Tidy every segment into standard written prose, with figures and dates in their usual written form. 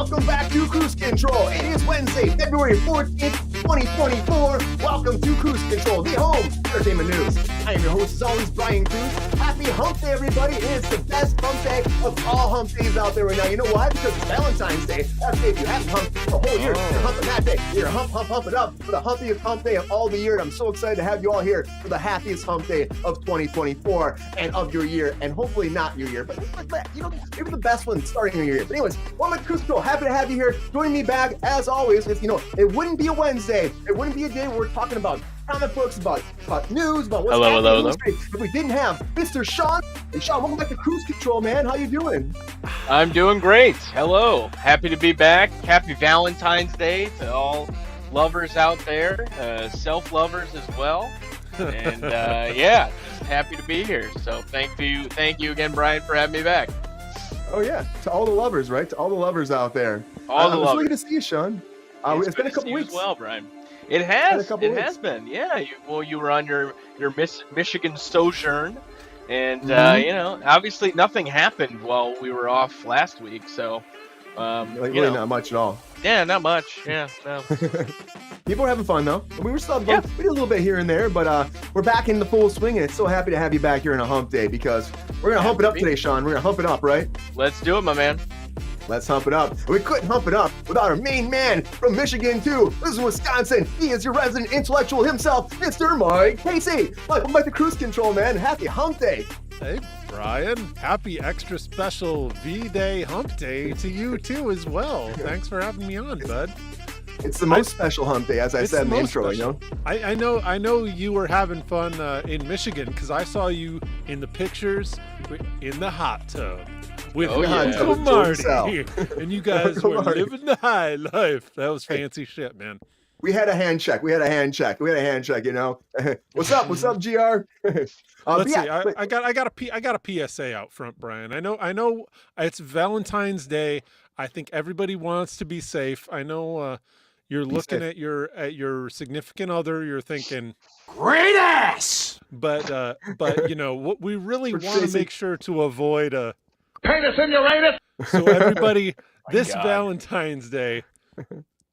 Welcome back to Kruse Control. It is Wednesday, February 14th, 2024. Welcome to Kruse Control, the home entertainment news. I am your host, as always, Brian Kruse. Happy hump day, everybody. It is the best hump day of all hump days out there right now. You know why? Because it's Valentine's Day. That's if you haven't humped the whole year, you're humping that day. You're hump it up for the humpiest hump day of all the year. And I'm so excited to have you all here for the happiest hump day of 2024 and of your year, and hopefully not your year, but you know, maybe the best one starting your year. But anyways, welcome to Kruse Control. Happy to have you here. Joining me back as always. If you know, it wouldn't be a Wednesday. It wouldn't be a day where we're talking about comic books, about news, about what's happening in the industry. If we didn't have Mr. Sean. Hey, Sean, welcome back to Kruse Control, man. How you doing? I'm doing great. Hello. Happy to be back. Happy Valentine's Day to all lovers out there, self-lovers as well. And yeah, just happy to be here. So thank you again, Brian, for having me back. Oh yeah, to all the lovers, right? To all the lovers out there. All the lovers. It's really good to see you, Sean. It's been a couple weeks. As well, Brian. It has. It has been. Yeah. You were on your Michigan sojourn, and you know, obviously nothing happened while we were off last week. So really not much at all. Yeah, not much. Yeah. No. People are having fun though. We were still having fun. We did a little bit here and there, but we're back in the full swing, and it's so happy to have you back here in a hump day because we're gonna hump it up today, Sean. We're gonna hump it up, right? Let's do it, my man. Let's hump it up. We couldn't hump it up without our main man from Michigan too. This is Wisconsin. He is your resident intellectual himself, Mr. Mike Casey. Welcome back to Kruse Control, man. Happy hump day. Hey, Brian. Happy extra special V-Day hump day to you too as well. Thanks for having me on, bud. It's the most special hump day, as I said in the intro, special. You know? I know you were having fun in Michigan because I saw you in the pictures in the hot tub with Uncle Marty. And you guys were living the high life. That was fancy shit, man. We had a hand check. You know. What's up, GR? Let's see. I got a PSA out front, Brian. I know it's Valentine's Day. I think everybody wants to be safe. I know you're looking at your significant other. You're thinking, great ass. But you know what we really want to make sure to avoid a penis in your anus. So everybody, this Valentine's Day,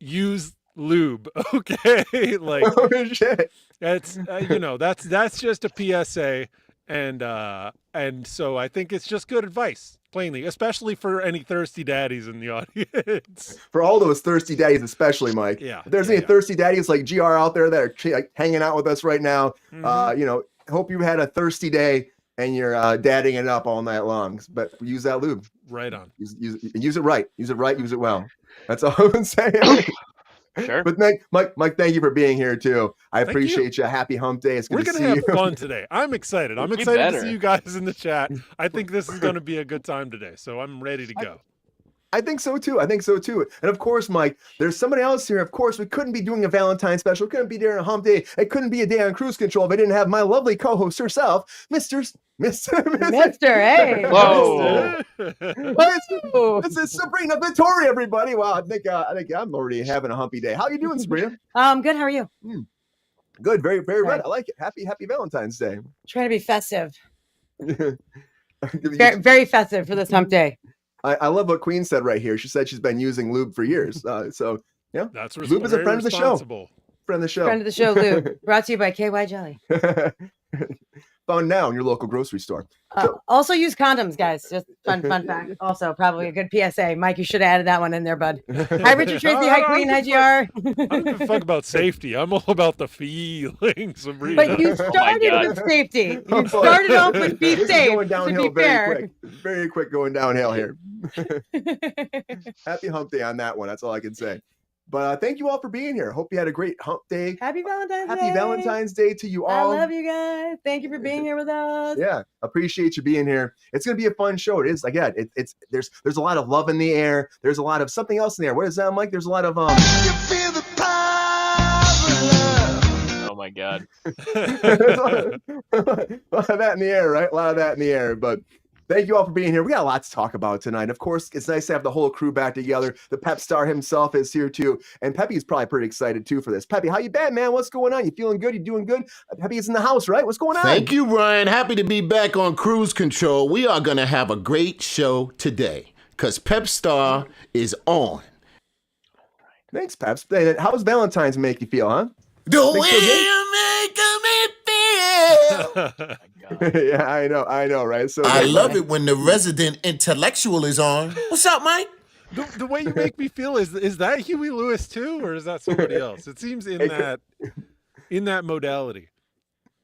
use lube, okay? Like, oh shit. That's you know, that's just a PSA, and so I think it's just good advice, plainly, especially for any thirsty daddies in the audience. For all those thirsty daddies, especially, Mike. Yeah. If there's any thirsty daddies like GR out there that are like hanging out with us right now, you know, hope you had a thirsty day and you're dadding it up all night long. But use that lube. Right on. Use it right. Use it right. Use it well. That's all I'm saying. Sure. But Mike, thank you for being here too. I appreciate you. Happy hump day. It's good to see you. We're gonna have fun today. I'm excited. I'm excited to see you guys in the chat. I think this is gonna be a good time today. So I'm ready to go. I think so too. And of course, Mike, there's somebody else here. Of course, we couldn't be doing a Valentine's special. We couldn't be during a hump day. It couldn't be a day on Kruse Control if I didn't have my lovely co-host herself, Mr. Hey. Whoa. This is Sabrina Vittori, everybody. Wow, I think I'm already having a humpy day. How you doing, Sabrina? Good. How are you? Good. Very, very right. I like it. Happy Valentine's Day. Trying to be festive. very, very festive for this hump day. I love what Queen said right here. She said she's been using lube for years. So yeah, that's lube is a friend of the show. Friend of the show, lube. Brought to you by KY Jelly. Found now in your local grocery store. Also use condoms, guys. Just fun fact. Also, probably a good PSA. Mike, you should have added that one in there, bud. Hi, Richard Tracy. Hi, Queen. Hi, GR. I don't give a fuck about safety. I'm all about the feelings, Sabrina. But you started with safety. You started off with be safe. Going downhill very quick going downhill here. Happy hump day on that one. That's all I can say. But thank you all for being here. Hope you had a great hump day. Happy Valentine's Day. Happy Valentine's Day to you all. I love you guys. Thank you for being here with us. Yeah, appreciate you being here. It's gonna be a fun show. It is. Again, there's a lot of love in the air. There's a lot of something else in the air. What does that sound like? There's a lot of You feel the power of love. Oh my God. A lot of that in the air, right? A lot of that in the air, but. Thank you all for being here. We got a lot to talk about tonight. Of course, it's nice to have the whole crew back together. The Pep star himself is here too. And Peppy's probably pretty excited too for this. Peppy, how you been, man? What's going on? You feeling good? You doing good? Peppy is in the house, right? What's going on? Thank you, Ryan. Happy to be back on Kruse Control. We are going to have a great show today. because Pep Star is on. Thanks, Peps. Hey, how's Valentine's make you feel, huh? The way Oh my God. Yeah, I know, right? So I love it when the resident intellectual is on. What's up, Mike? The way you make me feel is that Huey Lewis too, or is that somebody else? It seems in that modality.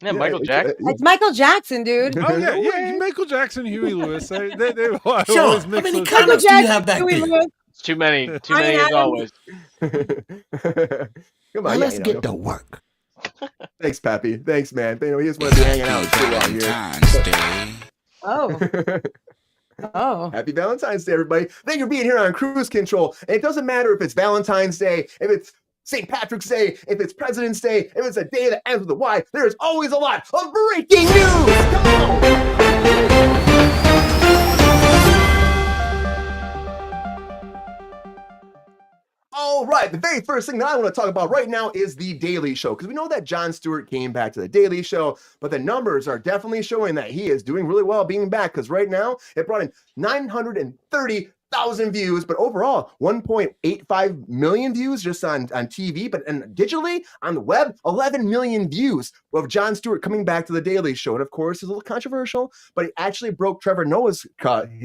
Yeah, Michael Jackson. It's Michael Jackson, dude. Oh yeah, Michael Jackson, Huey Lewis. They Sure. always How mix many those comments Michael do you have Jackson, back Huey there? Lewis. Too many Brian as Adams. always. Come Now on, let's get to work. Thanks, Pappy. Thanks, man. You know, he just want to be hanging out too out here. Valentine's Day. Oh. Oh. Happy Valentine's Day, everybody. Thank you for being here on Kruse Control. And it doesn't matter if it's Valentine's Day, if it's St. Patrick's Day, if it's President's Day, if it's a day that ends with a Y, there is always a lot of breaking news. Come on. All right, the very first thing that I want to talk about right now is The Daily Show, because we know that Jon Stewart came back to The Daily Show, but the numbers are definitely showing that he is doing really well being back, because right now it brought in 930,000 views, but overall 1.85 million views just on TV, but and digitally on the web, 11 million views of Jon Stewart coming back to The Daily Show. And of course, it's a little controversial, but it actually broke Trevor Noah's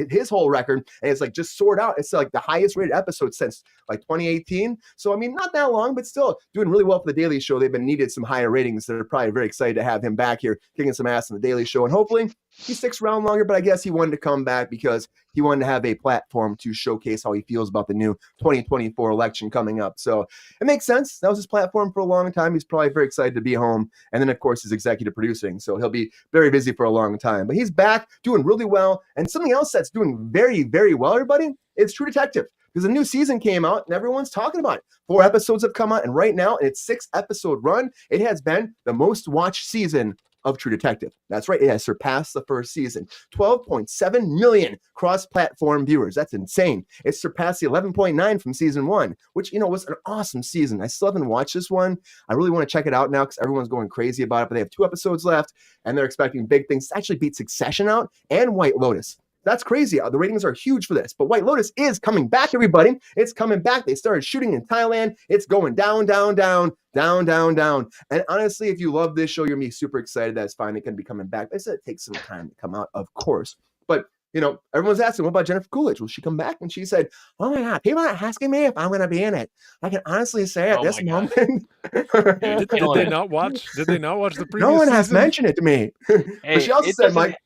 his whole record, and it's like just soared out. It's like the highest rated episode since like 2018. So I mean, not that long, but still doing really well for The Daily Show. They've been needed some higher ratings. They're probably very excited to have him back here kicking some ass on The Daily Show, and hopefully he sticks around longer. But I guess he wanted to come back because he wanted to have a platform to showcase how he feels about the new 2024 election coming up. So it makes sense. That was his platform for a long time. He's probably very excited to be home. And then, of course, he's executive producing. So he'll be very busy for a long time. But he's back doing really well. And something else that's doing very, very well, everybody, is True Detective. Because a new season came out and everyone's talking about it. 4 episodes have come out. And right now, in its 6-episode run, it has been the most watched season of True Detective. That's right. It has surpassed the first season. 12.7 million cross-platform viewers. That's insane. It surpassed the 11.9 from season 1, which, you know, was an awesome season. I still haven't watched this one. I really want to check it out now because everyone's going crazy about it, but they have 2 episodes left and they're expecting big things. It actually beat Succession out and White Lotus. That's crazy. The ratings are huge for this. But White Lotus is coming back, everybody. It's coming back. They started shooting in Thailand. It's going down, down, down, down, down, down. And honestly, if you love this show, you're going to be super excited that it's finally going to be coming back. I said it takes some time to come out, of course. But, you know, everyone's asking, what about Jennifer Coolidge? Will she come back? And she said, oh my God, people are asking me if I'm going to be in it. I can honestly say at this moment. Did they not watch the previous No one has season? mentioned it to me. Hey, but she also said, Mike.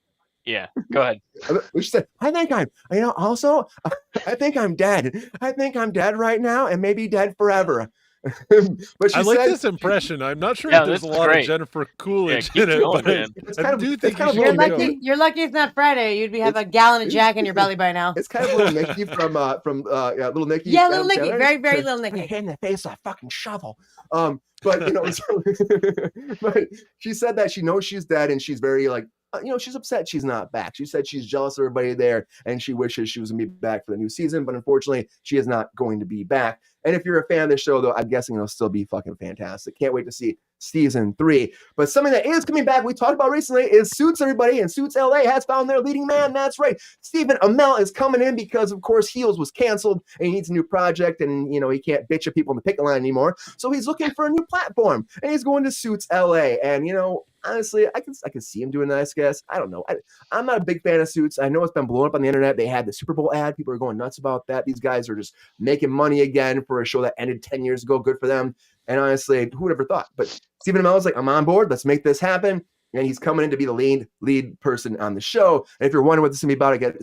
Yeah, go ahead. She said, I think I'm dead. I think I'm dead right now and maybe dead forever. But I like this impression. I'm not sure if there's a lot of Jennifer Coolidge in it, but I do think you're lucky it's not Friday. You'd have a gallon of Jack in your belly by now. It's kind of Little Nicky from Little Nicky. Yeah, Little Nicky. Very, very Little Nicky. Hit in the face with a fucking shovel. But you know, but she said that she knows she's dead and she's very like, you know, she's upset she's not back. She said she's jealous of everybody there and she wishes she was going to be back for the new season, but unfortunately, she is not going to be back. And if you're a fan of the show, though, I'm guessing it'll still be fucking fantastic. Can't wait to see season 3. But something that is coming back, we talked about recently, is Suits, everybody. And Suits LA has found their leading man. That's right. Stephen Amell is coming in because, of course, Heels was canceled and he needs a new project. And, you know, he can't bitch at people in the picket line anymore. So he's looking for a new platform. And he's going to Suits LA. And, you know, honestly, I can see him doing that, I guess. I don't know. I'm not a big fan of Suits. I know it's been blowing up on the internet. They had the Super Bowl ad. People are going nuts about that. These guys are just making money again for a show that ended 10 years ago. Good for them. And honestly, who would ever thought? But Stephen Amell is like, I'm on board. Let's make this happen. And he's coming in to be the lead person on the show. And if you're wondering what this is going to be about, again,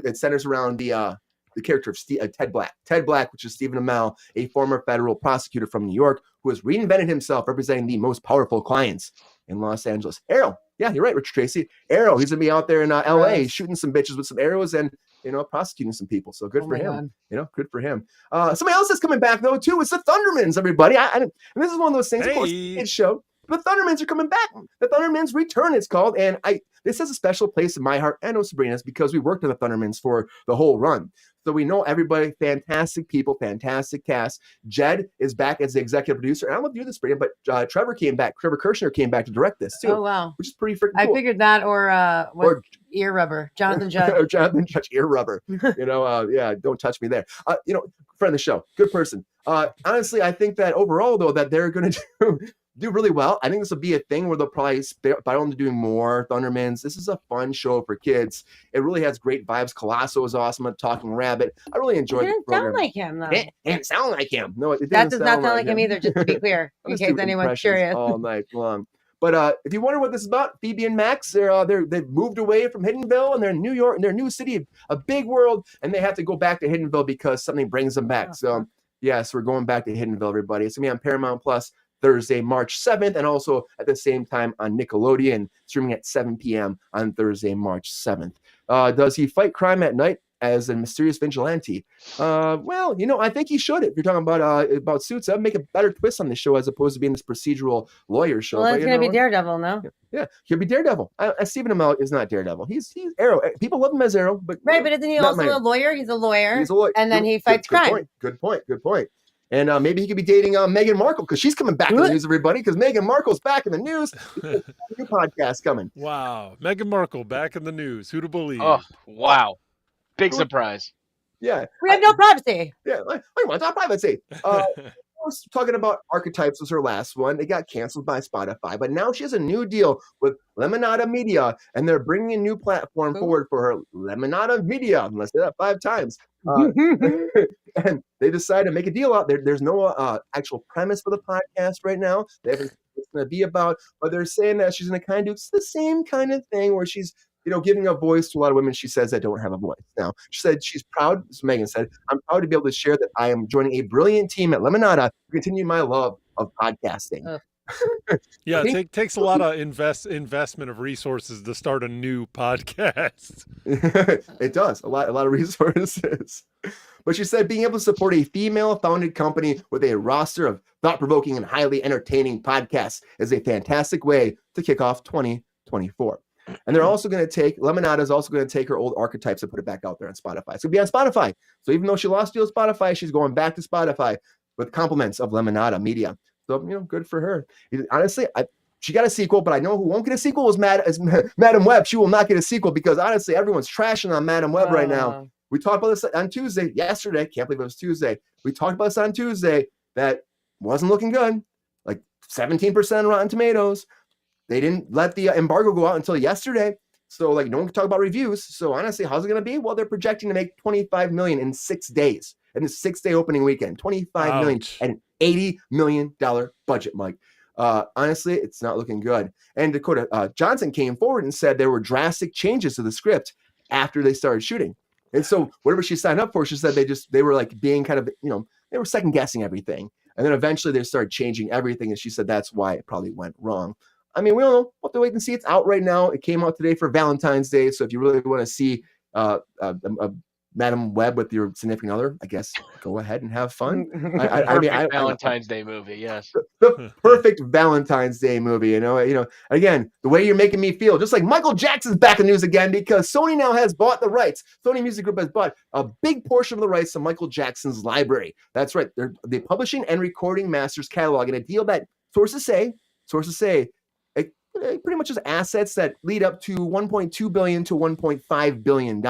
it centers around the character of Ted Black. Ted Black, which is Stephen Amell, a former federal prosecutor from New York who has reinvented himself representing the most powerful clients in Los Angeles. Arrow. Yeah, you're right, Richard Tracy. Arrow. He's going to be out there in LA shooting some bitches with some arrows and, you know, prosecuting some people. So good for him. God. You know, good for him. Somebody else that's coming back, though, too, is the Thundermans, everybody. And this is one of those things, of course, it's show. the Thundermans are coming back. The Thundermans return, it's called. And this has a special place in my heart. I know Sabrina's because we worked on the Thundermans for the whole run. So we know everybody, fantastic people, fantastic cast. Jed is back as the executive producer. And I don't know if you do this, Sabrina, but Trevor Kirshner came back to direct this too. Oh, wow. Which is pretty freaking cool. I figured that or Ear Rubber, Jonathan Judge. Or Jonathan Judge, Ear Rubber. Yeah, don't touch me there. Friend of the show, good person. Honestly, I think that overall, though, that they're going to do really well. I think this will be a thing where they'll probably spiral into doing more Thundermans. This is a fun show for kids. It really has great vibes. Colosso is awesome. A talking rabbit. I really enjoyed the program. It didn't sound like him, though. It didn't sound like him. No, it didn't. That does not sound like him either, just to be clear, in case anyone's curious. All night long. But if you wonder what this is about, Phoebe and Max, they've moved away from Hiddenville, and they're in New York, in their new city, a big world, and they have to go back to Hiddenville because something brings them back. So, yes, we're going back to Hiddenville, everybody. It's going to be on Paramount Plus Thursday, March 7th, and also at the same time on Nickelodeon, streaming at 7 p.m. on Thursday, March 7th. Does he fight crime at night as a mysterious vigilante? Well, I think he should. If you're talking about Suits, that would make a better twist on the show as opposed to being this procedural lawyer show. Well, it's going to be Daredevil, no? Yeah, he'll be Daredevil. Stephen Amell is not Daredevil. He's Arrow. People love him as Arrow, but but isn't he also a lawyer? He's a lawyer. And then he fights crime. Good point. And maybe he could be dating Meghan Markle because she's coming back in the news, everybody, because Meghan Markle's back in the news. New podcast coming. Wow. Meghan Markle back in the news. Who to believe? Oh, wow. Big surprise. Yeah. We have no privacy. Yeah. I want our privacy. Was talking about Archetypes was her last one. It got canceled by Spotify, but now she has a new deal with Lemonada Media, and they're bringing a new platform forward for her. Lemonada Media. Let's say that 5 times. And they decided to make a deal out there. There's no actual premise for the podcast right now. They haven't what it's going to be about, but they're saying that she's going to kind of do the same kind of thing where she's giving a voice to a lot of women she says that don't have a voice. Now, she said she's proud, as Megan said, I'm proud to be able to share that I am joining a brilliant team at Lemonada to continue my love of podcasting. Yeah, it takes a lot of investment of resources to start a new podcast. It does. A lot of resources. But she said being able to support a female-founded company with a roster of thought-provoking and highly entertaining podcasts is a fantastic way to kick off 2024. And they're also going to take, Lemonada is also going to take her old Archetypes and put it back out there on Spotify. It's going to be on Spotify. So even though she lost deal with Spotify, she's going back to Spotify with compliments of Lemonada Media. So, good for her. Honestly, she got a sequel, but I know who won't get a sequel is Madam Web. She will not get a sequel because honestly, everyone's trashing on Madam Web right now. We talked about this on Tuesday, yesterday. Can't believe it was Tuesday. We talked about this on Tuesday. That wasn't looking good. Like 17% Rotten Tomatoes. They didn't let the embargo go out until yesterday. So no one can talk about reviews. So honestly, how's it going to be? Well, they're projecting to make $25 million in 6 days. In the 6-day opening weekend, $25 million and an $80 million budget, Mike. Honestly, it's not looking good. And Dakota Johnson came forward and said there were drastic changes to the script after they started shooting. And so whatever she signed up for, she said they were being kind of, they were second guessing everything. And then eventually they started changing everything. And she said that's why it probably went wrong. I mean, we don't know. We'll have to wait and see. It's out right now. It came out today for Valentine's Day. So if you really want to see Madam Web with your significant other, I guess go ahead and have fun. I mean, Valentine's Day movie, yes. The perfect Valentine's Day movie. Again, the way you're making me feel, just like Michael Jackson's back in the news again because Sony now has bought the rights. Sony Music Group has bought a big portion of the rights to Michael Jackson's library. That's right. They're the publishing and recording masters catalog in a deal that sources say, it pretty much is assets that lead up to $1.2 billion to $1.5 billion.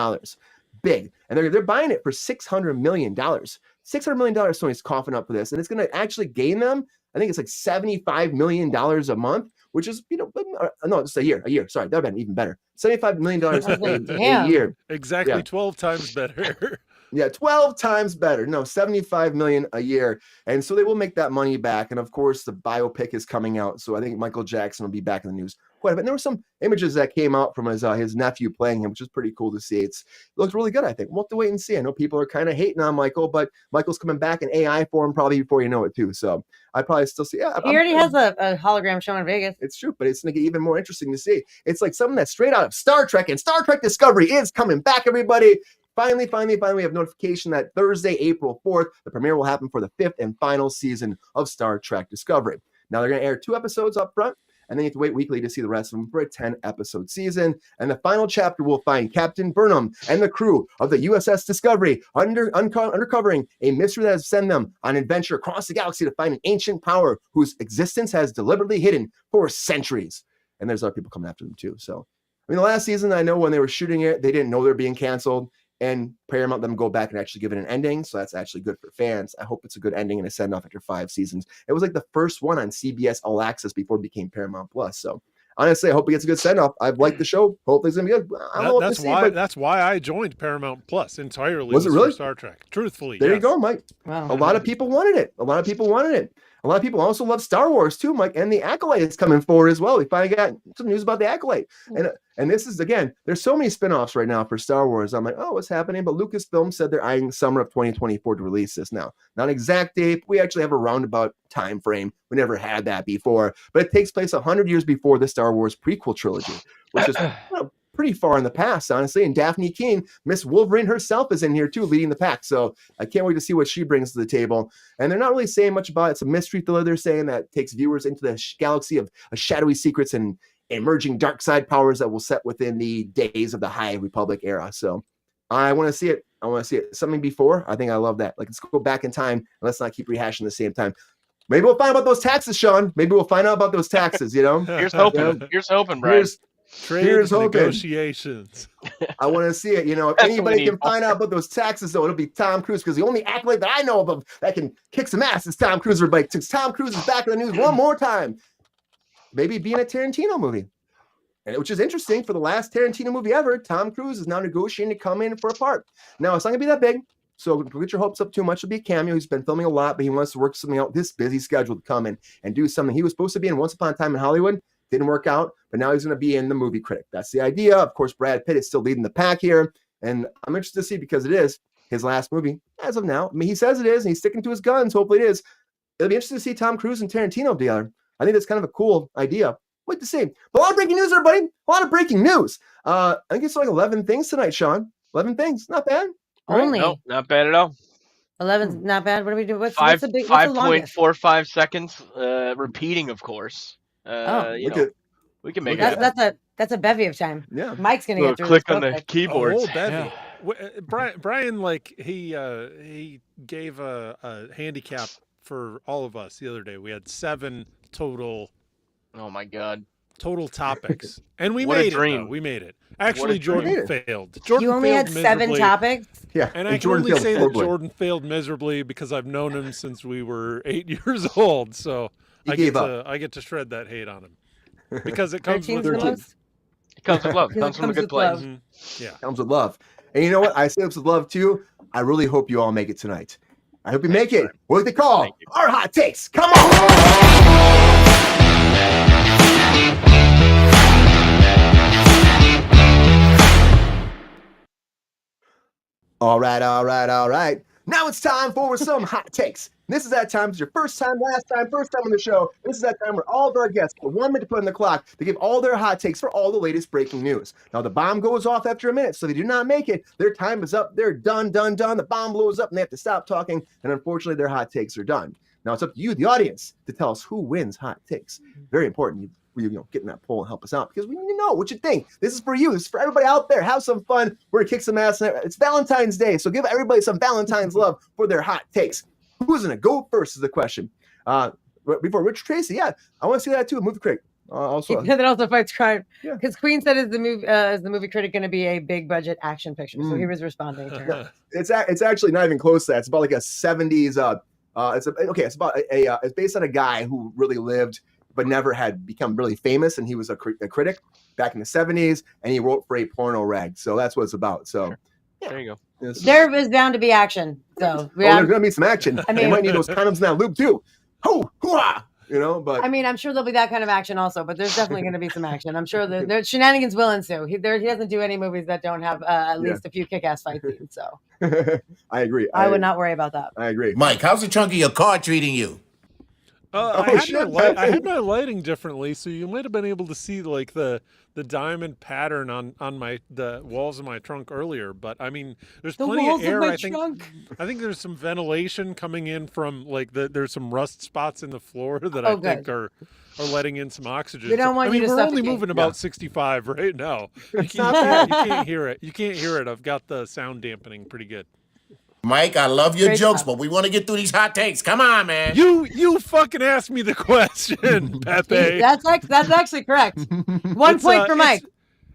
Big. And they're buying it for $600 million. $600 million Sony's coughing up for this. And it's going to actually gain them, I think it's $75 million a month, which is, no, it's a year. Sorry, that would have been even better. $75 million a year. Exactly 12 times better. Yeah, 12 times better. No, $75 million a year. And so they will make that money back. And of course, the biopic is coming out. So I think Michael Jackson will be back in the news quite a bit. And there were some images that came out from his nephew playing him, which is pretty cool to see. It looks really good, I think. We'll have to wait and see. I know people are kind of hating on Michael, but Michael's coming back in AI form probably before you know it, too. So I probably still see. Yeah, he already has a hologram show in Vegas. It's true, but it's going to get even more interesting to see. It's like something that's straight out of Star Trek, and Star Trek Discovery is coming back, everybody. Finally, we have notification that Thursday, April 4th, the premiere will happen for the 5th and final season of Star Trek Discovery. Now they're going to air 2 episodes up front, and then you have to wait weekly to see the rest of them for a 10-episode season. And the final chapter will find Captain Burnham and the crew of the USS Discovery uncovering a mystery that has sent them on an adventure across the galaxy to find an ancient power whose existence has deliberately hidden for centuries. And there's other people coming after them too. So, I mean, the last season, I know when they were shooting it, they didn't know they're being canceled. And Paramount let them go back and actually give it an ending. So that's actually good for fans. I hope it's a good ending and a send-off after 5 seasons. It was like the first one on CBS All Access before it became Paramount Plus. So honestly, I hope it gets a good send-off. I've liked the show. Hopefully it's going to be good. That's why I joined Paramount Plus entirely. Was it really? For Star Trek. Truthfully, there yes. you go, Mike. Wow. A lot of people wanted it. A lot of people also love Star Wars too, Mike, and the Acolyte is coming forward as well. We finally got some news about the Acolyte. And this is, again, there's so many spinoffs right now for Star Wars. I'm like, oh, what's happening? But Lucasfilm said they're eyeing summer of 2024 to release this now. Not an exact date. We actually have a roundabout time frame. We never had that before. But it takes place 100 years before the Star Wars prequel trilogy, which is pretty far in the past, honestly. And Daphne Keane, Miss Wolverine herself, is in here too, leading the pack. So I can't wait to see what she brings to the table. And they're not really saying much about it. It's a mystery thriller, they're saying, that takes viewers into the galaxy of shadowy secrets and emerging dark side powers that will set within the days of the High Republic era. So I want to see it. I want to see it. Something before. I think I love that. Like, let's go back in time and let's not keep rehashing the same time. Maybe we'll find out about those taxes, Sean. Maybe we'll find out about those taxes, you know? Here's hoping. Here's hoping, Brian. Here's negotiations. I want to see it. You know, if anybody can find out about those taxes, though, it'll be Tom Cruise, because the only Acolyte that I know of that can kick some ass is Tom Cruise. Everybody, Tom Cruise is back in the news one more time. Maybe being a Tarantino movie. And which is interesting. For the last Tarantino movie ever, Tom Cruise is now negotiating to come in for a part. Now, it's not going to be that big, so don't get your hopes up too much. It'll be a cameo. He's been filming a lot, but he wants to work something out this busy schedule to come in and do something. He was supposed to be in Once Upon a Time in Hollywood. Didn't work out, but now he's going to be in The Movie Critic. That's the idea. Of course, Brad Pitt is still leading the pack here, and I'm interested to see, because it is his last movie as of now. I mean, he says it is, and he's sticking to his guns. Hopefully it is. It'll be interesting to see Tom Cruise and Tarantino together. I think that's kind of a cool idea. Wait to see. But a lot of breaking news, everybody. A lot of breaking news. I think it's like 11 things tonight, Sean. 11 things. Not bad. Only. No, not bad at all. 11's not bad. What do we do? What's the big? 5.45 seconds. Repeating, of course. We can make it. That's a bevy of time. Yeah. Mike's gonna get through. Click on the keyboard. Bevy. Yeah. Brian, like he gave a handicap for all of us the other day. We had 7 total. Oh my God. Total topics, and we What a made dream. it. We made it. Actually, Jordan failed. Jordan You only failed had 7 miserably. topics. Yeah. And I can only say that Jordan failed miserably because I've known him since we were 8 years old. So I get to shred that hate on him because it comes with love. It comes with love. It comes from a good place. Mm-hmm. Yeah. Comes with love. And you know what? I say this with love too. I really hope you all make it tonight. I hope you make it. What they call our hot takes. Come on. All right. Now it's time for some hot takes. This is that time. It's your first time on the show. This is that time where all of our guests get 1 minute to put on the clock to give all their hot takes for all the latest breaking news. Now, the bomb goes off after a minute, so if they do not make it, their time is up. They're done. The bomb blows up, and they have to stop talking, and unfortunately, their hot takes are done. Now, it's up to you, the audience, to tell us who wins hot takes. Very important. You get in that poll and help us out, because we need to know what you think. This is for you. This is for everybody out there. Have some fun. We're going to kick some ass. It's Valentine's Day, so give everybody some Valentine's love for their hot takes. Who's going to go first is the question. Before Rich Tracy, I want to see that too. Movie critic. That also fights crime. Yeah. Because Queen said, is the movie critic going to be a big budget action picture? So he was responding to her. It's actually not even close to that. It's about like a 70s. It's based on a guy who really lived but never had become really famous, and he was a critic back in the 70s, and he wrote for a porno rag. So that's what it's about. So sure. There you go. There is bound to be action. So there's going to be some action. They might need those condoms in that loop too. Hoo-ha! You know, but I mean, I'm sure there'll be that kind of action also, but there's definitely going to be some action. I'm sure there's shenanigans will ensue. He doesn't do any movies that don't have at least a few kick-ass fight scenes. So I agree. I would not worry about that. I agree. Mike, how's the trunk of your car treating you? I had my lighting differently, so you might have been able to see like the diamond pattern on the walls of my trunk earlier. But I mean, there's plenty of air. I think there's some ventilation coming in from like there's some rust spots in the floor that I think are letting in some oxygen. We don't want you to we're suffocate. only moving about 65 right now. You can't hear it. You can't hear it. I've got the sound dampening pretty good. Mike, I love your Great jokes, stuff. but we want to get through these hot takes. Come on, man. You fucking asked me the question, Pepe. That's actually correct. One point for Mike.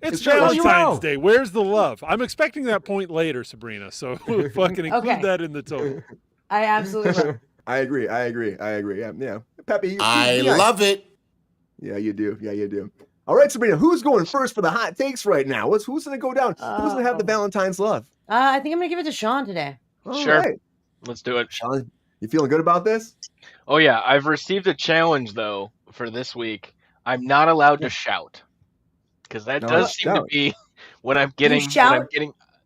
It's Valentine's Day. Where's the love? I'm expecting that point later, Sabrina. So fucking include that in the total. I absolutely will. I agree. Yeah. Pepe, I love it. Yeah, you do. All right, Sabrina, who's going first for the hot takes right now? Who's going to go down? Who's going to have the Valentine's love? I think I'm going to give it to Sean today. Sure. Right. Let's do it. Sean, you feeling good about this? Oh yeah, I've received a challenge though for this week. I'm not allowed to shout because that does seem to be when I'm getting.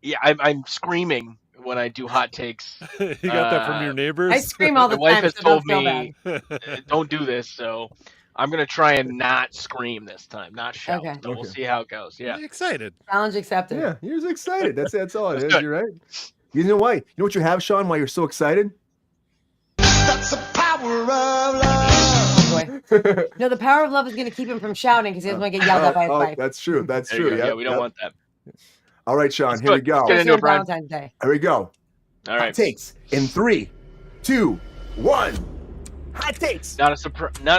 Yeah, I'm screaming when I do hot takes. You got that from your neighbors? I scream all the time. My wife has so told don't me don't do this, so I'm gonna try and not scream this time, not shout. Okay. So we'll see how it goes. Yeah. I'm excited. Challenge accepted. Yeah, you're excited. That's all it is. You're right. You know why? You know what you have, Sean? Why you're so excited? That's the power of love. Oh, boy. No, the power of love is going to keep him from shouting because he doesn't want to get yelled at by his wife. That's true. There you go. Yeah, we don't want that. All right, Sean. Here we go. Let's get into it, Brian. Valentine's Day. Here we go. All right. Hot takes in 3, 2, 1. Hot takes. Not a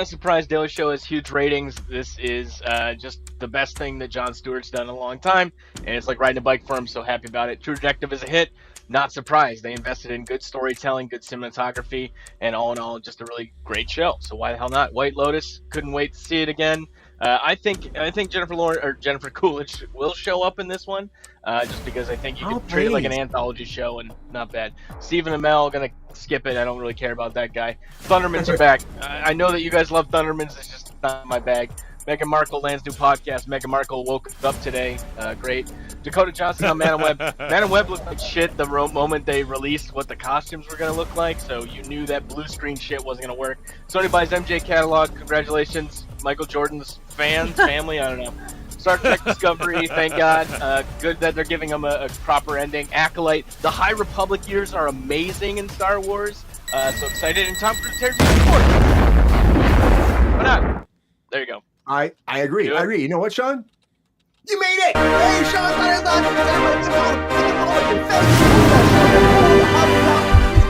surprise. Daily Show has huge ratings. This is just the best thing that Jon Stewart's done in a long time, and it's like riding a bike for him. So happy about it. True Detective is a hit. Not surprised. They invested in good storytelling, good cinematography, and all in all, just a really great show. So why the hell not? White Lotus. Couldn't wait to see it again. I think Jennifer Coolidge will show up in this one, just because I think you can treat it like an anthology show and not bad. Stephen Amell, gonna skip it. I don't really care about that guy. Thundermans are back. I know that you guys love Thundermans. It's just not my bag. Meghan Markle lands new podcast. Meghan Markle woke up today. Great. Dakota Johnson on Man Web. Man Web looked like shit the moment they released what the costumes were going to look like, so you knew that blue screen shit wasn't going to work. Sony buys MJ catalog. Congratulations. Michael Jordan's family, I don't know. Star Trek Discovery, thank God. Good that they're giving them a proper ending. Acolyte. The High Republic years are amazing in Star Wars. So excited. And Tom Cruise tears Why not? There you go. I agree. You know what, Sean? You made it! Hey, Sean!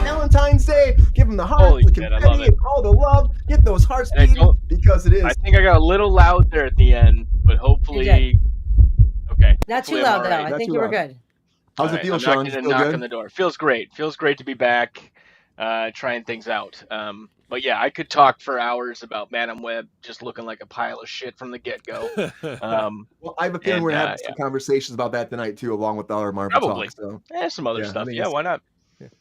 Valentine's Day. Give them the heart, the confetti, all the love. Get those hearts beating because it is. I think I got a little loud there at the end, but hopefully. Okay. Not too loud, though. I think you were good. How's it feel, Sean? Knock on the door. Feels great. Feels great to be back, trying things out. But yeah, I could talk for hours about Madam Web just looking like a pile of shit from the get-go. Well, I have a feeling we're going to have some conversations about that tonight, too, along with our Marvel Probably. talk. So. Some other stuff. Yeah, why not?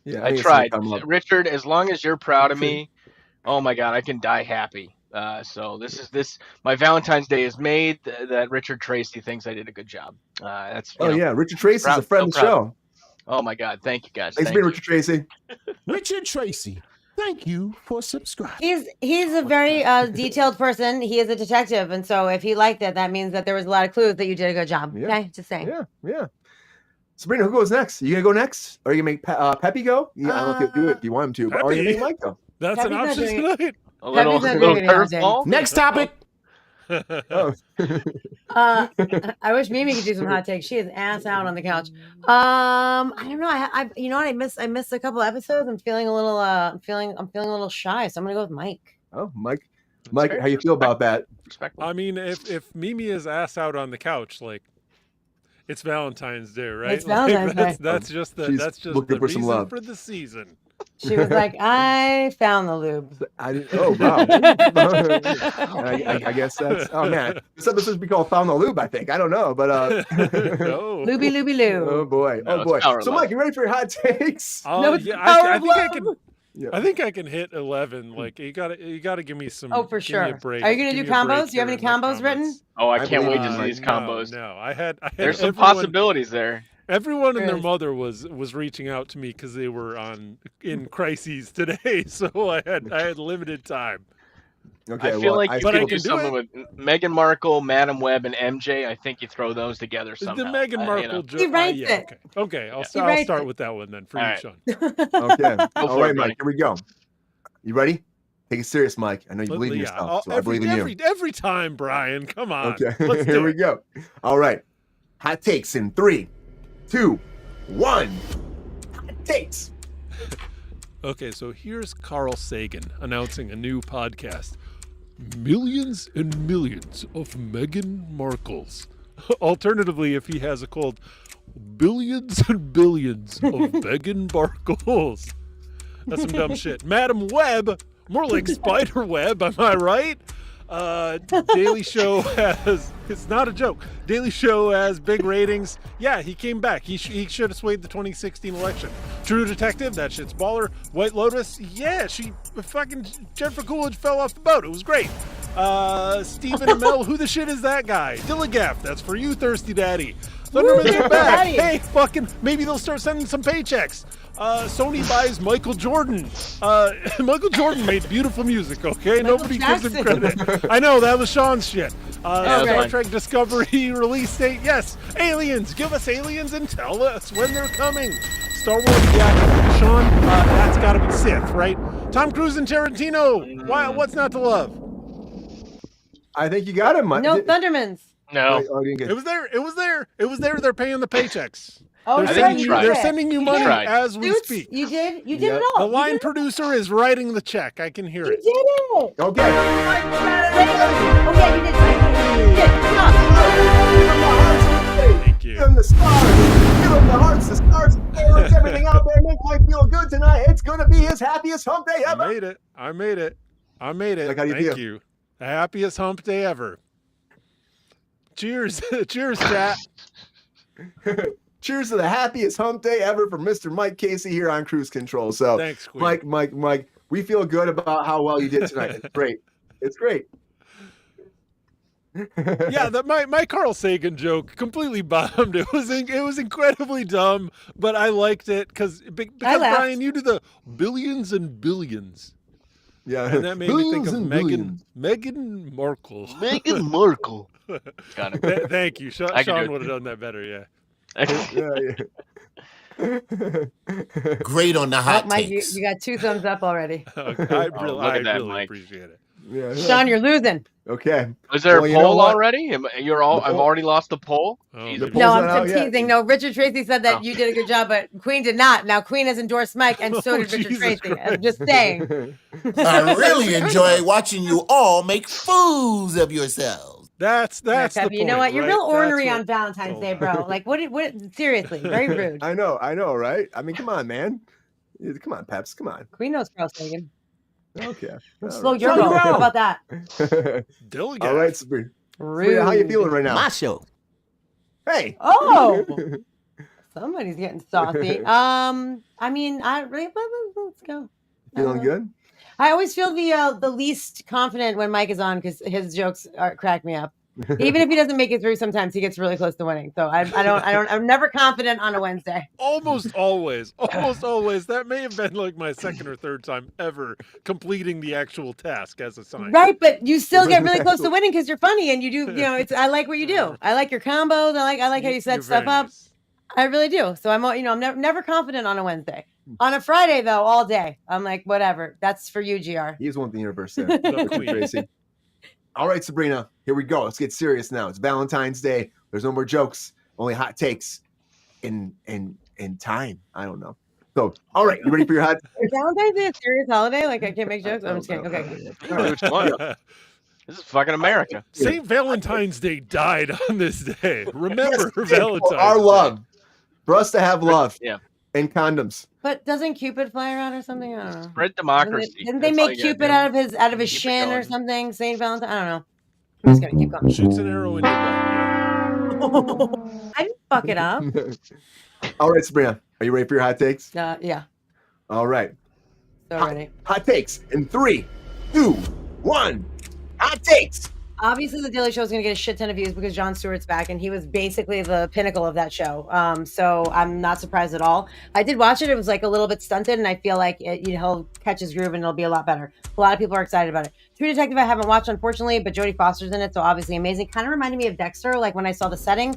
Yeah, I tried. Richard, as long as you're proud of me, oh my God, I can die happy. So my Valentine's Day is made that Richard Tracy thinks I did a good job. Richard Tracy is a friend of the show. Oh my God, thank you guys. Thanks for being Richard Tracy. Richard Tracy. Thank you for subscribing. He's a very detailed person. He is a detective, and so if he liked it, that means that there was a lot of clues that you did a good job. Yeah. Okay, just saying. Yeah. Sabrina, who goes next? You gonna go next? Or are you gonna make Peppy go? Yeah, I don't know if you'll do it if you want him to, but or you make Mike go. That's Peppy's an option tonight. A little curveball. Next topic. I wish Mimi could do some hot takes. She is ass out on the couch. I don't know. I you know what? I missed a couple episodes. I'm feeling a little I'm feeling a little shy, so I'm gonna go with Mike. Oh, Mike, how you feel about that? I mean, if Mimi is ass out on the couch, like it's Valentine's Day, right? It's Valentine's Day. That's just the looking for some reason love for the season. She was like, I found the lube. Oh, wow. I guess that's... Oh, man. This episode should be called Found the Lube, I think. I don't know, but... No. Looby, looby, loo. Oh, boy. No, So, Mike, you ready for your hot takes? No, yeah, I think I can... Yeah. I think I can hit 11. Like you gotta give me some. Oh, for sure. Are you gonna do combos? Do you have any combos written? Oh, I can't wait to see these combos. No, I had There's some possibilities there. Everyone and their mother was reaching out to me because they were in crises today, so I had limited time. Okay, I feel like you But I could can do do something with Meghan Markle, Madam Web, and MJ. I think you throw those together somehow. The Meghan Markle you know. joke. He writes Yeah, it. okay. I'll He I'll writes start it. with that one then for All you, right. Sean. Okay. Go All for right, it, Mike. Here we go. You ready? Take it serious, Mike. I know you believe in yourself, so I believe in you. Every time, Brian. Come on. Okay. Let's Here do we it. go. All right. Hot takes in 3, 2, 1. Hot takes. Okay, so here's Carl Sagan announcing a new podcast. Millions and millions of Meghan Markles. Alternatively, if he has a cold, billions and billions of Meghan Markles. That's some dumb shit. Madam Web, more like Spider Web, am I right? Daily Show has, it's not a joke, Daily Show has big ratings. Yeah, he came back. He should have swayed the 2016 election. True Detective, that shit's baller. White Lotus, yeah, fucking Jennifer Coolidge fell off the boat. It was great. Stephen Amell, who the shit is that guy? Dilligaff, that's for you, Thirsty Daddy. Thundermans are back. Hey, fucking, maybe they'll start sending some paychecks. Sony buys Michael Jordan. Michael Jordan made beautiful music, okay? Nobody gives him credit. I know, that was Sean's shit. Star Trek Discovery release date, yes. Aliens, give us aliens and tell us when they're coming. Star Wars, yeah. Sean, that's gotta be Sith, right? Tom Cruise and Tarantino, what's not to love? I think you got him, Mike. No, Thundermans. No. It was there. They're paying the paychecks. Oh, they're sending you money tried. as we Dudes, speak. You did Yep. it all. The line producer is writing the check. I can hear You it. did it. Okay. Oh, yeah, you did. You did. Thank you. Give him the stars. Give him the hearts, the stars, the fireworks, everything out there. Make Mike feel good tonight. It's going to be his happiest hump day ever. I made it. Like, how do you Thank feel? you. The happiest hump day ever. Cheers. Cheers, chat. Cheers to the happiest hump day ever for Mr. Mike Casey here on Kruse Control. So, Thanks, Queen. Mike, we feel good about how well you did tonight. It's great. It's great. Yeah, my Carl Sagan joke completely bombed. It was incredibly dumb, but I liked it because Brian, you do the billions and billions. Yeah, and that made me think of Meghan Markle. Meghan Markle. Got it. Thank you. Sean would have done that better, yeah. Great on the hot Mike, takes. you got 2 thumbs up already. I really Mike. appreciate it. Yeah. Sean, you're losing. Okay. Was there Well, a you know poll what? already? I've already lost the poll. Oh, Jesus. the No, poll's I'm not out yet. teasing. No, Richard Tracy said that you did a good job, but Queen did not. Now Queen has endorsed Mike, and so did Richard Jesus Tracy. Christ. I'm just saying. I really enjoy watching you all make fools of yourselves. That's Yeah, the Kev, point. you know what? You're right? real ornery That's on what- Valentine's Day, Oh, bro. Like, what? Seriously, very rude. I know, right? I mean, come on, man. Come on, Peps. Come on. Queen knows Carl Sagan. Okay. Slow your roll. How about that? Dilligaff. All right, Sabrina. Rude. How you feeling right now? My show. Hey. Oh, somebody's getting saucy. I mean, let's go. Feeling good? I always feel the least confident when Mike is on because his jokes crack me up. Even if he doesn't make it through, sometimes he gets really close to winning. So I'm never confident on a Wednesday. Almost always. That may have been like my second or third time ever completing the actual task as assigned. Right, but you still get really close to winning because you're funny and you do. I like what you do. I like your combos. I like how you set You're stuff very up. nice. I really do. So I'm never confident on a Wednesday. On a Friday though, all day I'm like whatever. That's for you, GR. He's one with the universe there. The queen. Tracy. All right, Sabrina, here we go. Let's get serious now. It's Valentine's Day. There's no more jokes, only hot takes in time. I don't know. So, all right, you ready for your hot? Is Valentine's Day a serious holiday? Like I can't make jokes. I'm just kidding. Okay. Which one? This is fucking America. St. Valentine's Day died on this day. Remember Yes, Valentine's our Day. love, for us to have love, Yeah. and condoms. But doesn't Cupid fly around or something? I don't know. Spread democracy. Didn't they That's all make you gotta Cupid do. out of his Keep it shin or going. something? Saint Valentine? I don't know. I'm just gonna keep going. Shoots an arrow in your butt. I didn't fuck it up. All right, Sabrina, are you ready for your hot takes? Yeah. All right, So ready. hot takes in 3, 2, 1. Hot takes. Obviously, the Daily Show is going to get a shit ton of views because Jon Stewart's back, and he was basically the pinnacle of that show. So I'm not surprised at all. I did watch it; it was like a little bit stunted, and I feel like he'll catch his groove and it'll be a lot better. A lot of people are excited about it. True Detective, I haven't watched, unfortunately, but Jodie Foster's in it, so obviously amazing. Kind of reminded me of Dexter, like when I saw the setting.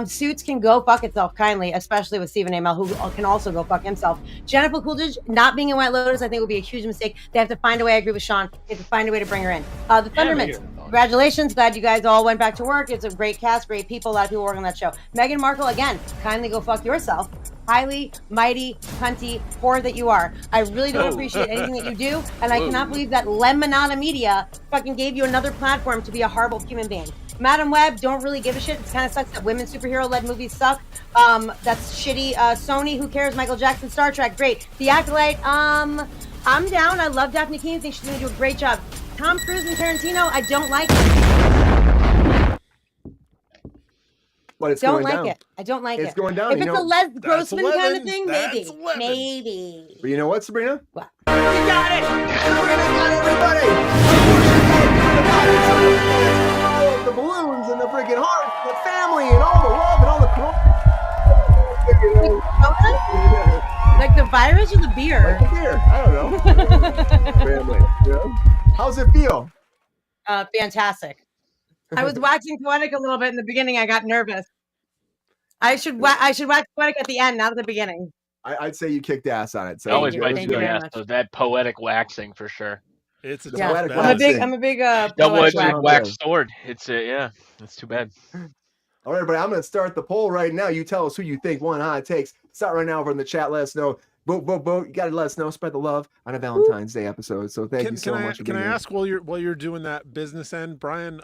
Suits can go fuck itself kindly, especially with Stephen Amell, who can also go fuck himself. Jennifer Coolidge not being in White Lotus, I think, would be a huge mistake. They have to find a way. I agree with Sean. They have to find a way to bring her in. The Thundermans. Congratulations. Glad you guys all went back to work. It's a great cast, great people. A lot of people work on that show. Meghan Markle, again, kindly go fuck yourself. Highly, mighty, cunty, whore that you are. I really don't appreciate anything that you do, and I cannot believe that Lemonada Media fucking gave you another platform to be a horrible human being. Madam Web, don't really give a shit. It kind of sucks that women superhero-led movies suck. That's shitty. Sony, who cares? Michael Jackson, Star Trek, great. The Acolyte, I'm down. I love Daphne Keane. I think she's going to do a great job. Tom Cruise and Tarantino, I don't like it. But it's don't going like down. it. I don't like it. It's going down. If it's a Les Grossman kind of thing, That's maybe. 11. Maybe. But you know what, Sabrina? What? You got it! Sabrina got everybody! The balloons and the freaking hearts, the family, and all the love and all the Like the virus or the beer? Like the beer. I don't know. Family. You know? How's it feel? Fantastic. I was waxing poetic a little bit in the beginning. I got nervous. I should wax poetic at the end, not at the begining. I'd say you kicked ass on it. So Always it by was Thank you good. very doing much. so that poetic waxing for sure. It's a Yeah. tough I'm a balance. I'm a big Double-edged poetic wax. wax sword. It's yeah. That's too bad. All right, everybody, I'm going to start the poll right now. You tell us who you think won, how it takes. Start right now over in the chat. Let us know. Vote, vote, vote. You got to let us know. Spread the love on a Valentine's Day episode. So thank you so much. Can I ask while you're doing that business end, Brian?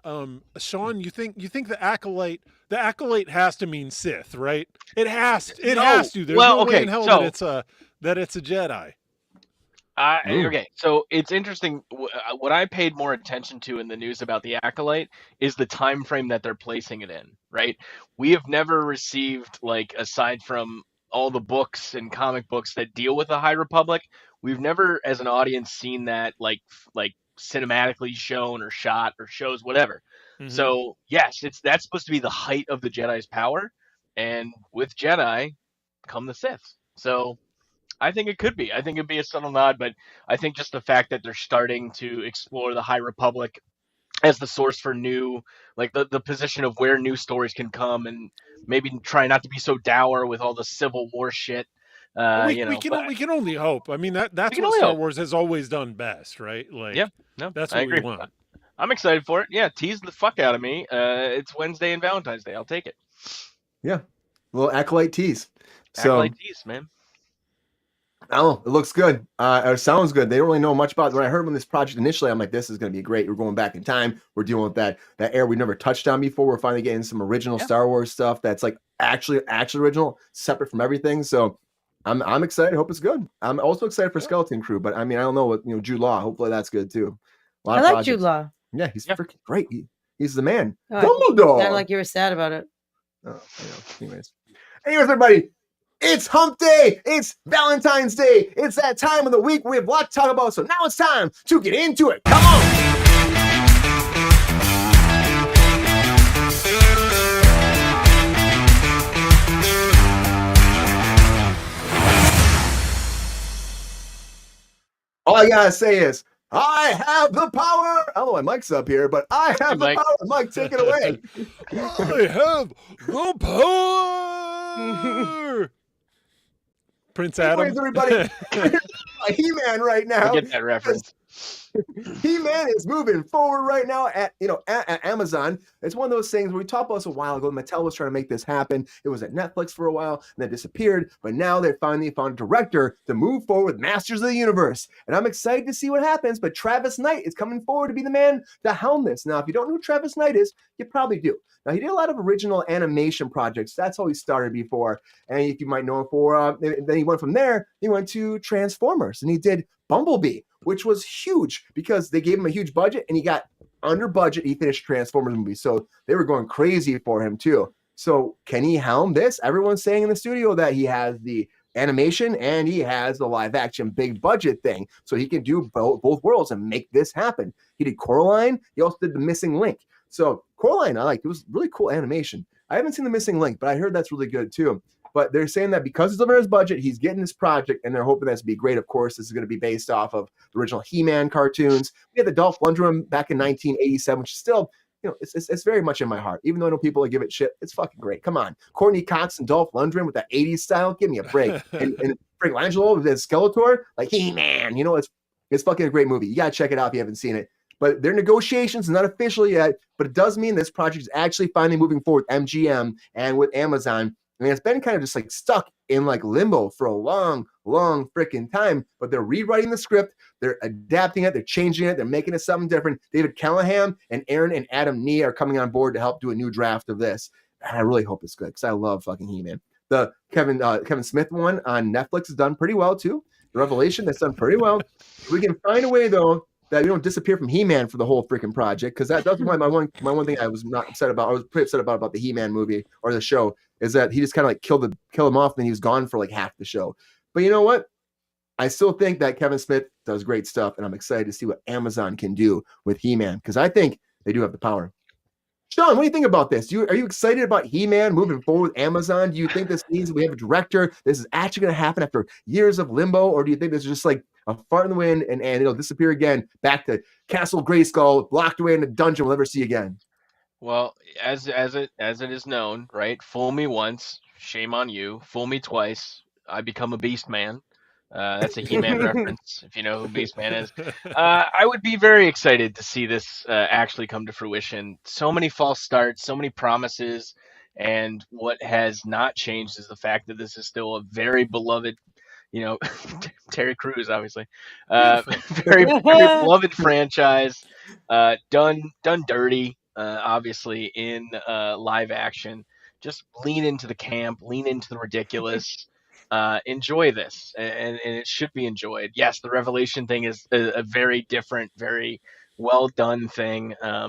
Sean, you think the acolyte has to mean Sith, right? It has to. There's no way in hell that it's a Jedi. Okay, so it's interesting. What I paid more attention to in the news about the Acolyte is the time frame that they're placing it in. Right, we have never received, like, aside from all the books and comic books that deal with the High Republic, we've never, as an audience, seen that like cinematically shown or shot or shows whatever. Mm-hmm. So yes, that's supposed to be the height of the Jedi's power, and with Jedi come the Sith. So I think it could be. I think it'd be a subtle nod, but I think just the fact that they're starting to explore the High Republic as the source for new, like the position of where new stories can come, and maybe try not to be so dour with all the Civil War shit. We can only hope. I mean, that's what Star Wars has always done best, right? Like, yeah, no, that's I what agree. we want. I'm excited for it. Yeah, tease the fuck out of me. It's Wednesday and Valentine's Day. I'll take it. Yeah, a little Acolyte tease. Acolyte tease, man. Oh, it looks good. It sounds good. They don't really know much about it. When I heard on this project initially, I'm like, this is going to be great. We're going back in time. We're dealing with that era we never touched on before. We're finally getting some original Star Wars stuff that's like actually original, separate from everything. So I'm excited. I hope it's good. I'm also excited for Skeleton Crew, but I mean, I don't know what, Jude Law. Hopefully that's good too. I like Jude Law. Yeah, he's freaking great. He's the man. Dumbledore. Sounded like you were sad about it. Oh, I know. Anyways, everybody. It's hump day. It's Valentine's Day. It's that time of the week we have a lot to talk about. So now it's time to get into it. Come on. All I got to say is, I have the power. I don't know why Mike's up here, but I have the power. Mike, take it away. I have the power. Prince Adam. Anyways, everybody, He-Man right now. I get that reference. He-Man is moving forward right now at Amazon. It's one of those things where we talked about this a while ago. Mattel was trying to make this happen. It was at Netflix for a while and then disappeared. But now they finally found a director to move forward with Masters of the Universe. And I'm excited to see what happens. But Travis Knight is coming forward to be the man to helm this. Now, if you don't know who Travis Knight is, you probably do. Now, he did a lot of original animation projects. That's how he started before. And if you might know him for, then he went from there, he went to Transformers. And he did Bumblebee, which was huge because they gave him a huge budget and he got under budget. He finished Transformers movie. So they were going crazy for him too. So can he helm this? Everyone's saying in the studio that he has the animation and he has the live action big budget thing. So he can do both worlds and make this happen. He did Coraline. He also did The Missing Link. So Coraline, I liked. It was really cool animation. I haven't seen The Missing Link, but I heard that's really good too. But they're saying that because it's over his budget, he's getting this project, and they're hoping that's to be great. Of course, this is going to be based off of the original He-Man cartoons. We had the Dolph Lundgren back in 1987, which is still, it's very much in my heart. Even though I know people give it shit, it's fucking great. Come on, Courtney Cox and Dolph Lundgren with that 80s style, give me a break. and Frank Langelo with his Skeletor, like He-Man, it's fucking a great movie. You gotta check it out if you haven't seen it. But their negotiations, not official yet, but it does mean this project is actually finally moving forward with MGM and with Amazon. I mean, it's been kind of just like stuck in like limbo for a long freaking time, but they're rewriting the script. They're adapting it. They're changing it. They're making it something different. David Callahan and Aaron and Adam Nee are coming on board to help do a new draft of this. And I really hope it's good because I love fucking He-Man. The Kevin Smith one on Netflix is done pretty well too. The Revelation, that's done pretty well. We can find a way though that we don't disappear from He-Man for the whole freaking project, because that's my one thing I was not upset about. I was pretty upset about the He-Man movie or the show is that he just kind of like kill him off and then he was gone for like half the show. But you know what? I still think that Kevin Smith does great stuff, and I'm excited to see what Amazon can do with He-Man because I think they do have the power. Sean, what do you think about this? Are you excited about He-Man moving forward with Amazon? Do you think this means we have a director? This is actually going to happen after years of limbo, or do you think this is just like a fart in the wind and it'll disappear again back to Castle Grayskull, locked away in a dungeon we'll never see again? Well, as it is known, right? Fool me once, shame on you. Fool me twice, I become a beast man. That's a He-Man reference, if you know who Beast Man is. I would be very excited to see this actually come to fruition. So many false starts, so many promises, and what has not changed is the fact that this is still a very beloved, Terry Crews, obviously, very beloved franchise, done dirty, obviously in live action. Just lean into the camp, lean into the ridiculous. Enjoy this, and it should be enjoyed. Yes, the Revelation thing is a very different, very well done thing. I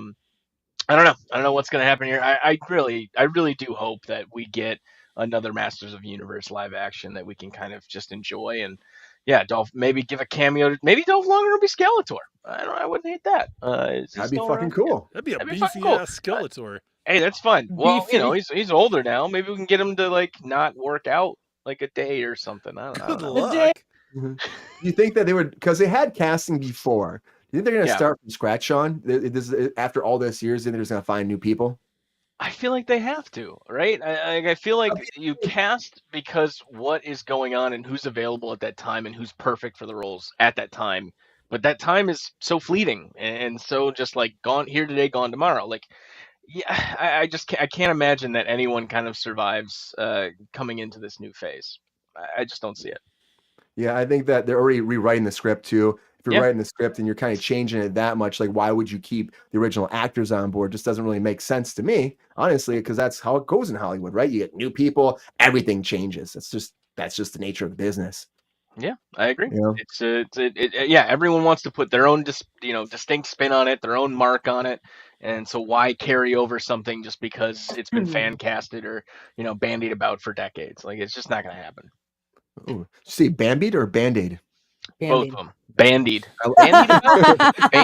don't know what's going to happen here. I really do hope that we get another Masters of the Universe live action that we can kind of just enjoy. And yeah, Dolph, maybe give a cameo. Maybe Dolph Lundgren will be Skeletor. I wouldn't hate that. That'd be fucking cool. That'd be a beefy ass Skeletor. Hey, that's fun. Well, he's older now. Maybe we can get him to like not work out like a day or something. I don't know. Good luck. Do you think that they would, because they had casting before, do you think they're going to start from scratch, Sean? After all this years, they're just going to find new people? I feel like they have to, right? I feel like you cast because what is going on and who's available at that time and who's perfect for the roles at that time. But that time is so fleeting and so just like gone here today, gone tomorrow. Like, yeah, I can't imagine that anyone kind of survives coming into this new phase. I just don't see it. Yeah, I think that they're already rewriting the script too. If you're writing the script and you're kind of changing it that much, like why would you keep the original actors on board? Just doesn't really make sense to me, honestly, because that's how it goes in Hollywood, right? You get new people, everything changes. That's just the nature of the business. Yeah, I agree. Yeah. Everyone wants to put their own distinct spin on it, their own mark on it. And so why carry over something just because it's been fan casted or, bandied about for decades? Like, it's just not going to happen. Ooh. See, Bambied or Band-Aid? Both of them. Bandied. He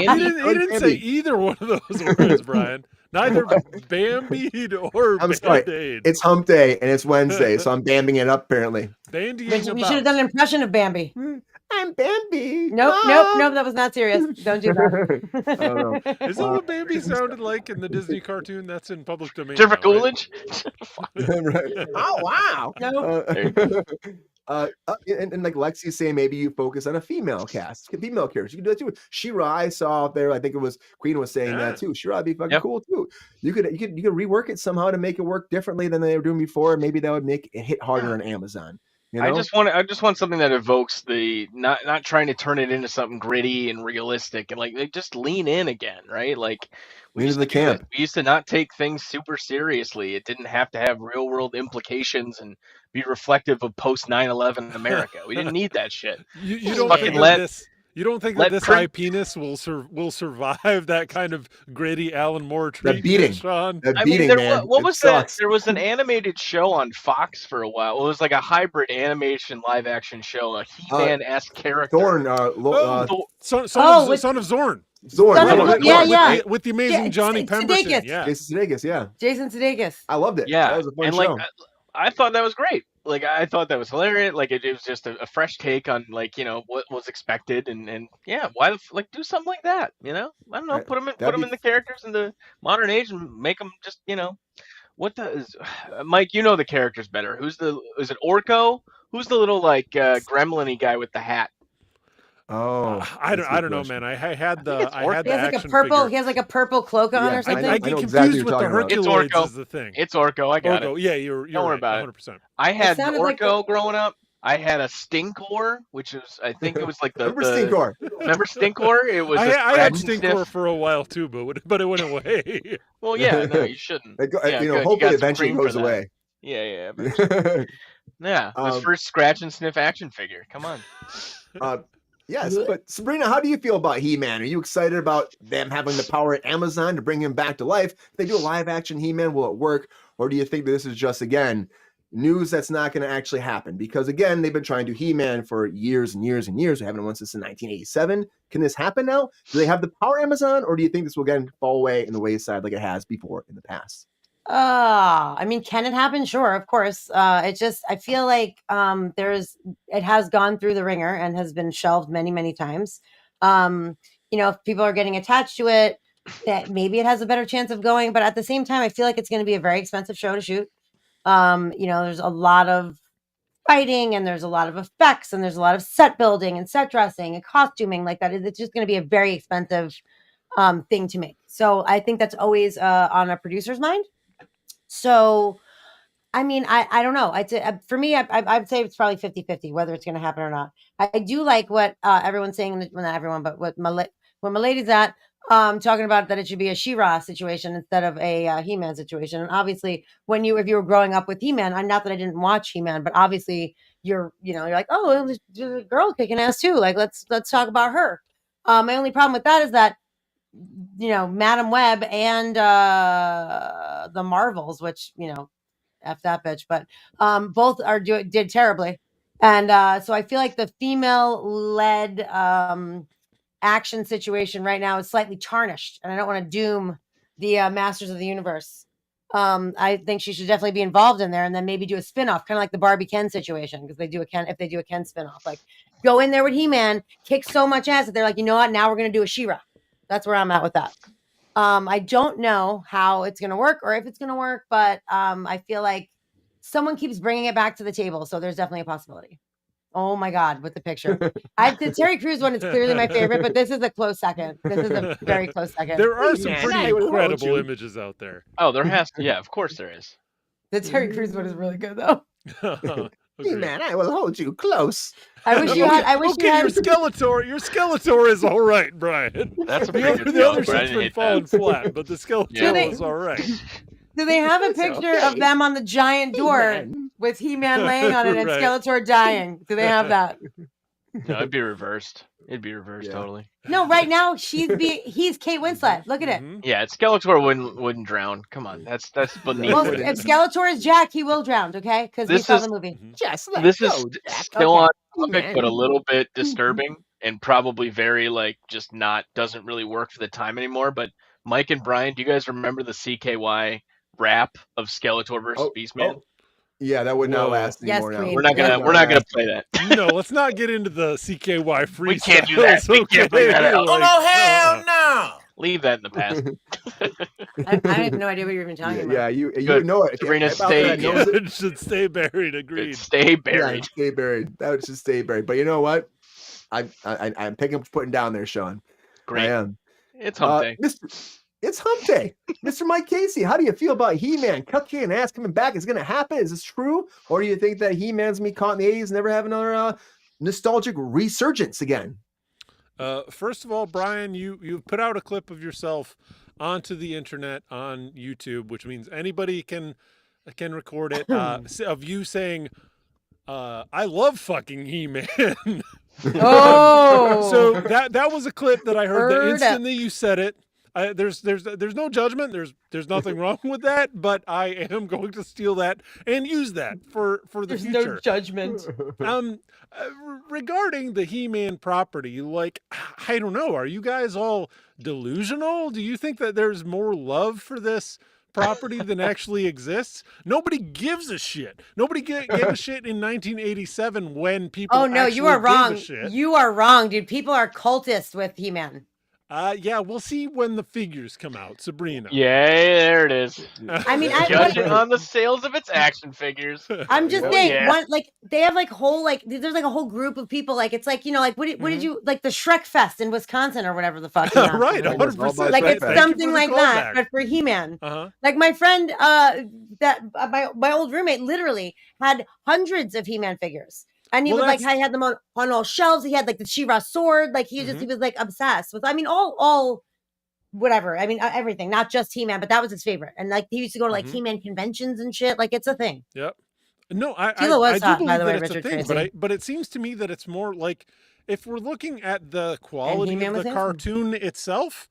didn't say either one of those words, Brian. Neither Bambied or Band-Aid. It's hump day and it's Wednesday, so I'm bambing it up apparently. Bandying You should have done an impression of Bambi. I'm Bambi. Nope, that was not serious. Don't do that. I don't know. Is that what Bambi sounded like in the Disney cartoon? That's in public domain. Jennifer Coolidge? Right. Oh, wow. No. And like Lexi's saying, maybe you focus on a female cast, female characters. You can do that too. She-Ra, I saw up there. I think it was Queen was saying that too. She-Ra would be fucking cool too. You could rework it somehow to make it work differently than they were doing before. Maybe that would make it hit harder on Amazon. I just want something that evokes the not trying to turn it into something gritty and realistic and like just lean in again, right? Like lean into the camp. We used to not take things super seriously. It didn't have to have real world implications and be reflective of post 9/11 America. We didn't need that shit. You don't think that this IP-ness will survive that kind of gritty Alan Moore treatment, beating, Sean? Man. What was that? There was an animated show on Fox for a while. It was like a hybrid animation live action show, a He-Man-esque character. Thorn, Son of Zorn. Zorn. With the amazing Johnny Pemberton. Yeah. Jason Sudeikis, yeah. Jason Sudeikis. I loved it. Yeah. That was a fun and show. I thought that was great. Like, I thought that was hilarious. Like, it was just a fresh take on, like, you know, what was expected. And yeah, why, like, do something like that, you know? I don't know, put them in the characters in the modern age and make them just, you know, Mike, you know the characters better. Is it Orko? Who's the little, like, gremlin-y guy with the hat? Oh, I don't know, man. I had the he has like a purple. He has like a purple cloak on or something. I get confused with the Herculoids. It's Orko. Is the thing. It's Orko. I got it. Yeah, you're Don't worry about 100%. it. I had Orko growing up. I had a Stinkor, which was, I think it was like Remember Stinkor? Remember Stinkor? It was. I had Stinkor for a while too, but it went away. Well, yeah, no, you shouldn't. Hopefully eventually goes away. Yeah. Eventually. Yeah, his first scratch and sniff action figure. Come on. Yes, but Sabrina, how do you feel about He-Man? Are you excited about them having the power at Amazon to bring him back to life? If they do a live action He-Man, will it work? Or do you think that this is just, again, news that's not going to actually happen? Because, again, they've been trying to do He-Man for years and years and years. They haven't done one since 1987. Can this happen now? Do they have the power Amazon? Or do you think this will, again, fall away in the wayside like it has before in the past? I mean, can it happen? Sure, of course. I feel like it has gone through the ringer and has been shelved many, many times. If people are getting attached to it, that maybe it has a better chance of going. But at the same time, I feel like it's going to be a very expensive show to shoot. There's a lot of fighting and there's a lot of effects and there's a lot of set building and set dressing and costuming like that. It's just going to be a very expensive thing to make. So I think that's always on a producer's mind. So, I mean, I don't know. For me, I'd say it's probably 50-50, whether it's going to happen or not. I do like what everyone's saying, well, not everyone, but what my lady's at, talking about that it should be a She-Ra situation instead of a He-Man situation. And obviously, if you were growing up with He-Man, not that I didn't watch He-Man, but obviously you're like, oh, there's a girl kicking ass too. Like, let's talk about her. My only problem with that is that, Madam Web and the Marvels, which, F that bitch, but both did terribly. And so I feel like the female-led action situation right now is slightly tarnished, and I don't want to doom the Masters of the Universe. I think she should definitely be involved in there, and then maybe do a spinoff, kind of like the Barbie Ken situation, because if they do a Ken spinoff, like go in there with He-Man, kick so much ass that they're like, you know what, now we're going to do a She-Ra. That's where I'm at with that. I don't know how it's going to work or if it's going to work, but I feel like someone keeps bringing it back to the table. So there's definitely a possibility. Oh my God, with the picture. The Terry Crews one is clearly my favorite, but this is a close second. This is a very close second. There are some pretty incredible images out there. Oh, there has to. Yeah, of course there is. The Terry Crews one is really good though. He-Man, I will hold you close. I wish you had. Your Skeletor is all right, Brian. That's a pretty good The other shit's been falling flat, but the Skeletor is all right. Do they have a picture of them on the giant door with He-Man laying on it and Skeletor dying? Do they have that? No, it'd be reversed. It'd be reversed totally. No, right now he's Kate Winslet. Look at it. Yeah, Skeletor wouldn't drown. Come on, that's beneath. Well, if Skeletor is Jack, he will drown. Okay, because we saw the movie. This is still on topic, but a little bit disturbing and probably very doesn't really work for the time anymore. But Mike and Brian, do you guys remember the CKY rap of Skeletor versus Beastman? Oh. Yeah, that would not last anymore. Yes, now. We're not gonna play that. No, let's not get into the CKY freestyle. We can't do that. We can't play that. Oh no, hell no! Leave that in the past. I have no idea what you're even talking about. Yeah, you know it. Sabrina, It should stay buried. Agreed. Stay buried. Yeah, stay buried. That would just stay buried. But you know what? I'm picking up putting down there, Sean. Great. I am. It's hump day. It's hump day. Mr. Mike Casey, how do you feel about He-Man? Cupcake ass coming back is going to happen. Is this true? Or do you think that He-Man's going to be caught in the 80s and never have another nostalgic resurgence again? First of all, Brian, you put out a clip of yourself onto the internet on YouTube, which means anybody can record it, of you saying, I love fucking He-Man. Oh! So that was a clip that I heard the instant that you said it. There's no judgment. There's nothing wrong with that, but I am going to steal that and use that for the There's future. no judgment. Regarding the He-Man property, like, I don't know, are you guys all delusional? Do you think that there's more love for this property than actually exists? Nobody gives a shit. Nobody gave a shit in 1987 when people Oh no, you are actually gave wrong. a shit. You are wrong, dude. People are cultists with He-Man. Yeah, we'll see when the figures come out, Sabrina. Yeah, there it is. I mean, Judging on the sales of its action figures. I'm just Oh, saying, yeah. one like they have like whole like there's like a whole group of people like it's like like what did you like the Shrek Fest in Wisconsin or whatever the fuck? Right, 100%. Like it's Thank you something for the like that, callback. but for He-Man. Uh-huh. Like my friend, that my old roommate literally had hundreds of He-Man figures. And he Well, would like, I had them on all shelves. He had like the She-Ra sword. Like he was like obsessed with, I mean, all whatever. I mean, everything, not just He-Man, but that was his favorite. And like he used to go to like He-Man conventions and shit. Like it's a thing. Yep. No, I was do hot, believe by the way, that it's a Richard thing, Tracy. but it seems to me that it's more like if we're looking at the quality He-Man of was the handsome. cartoon itself,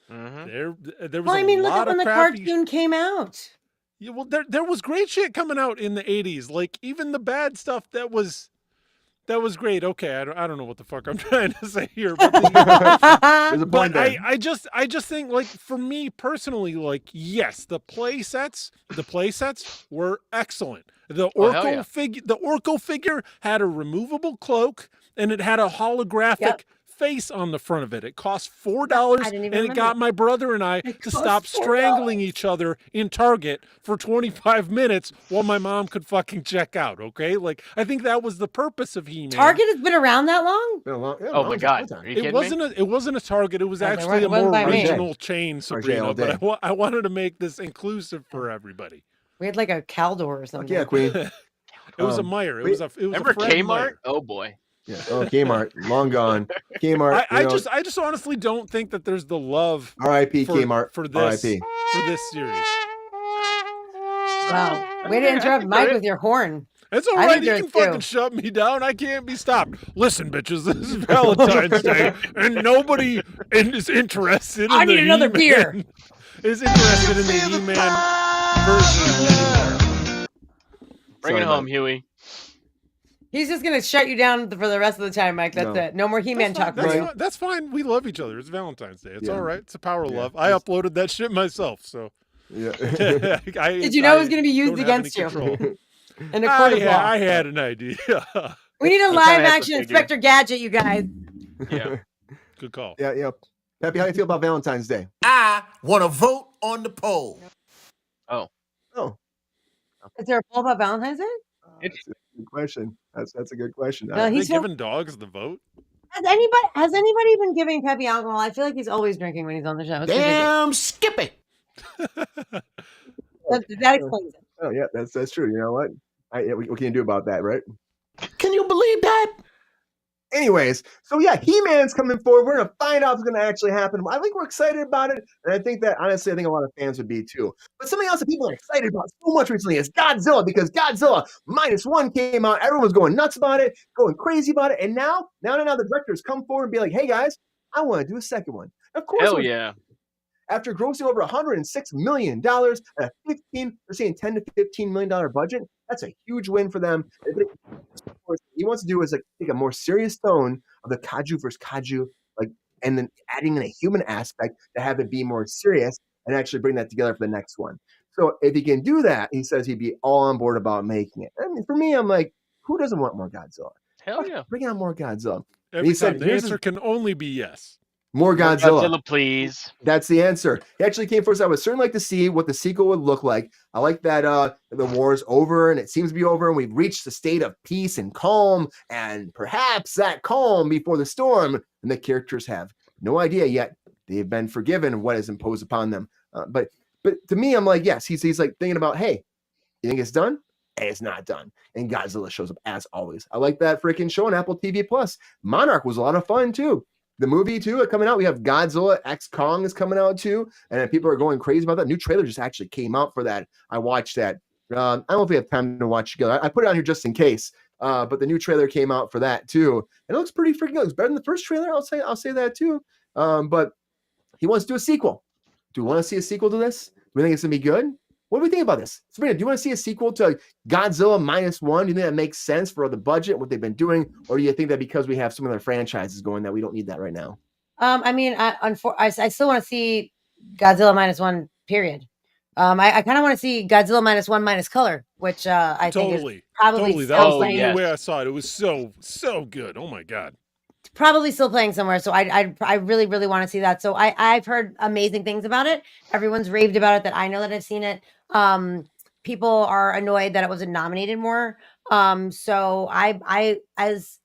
there was Well, I mean, a look lot at when of the crappy. cartoon came out. Yeah, well, there was great shit coming out in the 80s. Like even the bad stuff that was great. Okay, I don't know what the fuck I'm trying to say here, but There's a point but there. I just think, like, for me personally, like, yes, the play sets were excellent. The Orko figure had a removable cloak and it had a holographic face on the front of it. It cost $4 and it got my brother and I to stop strangling each other in Target for 25 minutes while my mom could fucking check out. Okay, like I think that was the purpose of He-Man. Target has been around that long? Oh my God! Are you kidding me? It wasn't a Target. It was Oh, they actually a weren't more by me. regional chain, Sabrina. But I wanted to make this inclusive for everybody. We had like a Caldor or something. Yeah, Queen. It was a Meyer. It was Remember a Fred Kmart? Meyer. Oh boy. Yeah. Oh, Kmart, long gone. Kmart. I just honestly don't think that there's the love. R.I.P. Kmart for this R.I.P. for this series. Wow. Way to interrupt Mike with your horn. It's all right. You can fucking shut me down. I can't be stopped. Listen, bitches, this is Valentine's Day, and nobody is interested in I need another beer. Is interested in the He-Man version. Bring it home, Huey. He's just gonna shut you down for the rest of the time, Mike. That's it. No more He-Man talk for you. That's fine. We love each other. It's Valentine's Day. It's all right. It's a power of love. I uploaded that shit myself, so. Yeah. Did you know it was going to be used against you? In a court of law. I had an idea. We need a live action Inspector Gadget, you guys. Yeah. Good call. Yeah. Peppy, how do you feel about Valentine's Day? I want to vote on the poll. Oh. Is there a poll about Valentine's Day? That's a good question. That's a good question. Are they giving dogs the vote? Has anybody been giving Peppy alcohol? I feel like he's always drinking when he's on the show. It's Damn, skip it. that explains it. Oh yeah, that's true. You know what? What can you do about that, right? Can you believe that? Anyways, so yeah, He-Man's coming forward. We're gonna find out what's gonna actually happen. I think we're excited about it, and I think that honestly, I think a lot of fans would be too. But something else that people are excited about so much recently is Godzilla, because Godzilla -1 came out. Everyone was going nuts about it, going crazy about it, and now the directors come forward and be like, "Hey guys, I want to do a second one." Of course, hell yeah. After grossing over $106 million at a they're saying $10 to $15 million budget, that's a huge win for them. What he wants to do is like take a more serious tone of the Kaiju versus Kaiju, like, and then adding in a human aspect to have it be more serious and actually bring that together for the next one. So if he can do that, he says he'd be all on board about making it. I mean, for me, I'm like, who doesn't want more Godzilla? Hell yeah. Bring on more Godzilla. He said the answer can only be yes. More Godzilla. Godzilla, please. That's the answer. He actually came first. I would certainly like to see what the sequel would look like. I like that the war is over, and it seems to be over, and we've reached the state of peace and calm, and perhaps that calm before the storm, and the characters have no idea yet. They've been forgiven what is imposed upon them. But to me, I'm like, yes, he's like thinking about, hey, you think it's done? Hey, it's not done. And Godzilla shows up as always. I like that freaking show on Apple TV Plus. Monarch was a lot of fun too. The movie too coming out. We have Godzilla X Kong is coming out too, and people are going crazy about that. New trailer just actually came out for that. I watched that. I don't know if we have time to watch together. I put it on here just in case. But the new trailer came out for that too, and it looks pretty freaking good. It's better than the first trailer. I'll say that too. But he wants to do a sequel. we want to see a sequel to this? Do we think it's gonna be good? What do we think about this? Sabrina, do you want to see a sequel to Godzilla -1? Do you think that makes sense for the budget, what they've been doing, or do you think that because we have some other franchises going that we don't need that right now? I mean, I still want to see Godzilla -1. Period. I kind of want to see Godzilla -1 minus color, which I think is probably that was the playing. only way I saw it. It was so good. Oh my god. Probably still playing somewhere, so I really want to see that. So I've heard amazing things about it. Everyone's raved about it. That I know that I've seen it. People are annoyed that it wasn't nominated more. So I as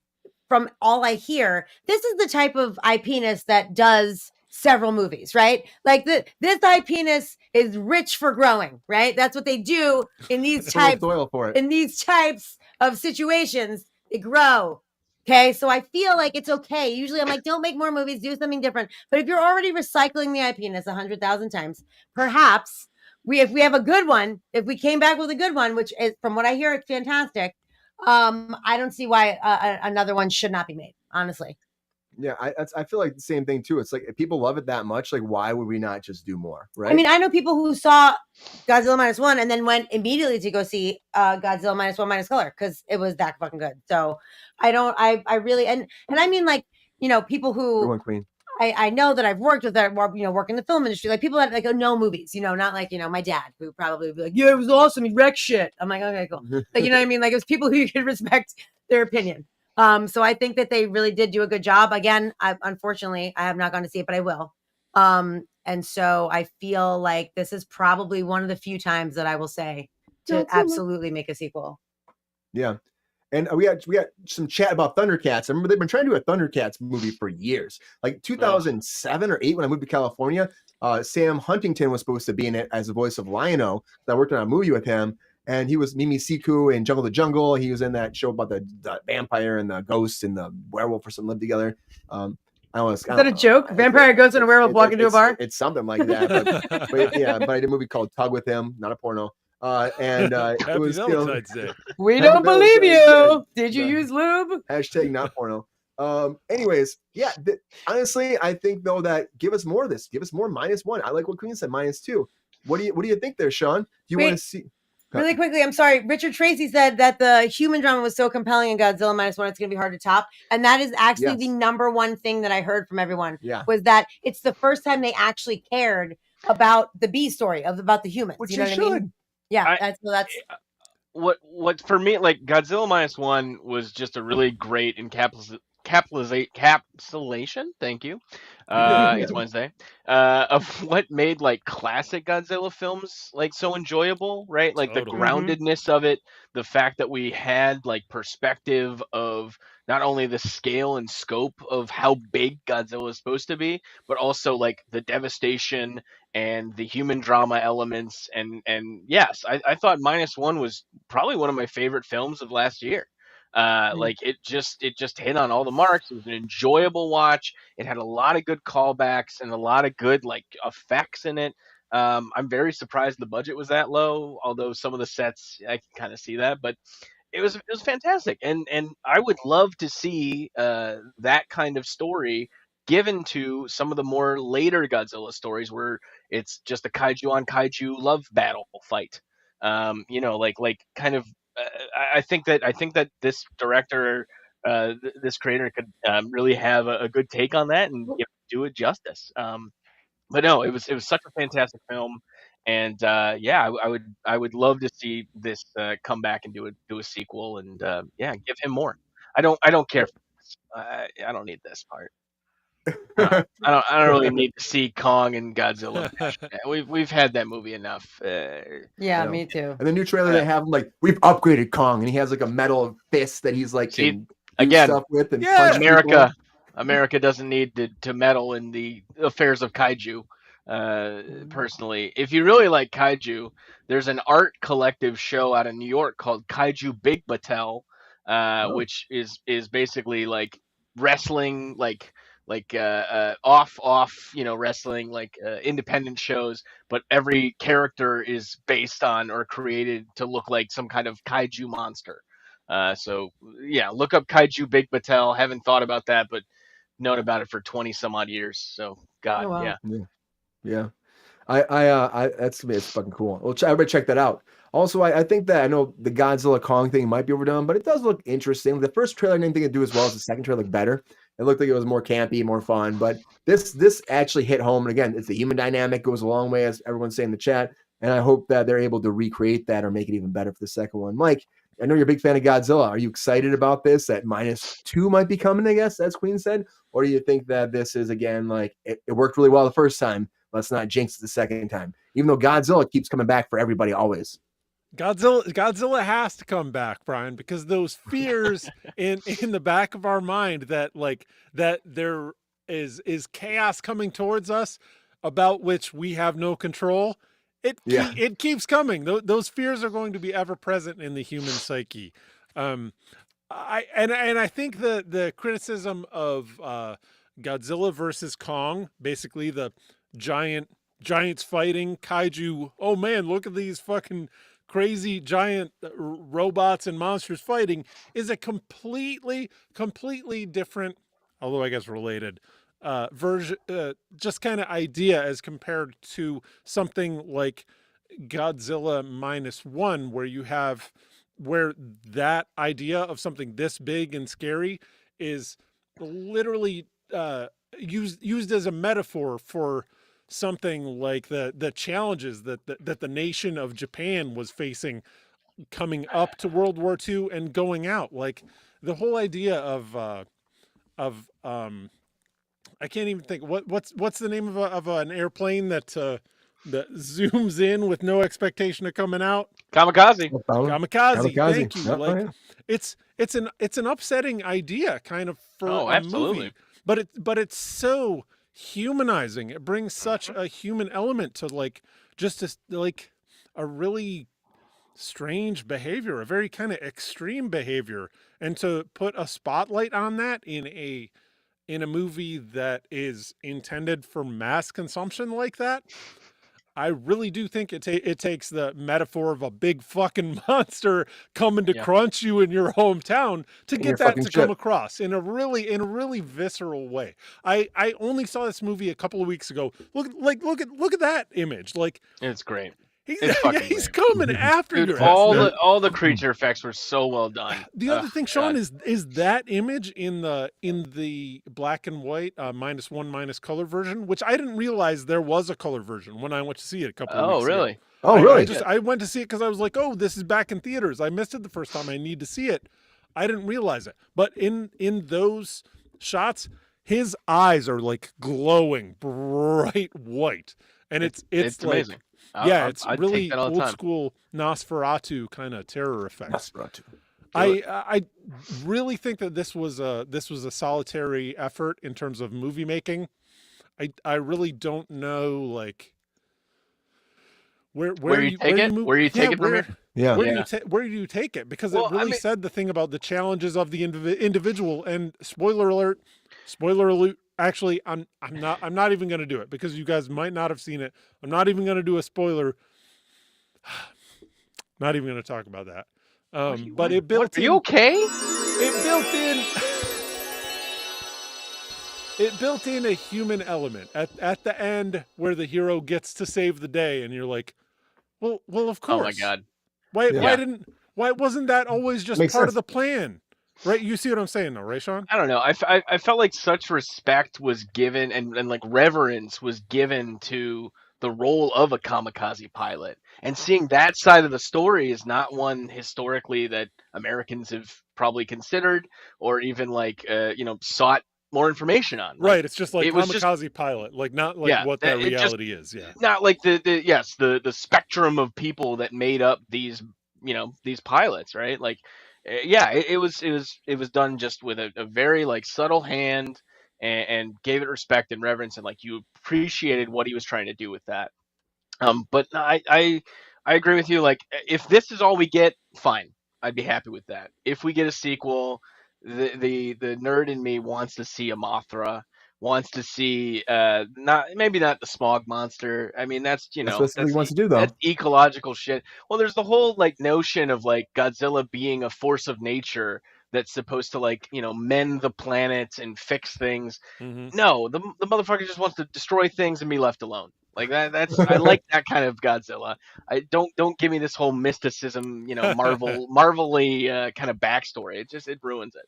from all I hear, this is the type of IP-ness that does several movies, right? Like this IP-ness is rich for growing, right? That's what they do in these types of situations. They grow. Okay, so I feel like it's okay. Usually I'm like, don't make more movies, do something different. But if you're already recycling the IP-ness 100,000 times, perhaps if we have a good one, if we came back with a good one, which is, from what I hear, it's fantastic. I don't see why another one should not be made, honestly. Yeah, I feel like the same thing too. It's like if people love it that much, like why would we not just do more, right? I mean, I know people who saw Godzilla -1 and then went immediately to go see Godzilla -1 minus color because it was that fucking good. So I really and I mean, like, you know, people who Queen. I know that I've worked with that, you know, work in the film industry, like people that like know movies, you know, not like, you know, my dad who probably would be like, yeah, it was awesome, he wrecked shit. I'm like, okay, cool. Like, you know what I mean? Like, it was people who you could respect their opinion. So I think that they really did do a good job. Again, unfortunately, I have not gone to see it, but I will. And so I feel like this is probably one of the few times that I will say to absolutely make a sequel. Yeah. And we got some chat about Thundercats. I remember they've been trying to do a Thundercats movie for years. Like 2007 or 8 when I moved to California, Sam Huntington was supposed to be in it as the voice of Lion-O. I worked on a movie with him. And he was Mimi Siku in Jungle to Jungle. He was in that show about the vampire and the ghost and the werewolf or something lived together. Is that a joke? Vampire, ghost, and a werewolf walk into a bar? It's something like that. But yeah, but I did a movie called Tug with him, not a porno. And it was Valentine's Day. We don't believe you. Did you use lube? Hashtag not porno. Anyways, yeah. Honestly, I think though that give us more of this. Give us more -1. I like what Queen said, -2. What do you think there, Sean? Do you want to see? Really quickly, I'm sorry. Richard Tracy said that the human drama was so compelling in Godzilla -1, it's going to be hard to top. And that is actually the number one thing that I heard from everyone. Was that it's the first time they actually cared about the B story about the humans. Which you know what I mean? Yeah, that's what for me. Like Godzilla -1 was just a really great encapsulation. Thank you. It's Wednesday. Of what made like classic Godzilla films like so enjoyable, right? Like the groundedness of it, the fact that we had like perspective of not only the scale and scope of how big Godzilla is supposed to be, but also like the devastation and the human drama elements. And yes, I thought -1 was probably one of my favorite films of last year. Like it just hit on all the marks. It was an enjoyable watch. It had a lot of good callbacks and a lot of good like effects in it. I'm very surprised the budget was that low, although some of the sets I can kind of see that, but it was fantastic. And I would love to see that kind of story given to some of the more later Godzilla stories where it's just a kaiju on kaiju love battle fight. You know, like kind of I think that this director, this creator could really have a good take on that and do it justice. But no, it was such a fantastic film, and yeah, I would love to see this come back and do a sequel, and yeah, give him more. I don't care. I don't need this part. I don't really need to see Kong and Godzilla. We've had that movie enough. Yeah, me too. And the new trailer they have like we've upgraded Kong, and he has like a metal fist that he's like can do stuff with. And punch America doesn't need to meddle in the affairs of kaiju. Personally, if you really like kaiju, there's an art collective show out of New York called Kaiju Big Batel, which is basically like wrestling, like off you know, wrestling, like independent shows, but every character is based on or created to look like some kind of kaiju monster. So yeah, look up Kaiju Big Batel. Haven't thought about that, but known about it for 20 some odd years. So God, yeah. It's fucking cool. Well, everybody check that out. Also, I think that I know the Godzilla Kong thing might be overdone, but it does look interesting. The first trailer didn't think it'd do as well as the second trailer looked better. It looked like it was more campy, more fun. But this actually hit home. And again, it's the human dynamic goes a long way, as everyone's saying in the chat. And I hope that they're able to recreate that or make it even better for the second one. Mike, I know you're a big fan of Godzilla. Are you excited about this? That -2 might be coming, I guess, as Queen said? Or do you think that this is, again, like it worked really well the first time? Let's not jinx it the second time. Even though Godzilla keeps coming back for everybody always. Godzilla has to come back, Brian, because those fears in the back of our mind that there is chaos coming towards us about which we have no control. It keeps coming. Those fears are going to be ever present in the human psyche. I think the criticism of Godzilla versus Kong, basically the giants fighting kaiju. Oh man, look at these fucking crazy giant robots and monsters fighting, is a completely different, although I guess related, version, just kind of idea as compared to something like Godzilla -1, where that idea of something this big and scary is literally used as a metaphor for something like the challenges that the nation of Japan was facing coming up to World War II and going out. Like the whole idea of I can't even think what's the name of an airplane that zooms in with no expectation of coming out. Kamikaze. Kamikaze. Thank you. Yep. Like it's an upsetting idea kind of for a absolutely. movie, but it's so humanizing. It brings such a human element to a really strange behavior, a very kind of extreme behavior, and to put a spotlight on that in a movie that is intended for mass consumption like that. I really do think it takes the metaphor of a big fucking monster coming to crunch you in your hometown to get that to come across in a really visceral way. I only saw this movie a couple of weeks ago. Look at that image. Like it's great. He's coming after you. All the creature effects were so well done. The other thing, Sean, is that image in the black and white -1 color version, which I didn't realize there was a color version when I went to see it a couple of weeks ago. Oh, really? I went to see it because I was like, oh, this is back in theaters. I missed it the first time. I need to see it. I didn't realize it. But in those shots, his eyes are like glowing bright white. And it's like amazing. It's really old school Nosferatu kind of terror effects. I really think that this was a solitary effort in terms of movie making. I really don't know like where you take it from here. Yeah. Where do you take it? Because it really said the thing about the challenges of the individual. And spoiler alert. Actually, I'm not even going to do it because you guys might not have seen it. I'm not even going to do a spoiler. Not even going to talk about that. But it built. Are you okay? It built in a human element at the end where the hero gets to save the day, and you're like, well, of course. Oh my god. Why wasn't that always just part of the plan? Right, you see what I'm saying, though, right, Sean? I don't know. I felt like such respect was given and like reverence was given to the role of a kamikaze pilot, and seeing that side of the story is not one historically that Americans have probably considered or even like sought more information on. Right, it's just like kamikaze pilot, like not like what that reality is. Yeah, not like the spectrum of people that made up these these pilots, right? Like. It was done just with a very like subtle hand and gave it respect and reverence, and like you appreciated what he was trying to do with that. But I agree with you. Like if this is all we get, fine, I'd be happy with that. If we get a sequel, the nerd in me wants to see a Mothra, wants to see not the smog monster. I mean that's what he wants to do though. That's ecological shit. Well, there's the whole like notion of like Godzilla being a force of nature that's supposed to like mend the planet and fix things. Mm-hmm. No, the motherfucker just wants to destroy things and be left alone. Like that's I like that kind of Godzilla. I don't give me this whole mysticism, marvelly kind of backstory. It ruins it.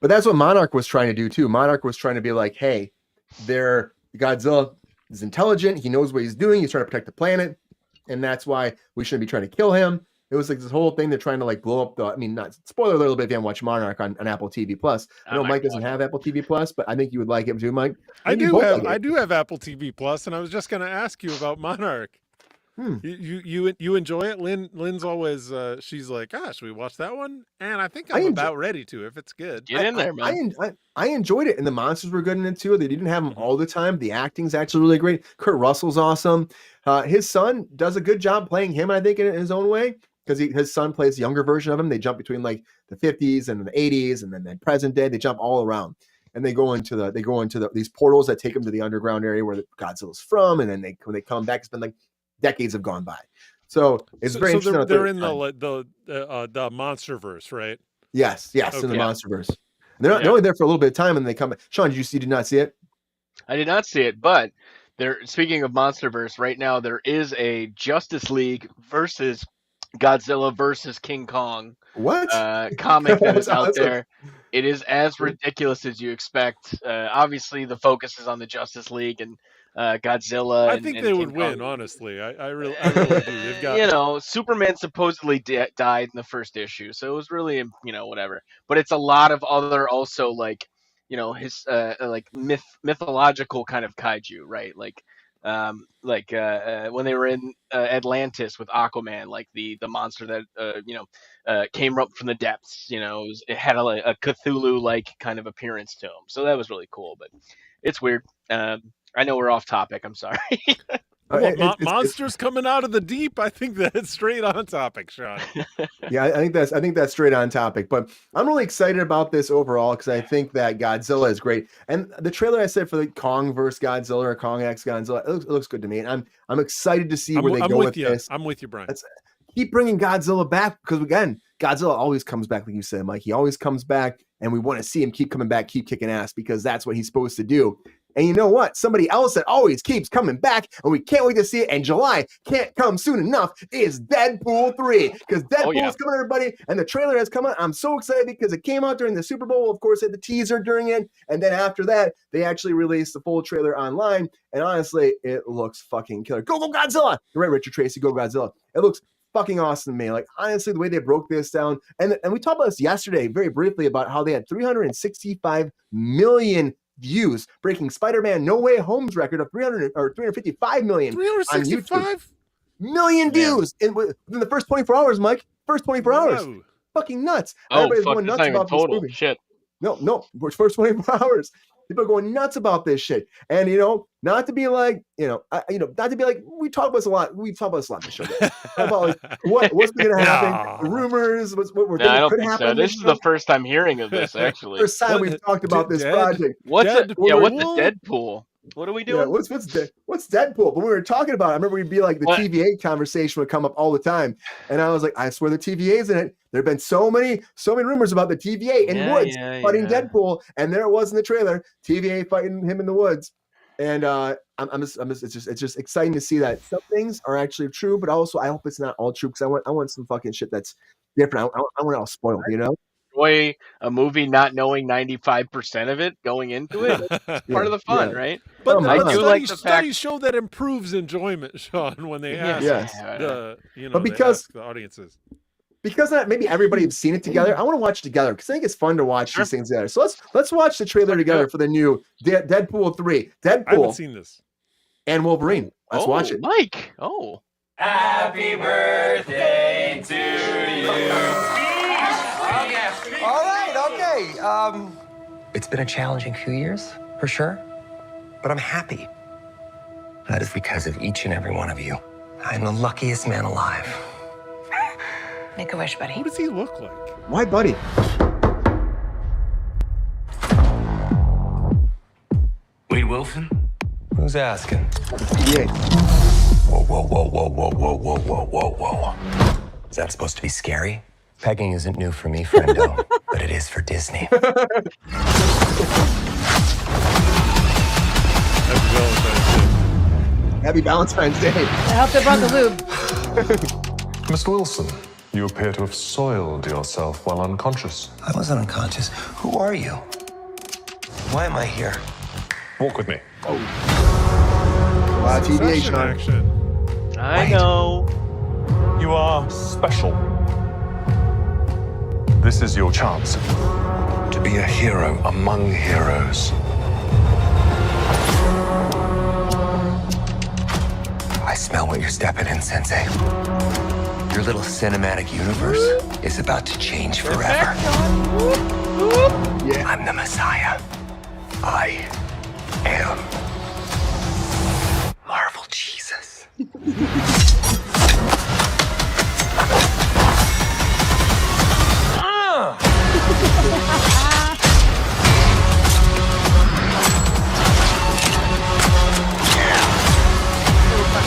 But that's what Monarch was trying to do too. Monarch was trying to be like, hey, Godzilla is intelligent. He knows what he's doing. He's trying to protect the planet, and that's why we shouldn't be trying to kill him. It was like this whole thing. They're trying to like blow up not spoiler alert a little bit if you haven't watched Monarch on Apple TV Plus. I know Mike doesn't have Apple TV Plus, but I think you would like it too, Mike. I do have Apple TV Plus, and I was just going to ask you about Monarch. You enjoy it? Lynn's always she's like, should we watch that one? And I think I'm about ready to if it's good. Get in there, man. I enjoyed it, and the monsters were good in it too. They didn't have them all the time. The acting's actually really great. Kurt Russell's awesome. His son does a good job playing him, I think, in his own way, because his son plays the younger version of him. They jump between like the 50s and the 80s, and then the present day. They jump all around, and they go into these portals that take them to the underground area where Godzilla's from, and then when they come back, it's been like decades have gone by. So it's very interesting. They're in the MonsterVerse, right? Yes, okay. In the MonsterVerse. They're only there for a little bit of time, and they come back. Sean, did not see it? I did not see it, but speaking of MonsterVerse, right now there is a Justice League versus Godzilla versus King Kong comic that is out there. It is as ridiculous as you expect. Obviously, the focus is on the Justice League and Godzilla. I think they would win, honestly. I really do. They've got... Superman supposedly died in the first issue, so it was really, whatever. But it's a lot of other also like, his like mythological kind of kaiju, right? Like when they were in Atlantis with Aquaman, like the monster that came up from the depths. It had a Cthulhu like kind of appearance to him, so that was really cool. But it's weird. I know we're off topic. I'm sorry. Monsters coming out of the deep. I think that's straight on topic, Sean. Yeah, I think that's straight on topic. But I'm really excited about this overall because I think that Godzilla is great. And the trailer I said for the Kong versus Godzilla or Kong x Godzilla, it looks good to me. And I'm excited to see where they go with this. I'm with you, Brian. Keep bringing Godzilla back because again, Godzilla always comes back, like you said, Mike. He always comes back, and we want to see him keep coming back, keep kicking ass because that's what he's supposed to do. And you know what? Somebody else that always keeps coming back, and we can't wait to see it, and July can't come soon enough, is Deadpool 3. Because Deadpool is coming, everybody, and the trailer has come out. I'm so excited because it came out during the Super Bowl. Of course, had the teaser during it, and then after that, they actually released the full trailer online, and honestly, it looks fucking killer. Go Godzilla! You're right, Richard Tracy, go Godzilla. It looks fucking awesome to me. Like, honestly, the way they broke this down, and we talked about this yesterday very briefly about how they had 365 million views, breaking Spider-Man No Way Home's record of 355 million. 365 million views within the first 24 hours, Mike. First 24 hours. Fucking nuts. Everybody's going nuts about this movie. Shit. No. First 24 hours. People are going nuts about this shit. And, not to be like, not to be like, we talk about this a lot. We talk about this a lot in the show. About like what's going to happen, the rumors, what we're thinking I don't could think happen. So. This is the first time hearing of this, actually. First time we've talked about this project. What's the Deadpool? What are we doing? Yeah, what's Deadpool? But when we were talking about it, I remember we'd be like, the TVA conversation would come up all the time. And I was like, I swear the TVA's in it. There have been so many rumors about the TVA in woods fighting Deadpool. And there it was in the trailer, TVA fighting him in the woods. And it's just exciting to see that some things are actually true, but also I hope it's not all true because I want some fucking shit that's different. I want it all spoiled, Enjoy a movie not knowing 95% of it going into it. It's part of the fun, right? But I do like the studies show that improves enjoyment, Sean, when they ask the audiences. Because maybe everybody has seen it together. I want to watch it together because I think it's fun to watch these things together. So let's watch the trailer together for the new Deadpool 3. Deadpool. I haven't seen this. And Wolverine. Let's watch it. Mike. Happy birthday to you. All right, okay. It's been a challenging few years, for sure. But I'm happy. That is because of each and every one of you. I'm the luckiest man alive. Make a wish, buddy. What does he look like? Why, buddy? Wade Wilson? Who's asking? Yeah. Whoa. Is that supposed to be scary? Pegging isn't new for me, friendo, but it is for Disney. That's well done, too. Happy Valentine's Day. I hope they brought the lube. Mr. Wilson, you appear to have soiled yourself while unconscious. I wasn't unconscious. Who are you? Why am I here? Walk with me. TVA, Succession Sean. action. I know. You are special. This is your chance to be a hero among heroes. I smell what you're stepping in, Sensei. Your little cinematic universe is about to change forever. Yeah. I'm the Messiah. I am Marvel Jesus.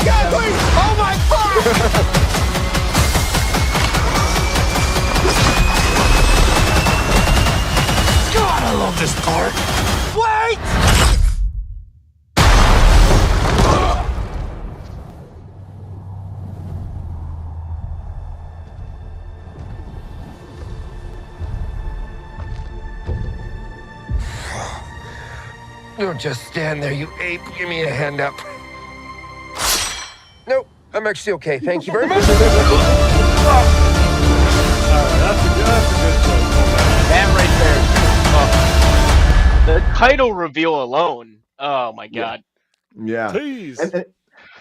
God, please! Oh my God! God, I love this part. Wait! Don't just stand there, you ape. Give me a hand up. Nope, I'm actually okay. Thank you very much. That's a good joke. That right there. Oh. The title reveal alone. Oh my god. Yeah. Tease.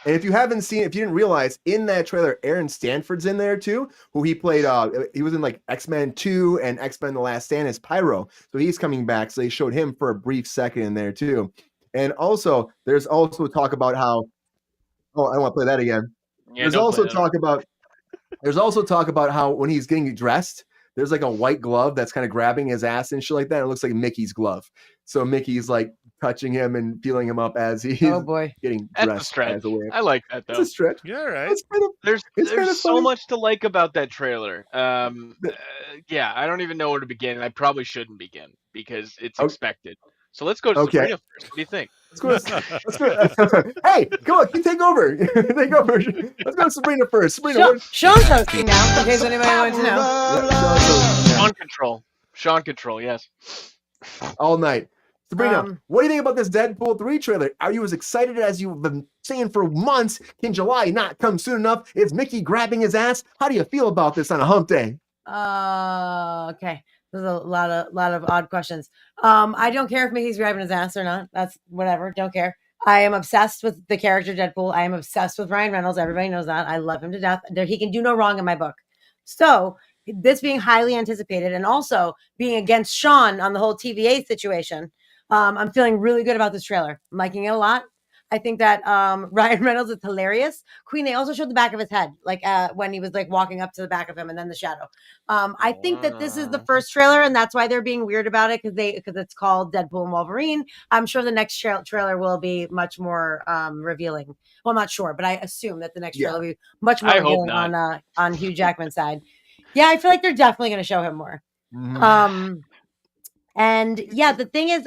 And if you haven't seen, if you didn't realize, in that trailer, Aaron Stanford's in there too, who he played. He was in like X-Men 2 and X-Men: The Last Stand as Pyro. So he's coming back. So they showed him for a brief second in there too. And also, there's also talk about how. Oh, I don't want to play that again. Yeah, There's don't also play that. talk about. There's also talk about how when he's getting dressed, there's like a white glove that's kind of grabbing his ass and shit like that. It looks like Mickey's glove. So Mickey's like touching him and feeling him up as he's Oh boy. getting That's a dressed stretch. as a wig. I like that It's though. a stretch. Yeah, right. It's kind of, There's it's kind of so funny. much to like about that trailer. Yeah, I don't even know where to begin, and I probably shouldn't begin because it's Okay. expected. So let's go to Okay. Sabrina first. What do you think? Let's go. Hey, come on, you take over. Take over. Let's go to Sabrina first. Sabrina, Sean's hosting now, in case anybody wanted to know. Sean Control, yes. all night. Sabrina, Um, what do you think about this Deadpool 3 trailer? Are you as excited as you've been saying for months? Can July not come soon enough? Is Mickey grabbing his ass? How do you feel about this on a hump day? Okay. There's a lot of odd questions. I don't care if Mickey's grabbing his ass or not. That's whatever. Don't care. I am obsessed with the character Deadpool. I am obsessed with Ryan Reynolds. Everybody knows that. I love him to death. He can do no wrong in my book. So this being highly anticipated and also being against Sean on the whole TVA situation, I'm feeling really good about this trailer. I'm liking it a lot. I think that Ryan Reynolds is hilarious. Queen, they also showed the back of his head, like when he was like walking up to the back of him and then the shadow. I think that this is the first trailer, and that's why they're being weird about it because it's called Deadpool and Wolverine. I'm sure the next trailer will be much more revealing. Well, I'm not sure, but I assume that the next trailer will be much more I hope revealing not. on Hugh Jackman's side. Yeah, I feel like they're definitely going to show him more. And yeah, the thing is,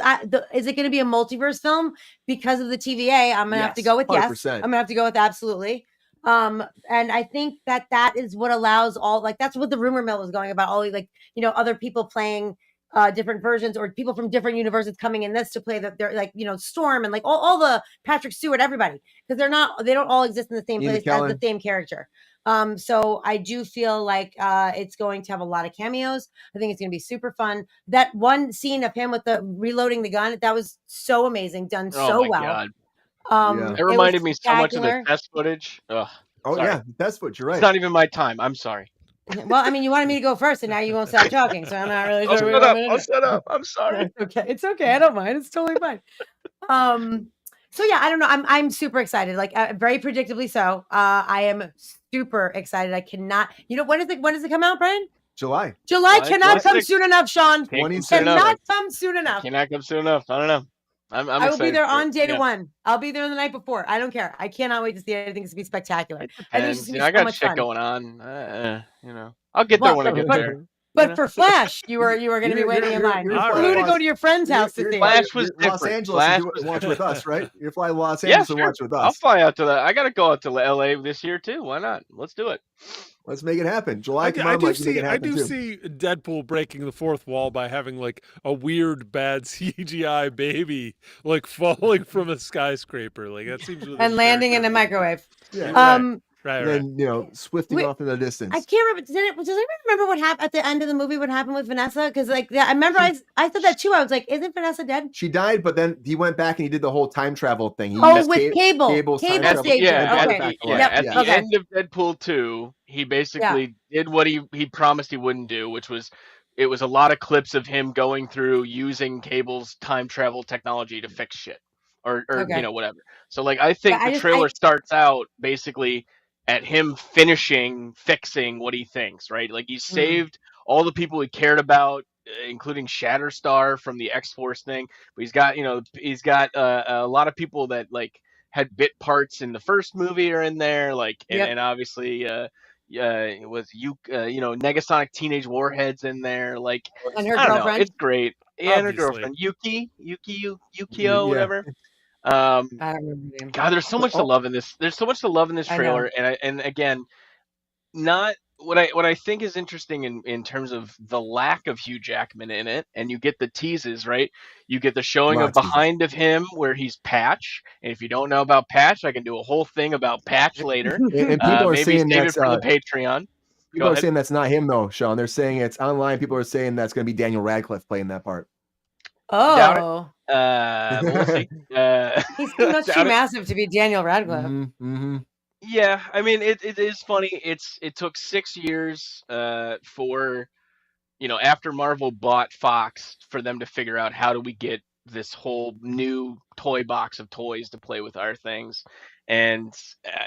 is it going to be a multiverse film because of the TVA? I'm going to have to go with yes. 100%. I'm going to have to go with absolutely. And I think that is what allows all, like, that's what the rumor mill was going about. All like, other people playing different versions or people from different universes coming in this to play they're like, Storm and like all the Patrick Stewart, everybody, because they don't all exist in the same Ian place McKellen. as the same character. So I do feel like it's going to have a lot of cameos. I think it's going to be super fun. That one scene of him with the reloading the gun, that was so amazing, done so well. God. Yeah. It reminded me so much of the test footage. Ugh, Oh sorry. yeah, that's what you're right. It's not even my time. I'm sorry. Well, I mean, you wanted me to go first, and now you won't stop talking, so I'm not really sure. I'll shut up. I'm sorry. It's okay. I don't mind. It's totally fine. So yeah, I don't know. I'm super excited. Like very predictably so. I am super excited. I cannot. When does it come out, Brian? July. July cannot come 26th. soon enough, Sean. Cannot come soon enough. Cannot come soon enough. I don't know. I'm I will excited be there for on it. day one. I'll be there the night before. I don't care. I cannot wait to see it. I think it's gonna be spectacular. I think it's And gonna be I so got much shit fun. going on. I'll get there when I get there. But for Flash, you were going to be waiting in line. You flew to go to your friend's house to see Flash was different. Los Angeles Flash and watch with us, right? You're flying to Los Yeah, Angeles and sure. watch with us. I'll fly out to that. I got to go out to LA this year too. Why not? Let's do it. Let's make it happen. July, I do see Deadpool breaking the fourth wall by having like a weird bad CGI baby like falling from a skyscraper. Like that seems and landing in a microwave. Yeah. Right. And then swifting off in the distance. I can't remember. Does anyone remember what happened at the end of the movie? What happened with Vanessa? Because I remember I thought that too. I was like, isn't Vanessa dead? She died, but then he went back and he did the whole time travel thing. With Cable. Cable station. At the end of Deadpool 2, he basically did what he promised he wouldn't do, which was it was a lot of clips of him going through using Cable's time travel technology to fix shit or whatever. So like I think the trailer starts out basically at him fixing what he thinks, right? Like he saved all the people he cared about, including Shatterstar from the X-Force thing. But he's got a lot of people that like had bit parts in the first movie are in there, like and obviously it was Negasonic Teenage Warhead's in there, like and her girlfriend. It's great. Yeah, and her girlfriend Yukio, whatever. I don't remember the name. God, there's so much to love in this. There's so much to love in this trailer, and again, not what I think is interesting in terms of the lack of Hugh Jackman in it, and you get the teases, right? You get the showing of behind of him where he's Patch, and if you don't know about Patch, I can do a whole thing about Patch later. And people are saying that's for the Patreon. People are saying that's not him though, Sean. They're saying it's online. People are saying that's going to be Daniel Radcliffe playing that part. Oh. We'll see. He's too much too massive to be Daniel Radcliffe. Mm-hmm. Yeah, I mean it is funny. It took 6 years for after Marvel bought Fox for them to figure out how do we get this whole new toy box of toys to play with our things. And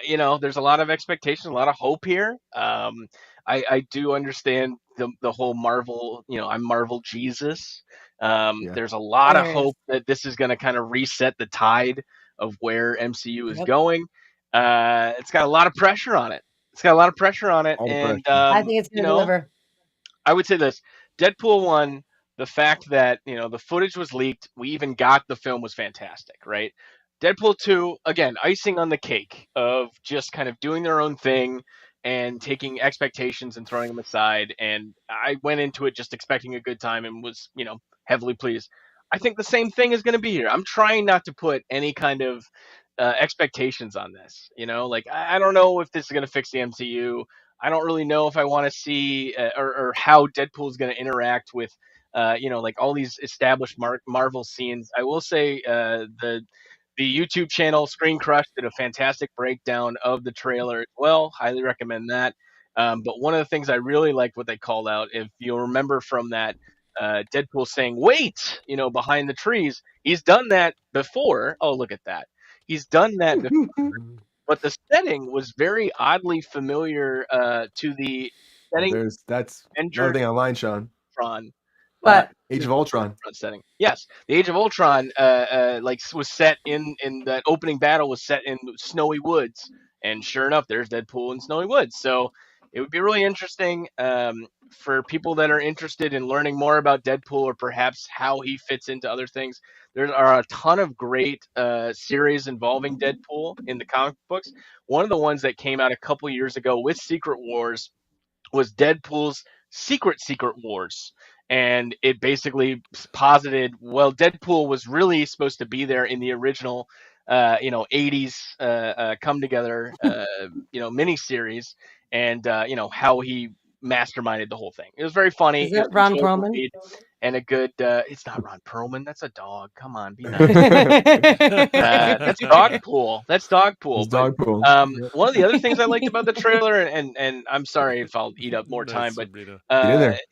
there's a lot of expectation, a lot of hope here. I do understand the whole Marvel, I'm Marvel Jesus. There's a lot of hope that this is going to kind of reset the tide of where MCU is going. It's got a lot of pressure on it. And I think it's going to deliver. I would say this: Deadpool 1, the fact that the footage was leaked, we even got the film was fantastic, right? Deadpool 2, again, icing on the cake of just kind of doing their own thing and taking expectations and throwing them aside. And I went into it just expecting a good time and was, heavily pleased. I think the same thing is going to be here. I'm trying not to put any kind of expectations on this. Like I don't know if this is going to fix the MCU. I don't really know if I want to see or how Deadpool is going to interact with, like all these established Marvel scenes. I will say the YouTube channel Screen Crush did a fantastic breakdown of the trailer as well. Highly recommend that. But one of the things I really liked what they called out, if you'll remember from that, Deadpool saying, wait, behind the trees. He's done that before. Oh, look at that. He's done that before. But the setting was very oddly familiar to the setting. That's another thing online, Sean. But Age of Ultron setting. Yes, the Age of Ultron was set in that opening battle was set in snowy woods, and sure enough, there's Deadpool in snowy woods. So it would be really interesting for people that are interested in learning more about Deadpool or perhaps how he fits into other things. There are a ton of great series involving Deadpool in the comic books. One of the ones that came out a couple years ago with Secret Wars was Deadpool's Secret Wars. And it basically posited, Deadpool was really supposed to be there in the original, 80s come together, miniseries, and how he masterminded the whole thing. It was very funny. Is it Ron Perlman? And a good, it's not Ron Perlman. That's a dog. Come on, be nice. That's Dogpool. One of the other things I liked about the trailer, and I'm sorry if I'll eat up more time, but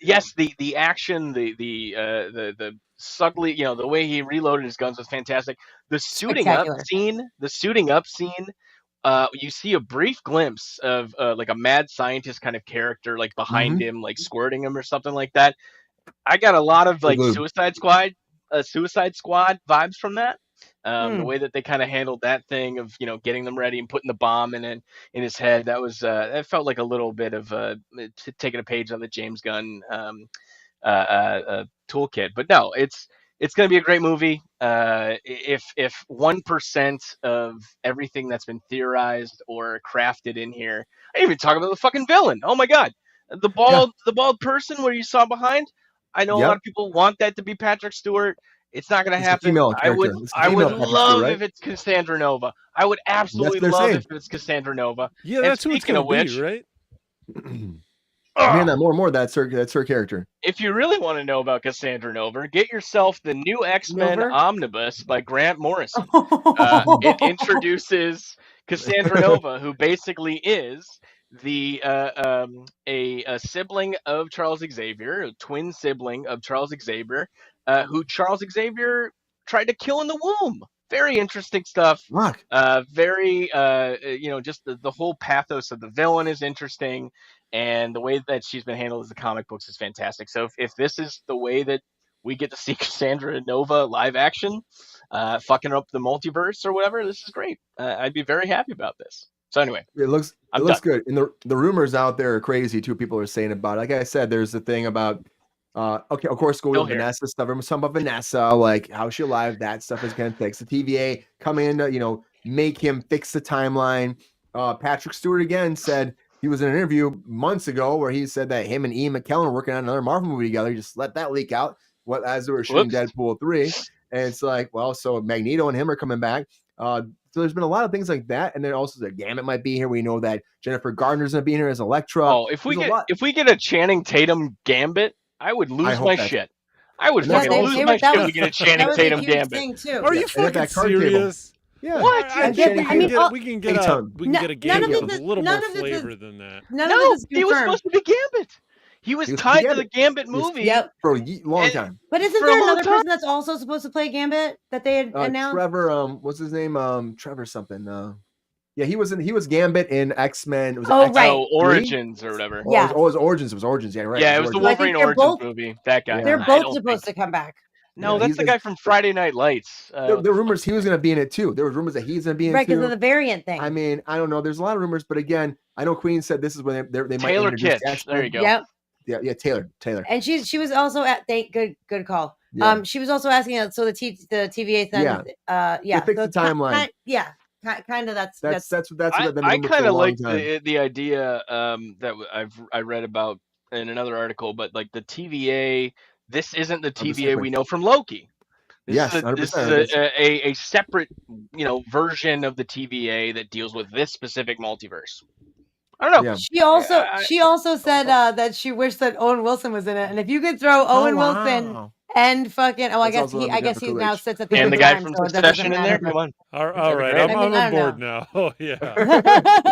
yes, the action, the Sugley, the way he reloaded his guns was fantastic. The suiting up scene. You see a brief glimpse of like a mad scientist kind of character, like behind him, like squirting him or something like that. I got a lot of like Suicide Squad vibes from that. The way that they kind of handled that thing of getting them ready and putting the bomb in his head, that was that felt like a little bit of taking a page on the James Gunn toolkit. But no, it's going to be a great movie. If 1% of everything that's been theorized or crafted in here, I didn't even talk about the fucking villain. Oh my god, the bald person where you saw behind. I know a lot of people want that to be Patrick Stewart. It's not going to happen. I would love if it's Cassandra Nova. I would absolutely love if it's Cassandra Nova. Yeah, that's who it's going to be, right? I'm hearing that more and more. That's her character. If you really want to know about Cassandra Nova, get yourself the new X-Men Omnibus by Grant Morrison. It introduces Cassandra Nova, who basically is a sibling of Charles Xavier, a twin sibling of Charles Xavier, who Charles Xavier tried to kill in the womb. Very interesting stuff. Very just the whole pathos of the villain is interesting, and the way that she's been handled as the comic books is fantastic. So if this is the way that we get to see Cassandra Nova live action, fucking up the multiverse or whatever, this is great. I'd be very happy about this. So anyway, it looks good. And the rumors out there are crazy too. People are saying about it. Like I said, there's the thing about okay, of course, go with Vanessa stuff. Some of Vanessa, like how she alive, that stuff is gonna fix. The TVA come in, make him fix the timeline. Patrick Stewart again said he was in an interview months ago where he said that him and Ian McKellen are working on another Marvel movie together. He just let that leak out as they were shooting Deadpool 3. And it's like, well, so Magneto and him are coming back. So there's been a lot of things like that, and then also the Gambit might be here. We know that Jennifer Gardner's gonna be here as Elektra. Oh, if we get a Channing Tatum Gambit, I would lose my shit. I would fucking lose my shit if we get a Channing Tatum Gambit. Are you fucking serious? Yeah. What? We can get a Gambit with a little more flavor than that. No, he was supposed to be Gambit. He was tied to the Gambit movie for a long time. But isn't there another person that's also supposed to play Gambit that they had announced? Trevor, what's his name? Trevor something. Yeah, he was Gambit in X-Men. It was Origins or whatever. Yeah. It was Origins. It was Origins. Yeah, right. Yeah, it was the Wolverine Origins movie. That guy. They're both supposed to come back. No, that's the guy from Friday Night Lights. There were rumors he was going to be in it too. There were rumors that he's going to be in it too. Right, because of the variant thing. I mean, I don't know. There's a lot of rumors, but again, I know Queen said this is when they might Taylor Kitsch. There you go. Yep. Yeah, Taylor. And she was also at good call. Yeah. She was also asking so the TVA thing. Fix the timeline. Kind of that's I kind of like the idea that I read about in another article, but like the TVA, this isn't the TVA we know from Loki. This is a separate version of the TVA that deals with this specific multiverse. I don't know. Yeah. She also said that she wished that Owen Wilson was in it, and if you could throw Owen Wilson and fucking I guess he now sits at the and the guy from Succession in there. Come on. All right, I'm on board now. Oh yeah.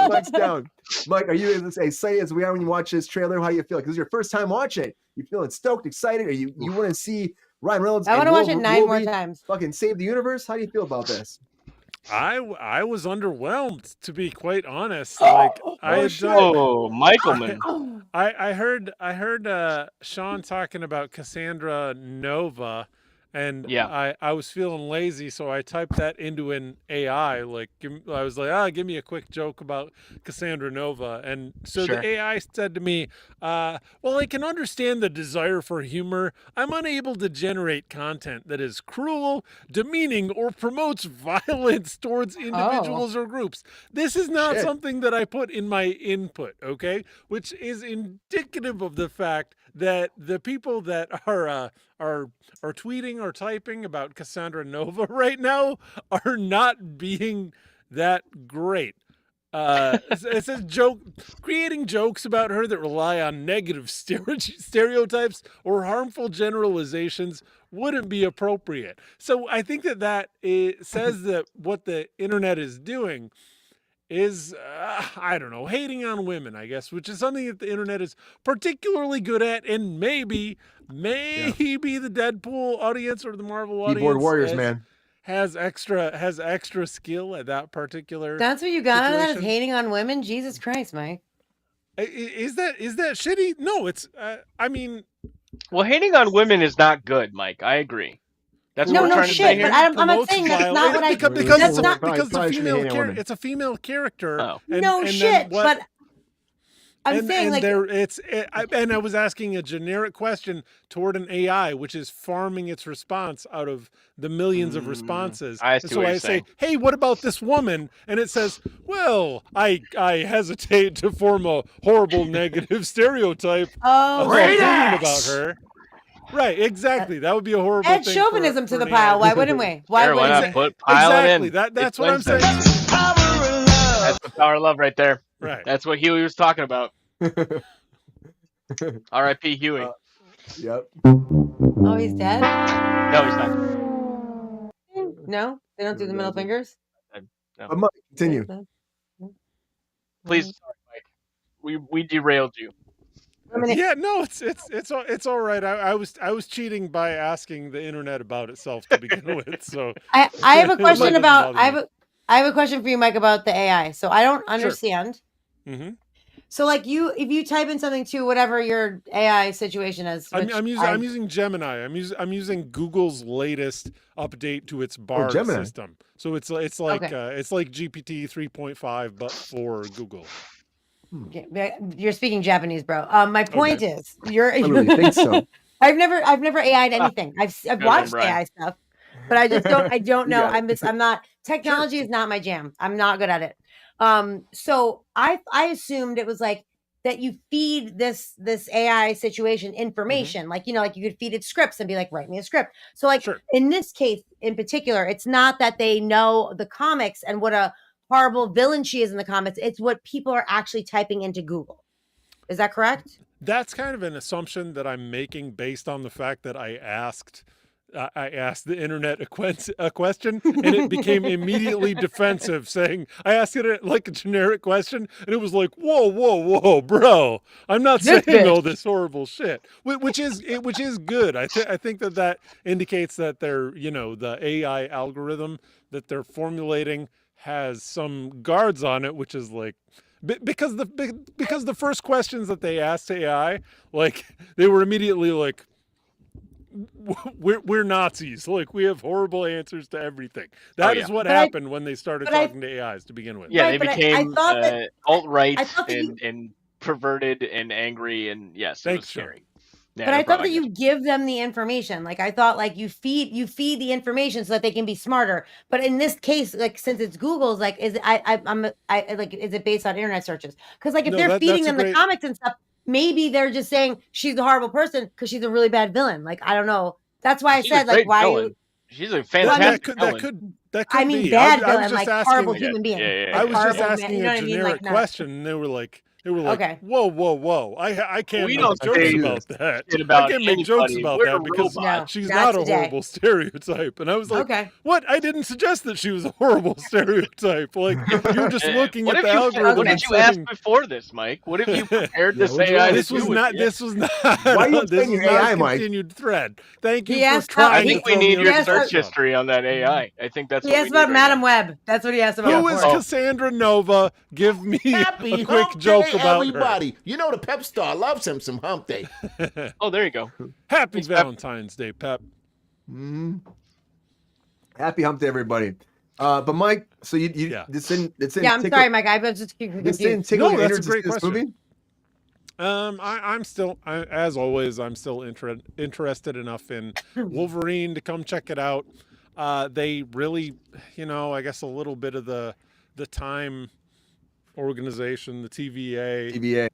Mike's down. Mike, are you say as we are when you watch this trailer? How you feel? Because this is your first time watching it. You feeling stoked, excited, or you want to see Ryan Reynolds? I want to watch it 9 more times. Fucking save the universe. How do you feel about this? I was underwhelmed, to be quite honest. Like Michaelman. I heard Sean talking about Cassandra Nova, and I was feeling lazy, so I typed that into an AI. Like I was like, give me a quick joke about Cassandra Nova, and so the AI said to me, well, I can understand the desire for humor. I'm unable to generate content that is cruel, demeaning, or promotes violence towards individuals or groups. This is not something that I put in my input, okay? Which is indicative of the fact that the people that are tweeting or typing about Cassandra Nova right now are not being that great. It says creating jokes about her that rely on negative stereotypes or harmful generalizations wouldn't be appropriate. So I think that it says that what the internet is doing is, I don't know, hating on women, I guess, which is something that the internet is particularly good at, and maybe the Deadpool audience or the Marvel audience Keyboard warriors, man. has extra skill at that particular. That's what you got out of that, is hating on women? Jesus Christ, Mike. Is that shitty? No, it's I mean, well, hating on women is not good, Mike. I agree. That's No, what we're no trying to say shit. here. But I'm not Promotes saying that's not what I. because That's not. because the Probably female shouldn't hate a woman. it's a female character. Oh. No shit. But I'm saying like. And I was asking a generic question toward an AI, which is farming its response out of the millions of responses. I see and so what you're I say, saying. hey, what about this woman? And it says, well, I hesitate to form a horrible negative stereotype opinion about her. Right, exactly. That would be a horrible Add thing chauvinism for to the an pile. AI. Why wouldn't we? Why Sure, why wouldn't not? we? Put pile Exactly. it in. That's what I'm saying. That's the power of love right there. Right. That's what Huey was talking about. R.I.P. Huey. Yep. Oh, he's dead. No, he's not. No, they don't do the middle fingers. But Mike, continue. Please, sorry, Mike. We derailed you. Yeah, no, it's all right. I was cheating by asking the internet about itself to begin with. So I have a question It about. doesn't bother I have a question for you, Mike, about the AI. So I don't Sure. understand. Mm-hmm. So like if you type in something to whatever your AI situation is, I'm using Gemini. I'm using Google's latest update to its Bard Gemini. system. So it's like Okay. it's like GPT 3.5 but for Google. You're speaking Japanese, bro. My point is, I really think so. I've never AI'd anything. I've Good watched one, Brian. AI stuff, but I just don't. I don't know. got it. I'm not. Technology is not my jam. I'm not good at it. So I assumed it was like that you feed this AI situation information, like like you could feed it scripts and be like, write me a script. So like Sure. in this case in particular, it's not that they know the comics and what a horrible villain she is in the comics. It's what people are actually typing into Google. Is that correct? That's kind of an assumption that I'm making based on the fact that I asked the internet a question and it became immediately defensive, saying I asked it like a generic question and it was like, whoa, bro, I'm not saying all this horrible shit, which is good. I think that indicates that they're the AI algorithm that they're formulating has some guards on it, which is like. Because the first questions that they asked AI, like they were immediately like, we're Nazis, like we have horrible answers to everything. That is what happened when they started talking to AIs to begin with. Yeah, Right, they but became alt-right I thought that and perverted and angry, and yes, it was scary. Yeah, but no I thought problem, that you give them the information. Like I thought, like you feed the information so that they can be smarter. But in this case, like since it's Google's, like is it based on internet searches? Because like if they're feeding them the comics and stuff, maybe they're just saying she's a horrible person because she's a really bad villain. Like I don't know. That's why She's I said like why villain. She's a fantastic villain. That could I mean be. bad I was villain, just like asking, horrible human being. I was just asking man, a generic question, and they were like, okay. Whoa! I can't We make don't jokes say about that. about I can't make jokes anybody. about We're that because robots. she's No, not not a today. horrible stereotype. And I was like, Okay. what? I didn't suggest that she was a horrible stereotype. Like you're just looking What at if the you- algorithm. What did and you ask saying, before this, Mike? What if you prepared Yeah, this what'd you AI? ask? This was not. This was not. Why are you This saying was your not AI, a Mike? continued thread. Thank you He for asked trying. I to think we tell me need all your this search stuff. history on that AI. I think that's He what asked we need about right Madam now. Web. That's what he asked about. Who is before. Cassandra Nova? Give me Happy a quick hump joke day, about everybody. You know the pep star loves him some hump day. her. Oh, there you go. Happy Thanks, Pep. Valentine's Day, Pep. Happy hump day, everybody. But Mike, so you Yeah. this didn't Yeah, I'm tickle- sorry, Mike. I was just this confused. didn't tickle No, your that's a interest great in this question. movie? I'm still, as always, I'm still interested enough in Wolverine to come check it out. They really, I guess a little bit of the Time organization, the TVA, TVA.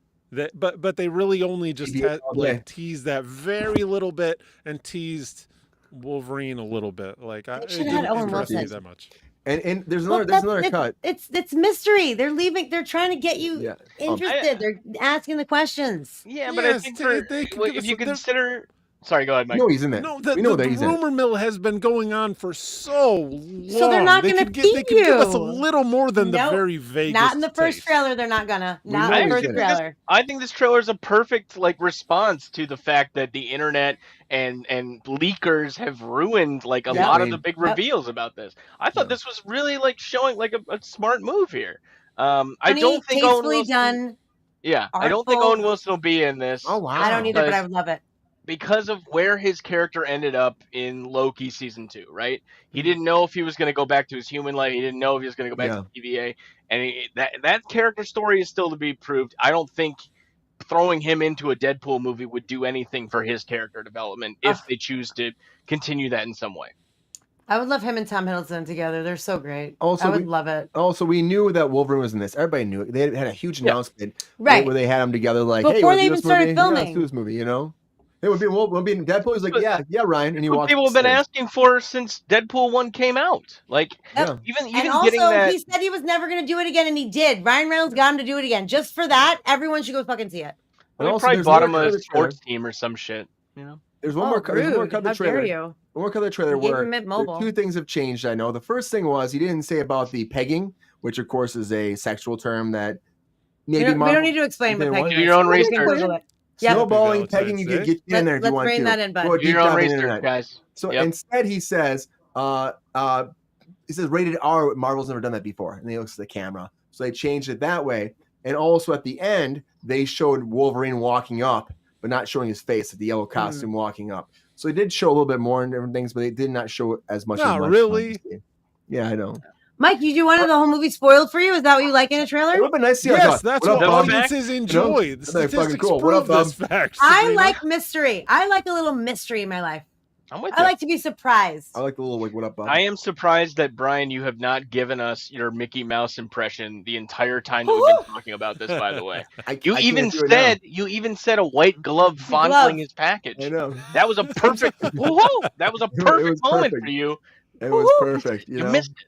but they really only just TVA all day. teased that very little bit and teased Wolverine a little bit. Like it should have had didn't Owen interest me Wilson. that much. And there's Well, another that's- cut. It's mystery. They're leaving. They're trying to get you Yeah. interested. They're asking the questions. Yeah, but I Yes, think they could give if us you a- they're- consider. Sorry, go ahead, Mike. No, he's in that. No, we know that the he's in it. rumor mill has been going on for so long. So they're not They gonna could They feed could give us a you. little more than Nope. the very vague. Not in the first trailer. They're not gonna. Not know in the he's first in it. trailer. I think this trailer is a perfect response to the fact that the internet and leakers have ruined a Yep. lot of the big Yep. reveals about this. I thought this was really showing a smart move here. I Funny, don't think Owen tastefully Wilson. done. Yeah, I don't think artful. Owen Wilson will be in this. Oh wow. I don't either, but Because- I would love it. because of where his character ended up in Loki season 2, right? He didn't know if he was going to go back to his human life. He didn't know if he was going to go back to TVA. And that character story is still to be proved. I don't think throwing him into a Deadpool movie would do anything for his character development if they choose to continue that in some way. I would love him and Tom Hiddleston together. They're so great. Also, I would love it. Also, we knew that Wolverine was in this. Everybody knew it. They had a huge announcement right where they had them together, like, before hey, they even started filming. Let's do this movie, you know? It would be in Deadpool. He's like, yeah, Ryan, and he walked. People have been asking for since Deadpool 1 came out. Like, even and also, getting that. He said he was never going to do it again, and he did. Ryan Reynolds got him to do it again. Just for that, everyone should go fucking see it. And also, probably bought him a sports team or some shit. You know. There's one more cut of the trailer. One more cut of the trailer where two things have changed. I know the first thing was he didn't say about the pegging, which of course is a sexual term that maybe we don't need to explain what pegging is. Do your own research. Snowballing, pegging, you can get in there if you want to. Let's bring that in, bud. Do your own research, guys. So instead, he says, rated R. Marvel's never done that before, and he looks at the camera, so they changed it that way. And also at the end, they showed Wolverine walking up, but not showing his face, the yellow costume walking up. So they did show a little bit more and different things, but they did not show as much. Not really. Yeah, I know. Mike, you wanted the whole movie spoiled for you? Is that what you like in a trailer? It would be nice to see. Yes, that's what audiences enjoy. The statistics prove this fact. I like mystery. I like a little mystery in my life. I'm with I like to be surprised. I like the little what up, Bob? I am surprised that, Brian, you have not given us your Mickey Mouse impression the entire time that we've been talking about this, by the way. You even said a white glove fondling his package. I know. That was a perfect moment perfect. for you. It was perfect. You missed it.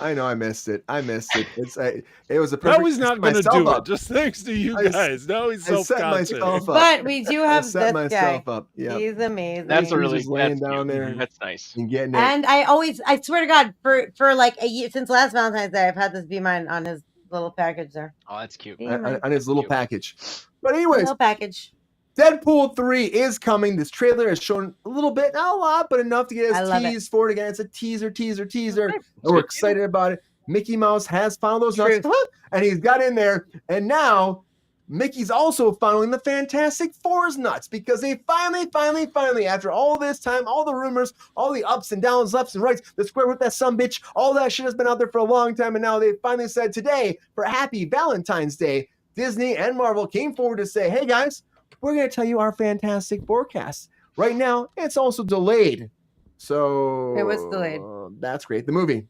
I know I missed it. It was a perfect. Now he's not going to do it. Just thanks to you guys. Now he's self-confident. But we do have set this guy. Up. Yeah. He's amazing. That's really laying down there. That's nice. And getting it. And I swear to God, for like a year since last Valentine's Day, I've had this be mine on his little package there. Oh, that's cute. On his little package. But anyways, little package. Deadpool 3 is coming. This trailer has shown a little bit, not a lot, but enough to get us teased for it again. It's a teaser. And we're excited about it. Mickey Mouse has found those nuts, and he's got in there. And now Mickey's also following the Fantastic Four's nuts because they finally, after all this time, all the rumors, all the ups and downs, lefts and rights, the square with that sumbitch, all that shit has been out there for a long time. And now they finally said today, for Happy Valentine's Day, Disney and Marvel came forward to say, hey guys, we're going to tell you our Fantastic forecast. Right now, it's also delayed. So it was delayed. That's great. The movie.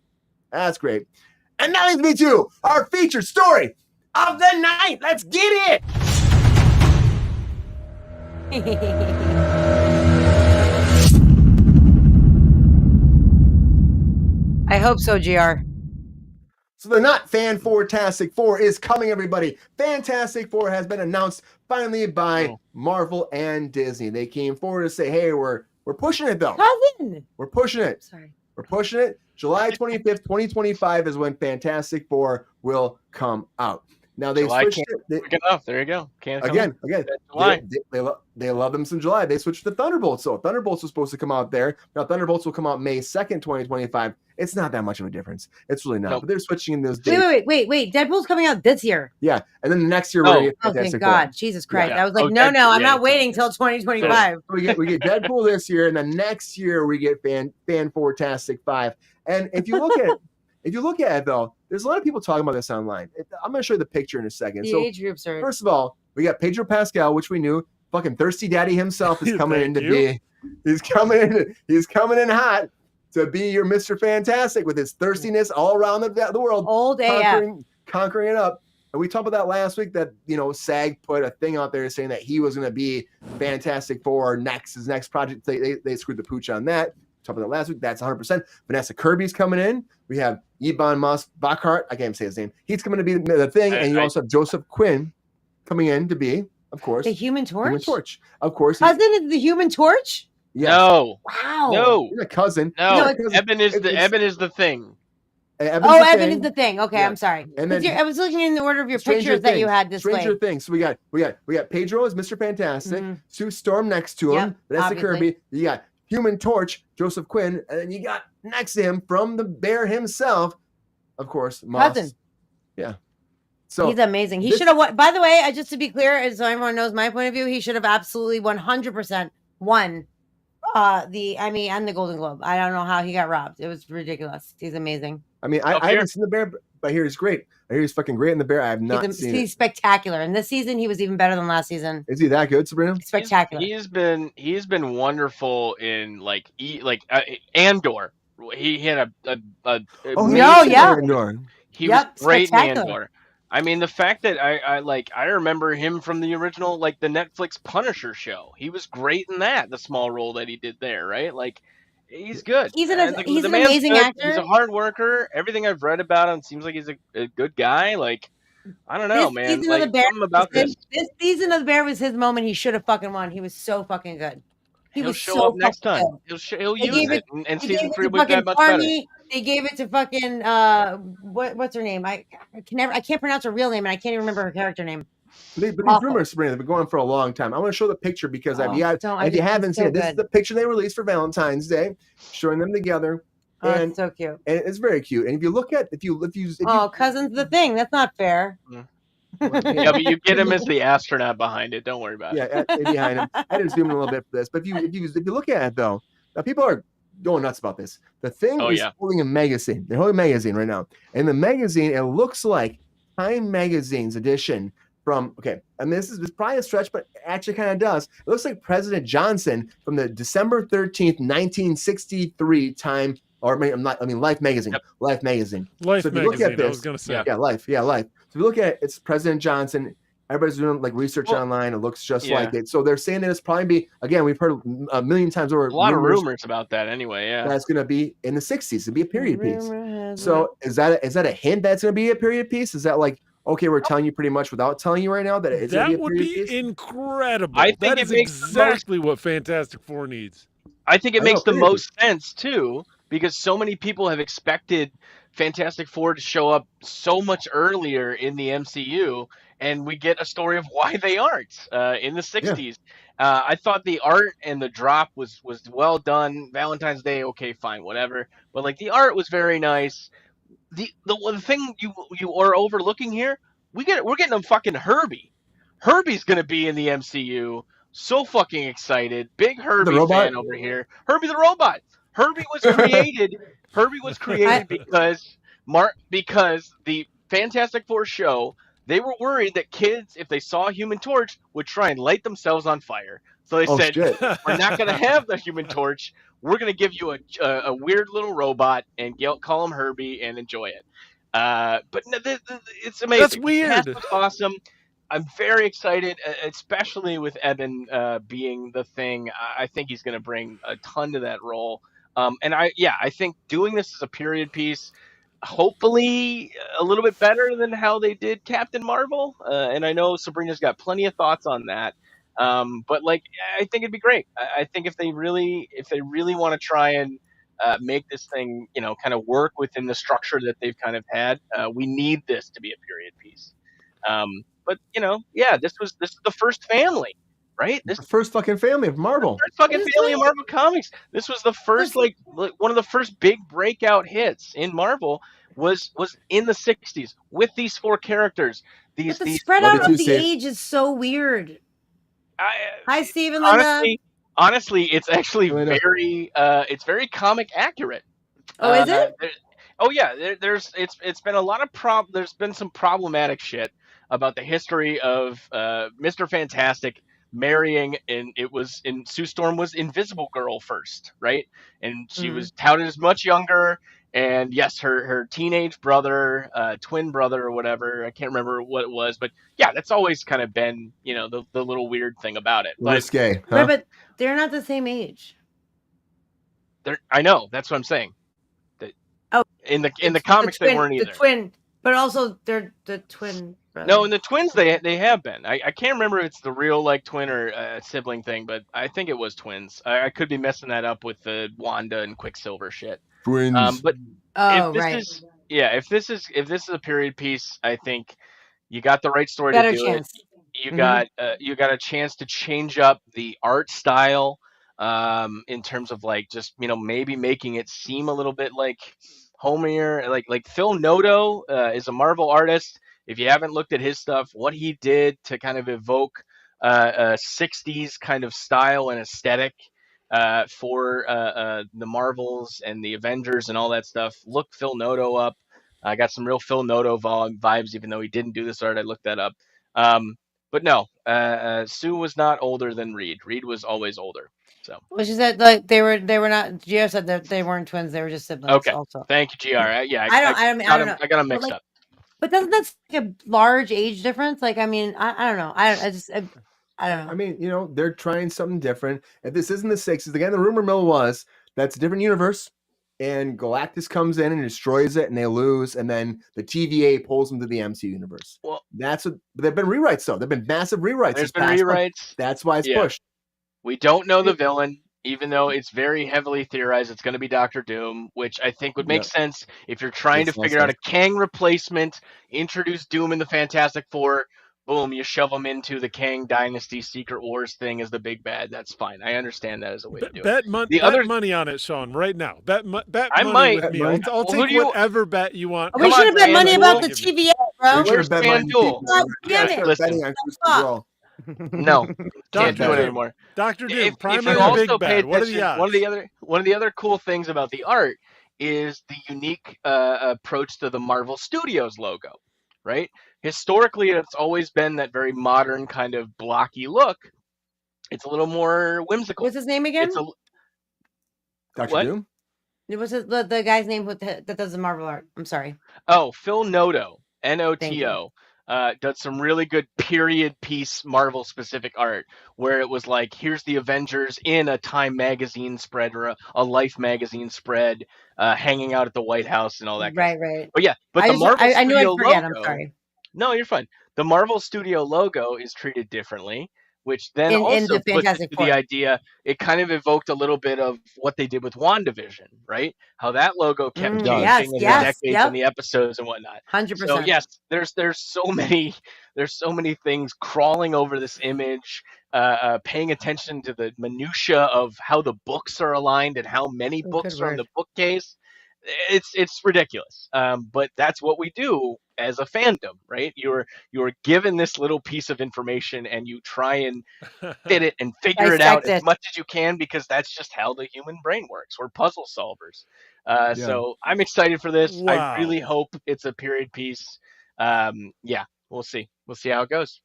That's great. And that leads me to our featured story of the night. Let's get it. I hope so, GR. So the not Fan-Four-tastic Four is coming, everybody. Fantastic Four has been announced finally by Marvel and Disney. They came forward to say, hey, we're pushing it, though. Cousin. We're pushing it. Sorry. We're pushing it. July 25th, 2025 is when Fantastic Four will come out. Now they switched it. There you go. Again. They love them some July. They switched to Thunderbolts. So Thunderbolts was supposed to come out there. Now Thunderbolts will come out May 2nd, 2025. It's not that much of a difference. It's really not. Nope. But they're switching in those dates. Wait. Deadpool's coming out this year. Yeah. And then the next year we're thank God. Jesus Christ. Yeah. I was like, no, I'm not waiting till 2025. So we get Deadpool this year, and then next year we get Fan-Four-tastic 5. And if you look at it though, there's a lot of people talking about this online. I'm going to show you the picture in a second. The age groups are. First of all, we got Pedro Pascal, which we knew. Fucking Thirsty Daddy himself is coming in to be. He's coming in hot to be your Mr. Fantastic with his thirstiness all around the world. Old conquering it up. And we talked about that last week that, SAG put a thing out there saying that he was going to be Fantastic Four his next project. They screwed the pooch on that. Talked about that last week. That's 100%. Vanessa Kirby's coming in. We have Ebon Moss-Baccarat. I can't even say his name. He's coming to be the thing. And you also have Joseph Quinn coming in to be, of course, the Human Torch. Human Torch, of course. Cousin is the Human Torch. Yes. No. Wow. No. He's a cousin. No. Eben is the thing. Evan is the thing. Okay, yeah. I'm sorry. And then, I was looking in the order of your pictures that you had displayed. Stranger Things. So we got Pedro as Mr. Fantastic. Sue Storm next to him. Vanessa Kirby. You got Human Torch, Joseph Quinn, and then you got next to him from the bear himself, of course, Moss. Cousin. Yeah. So he's amazing. He should have. By the way, just to be clear, so everyone knows my point of view, he should have absolutely 100% won the Emmy and the Golden Globe. I don't know how he got robbed. It was ridiculous. He's amazing. I mean, I haven't seen The Bear, but I hear he's great. I hear he's fucking great in The Bear. I have not seen it. He's spectacular. And this season, he was even better than last season. Is he that good, Sabrina? Spectacular. He's been wonderful in like Andor. He had a Andor. He was great in Andor. I mean, the fact that I remember him from the original, like the Netflix Punisher show. He was great in that, the small role that he did there, right? Like, he's good. He's an amazing actor. He's a hard worker. Everything I've read about him seems like he's a good guy. Like, I don't know, man. Like, something about this season of The Bear was his moment. He should have fucking won. He was so fucking good. He'll show up next time. He'll use it, and season 3 was that much better. They gave it to fucking what's her name? I can't pronounce her real name, and I can't even remember her character name. But these rumors, Sabrina, they've been going for a long time. I want to show the picture because if you haven't seen it, this is the picture they released for Valentine's Day, showing them together. And it's so cute. And it's very cute. And if you look at if you Cousin's the thing. That's not fair. Yeah, but you get him as the astronaut behind it. Don't worry about it. Yeah, behind him. I had to zoom in a little bit for this, but if you look at it though, now people are going nuts about this. The thing is holding a magazine. They're holding a magazine right now, and the magazine it looks like Time Magazine's edition from. Okay, and this is probably a stretch, but it actually kind of does. It looks like President Johnson from the December 13th, 1963 Time. Or Life Magazine. Yep. Life Magazine. Life so if you Magazine. Look at this, I was gonna say. Yeah, Life. So if you look at it, it's President Johnson. Everybody's doing like research online. It looks just like it. So they're saying that it's probably be again. We've heard a million times over. A lot of rumors about that anyway. Yeah, that's going to be in the 60s. It'll be a period piece. So is that a hint that's going to be a period piece? Is that like okay? We're telling you pretty much without telling you right now that it's going to be a period piece. That would be incredible. I think that is exactly what Fantastic Four needs. I think it makes the most sense too. Because so many people have expected Fantastic Four to show up so much earlier in the MCU, and we get a story of why they aren't in the 60s. Yeah. I thought the art and the drop was well done. Valentine's Day, okay, fine, whatever. But like the art was very nice. The thing you are overlooking here, we're getting a fucking Herbie. Herbie's gonna be in the MCU. So fucking excited. Big Herbie fan over here. Herbie the robot. Herbie was created because the Fantastic Four show, they were worried that kids, if they saw a Human Torch, would try and light themselves on fire. So they said, we're not going to have the Human Torch. We're going to give you a weird little robot and call him Herbie and enjoy it. But it's amazing. That's weird. It's awesome. I'm very excited, especially with Eben being the Thing. I think he's going to bring a ton to that role. And I think doing this as a period piece, hopefully a little bit better than how they did Captain Marvel. And I know Sabrina's got plenty of thoughts on that. But like, I think it'd be great. I think if they really want to try and make this thing, kind of work within the structure that they've kind of had, we need this to be a period piece. But this is the first family. Right, this the first fucking family of Marvel. The first fucking family of Marvel Comics. This was the first, like one of the first big breakout hits in Marvel was in the 60s with these 4 characters. The spread out of the age is so weird. Hi, Stephen. Honestly, it's actually very comic accurate. Oh, is it? It's been a lot of There's been some problematic shit about the history of Mr. Fantastic marrying, and Sue Storm was Invisible Girl first, right? And she was touted as much younger, and yes, her teenage brother, twin brother or whatever, I can't remember what it was, but yeah, that's always kind of been, the little weird thing about it. Risque, huh? Right, but they're not the same age. I know, that's what I'm saying. In the comics, they weren't either. The twin, but also they're the twin. No, in the twins they have been. I can't remember if it's the real like twin or sibling thing, but I think it was twins. I could be messing that up with the Wanda and Quicksilver shit. Twins. But if this is a period piece, I think you got the right story to do it. You got a chance to change up the art style in terms of like just maybe making it seem a little bit like homier. Like Phil Noto is a Marvel artist. If you haven't looked at his stuff, what he did to kind of evoke '60s kind of style and aesthetic for the Marvels and the Avengers and all that stuff. Look Phil Noto up. I got some real Phil Noto vibes, even though he didn't do this art. I looked that up. But no, Sue was not older than Reed. Reed was always older. So. Well, she said like they were not. Gio said that they weren't twins; they were just siblings. Okay. Also, thank you, Gr. Yeah, I don't know. I got them mixed up. But doesn't that like a large age difference? Like, I mean, I don't know. I don't know. I mean, they're trying something different. If this isn't the 60s, again, the rumor mill was that's a different universe, and Galactus comes in and destroys it, and they lose, and then the TVA pulls them to the MCU universe. Well, that's what they've been rewrites though. There've been massive rewrites. There's been rewrites. That's why it's pushed. We don't know the villain, even though it's very heavily theorized it's going to be Doctor Doom, which I think would make sense if you're trying to figure out a Kang replacement, introduce Doom in the Fantastic Four, boom, you shove them into the Kang Dynasty Secret Wars thing as the big bad. That's fine. I understand that as a way to do bet it. Bet money on it, Sean, right now. Bet I money might. with me. I'll take whatever bet you want. We should have bet money about the TVA, bro. Where's FanDuel? Damn it. No, can't do it anymore. Dr. Doom, primary big bad. What are the odds? One of the other cool things about the art is the unique approach to the Marvel Studios logo, right? Historically, it's always been that very modern kind of blocky look. It's a little more whimsical. What's his name again? Dr. Doom? It was the guy's name that does the Marvel art. I'm sorry. Oh, Phil Noto, Noto. Does some really good period piece Marvel specific art where it was like, here's the Avengers in a Time magazine spread or a Life magazine spread, hanging out at the White House and all that. Right. But the Marvel Studio I knew I'd forget. logo, I'm sorry. No, you're fine. The Marvel Studio logo is treated differently, which then also puts into the idea, it kind of evoked a little bit of what they did with WandaVision, right? How that logo kept changing in the decades and the episodes and whatnot. 100%. So yes, there's so many things crawling over this image, paying attention to the minutia of how the books are aligned and how many books are on the bookcase. It's ridiculous. But that's what we do as a fandom, right? You're given this little piece of information and you try and fit it and figure it out as much as you can, because that's just how the human brain works. We're puzzle solvers. So I'm excited for this. Wow. I really hope it's a period piece. We'll see. We'll see how it goes.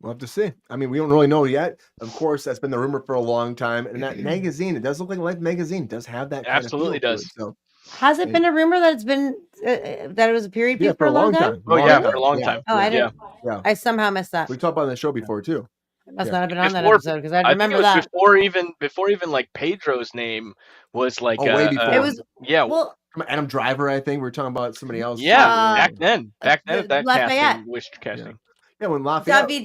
We'll have to see. I mean, we don't really know yet. Of course, that's been the rumor for a long time. And that magazine, it does look like Life magazine. It does have that. Absolutely kind of does. It, so. Has it been a rumor that it's been that it was a period piece for a long time? Oh yeah, for a long time. Oh, I didn't. Yeah. I somehow missed that. We talked about it on the show before too. I must not have been on that episode because I remember that before even like Pedro's name was like way before. It was Well, Adam Driver, I think we were talking about somebody else. Yeah, back then that casting, wished casting. Yeah, when Lafayette, David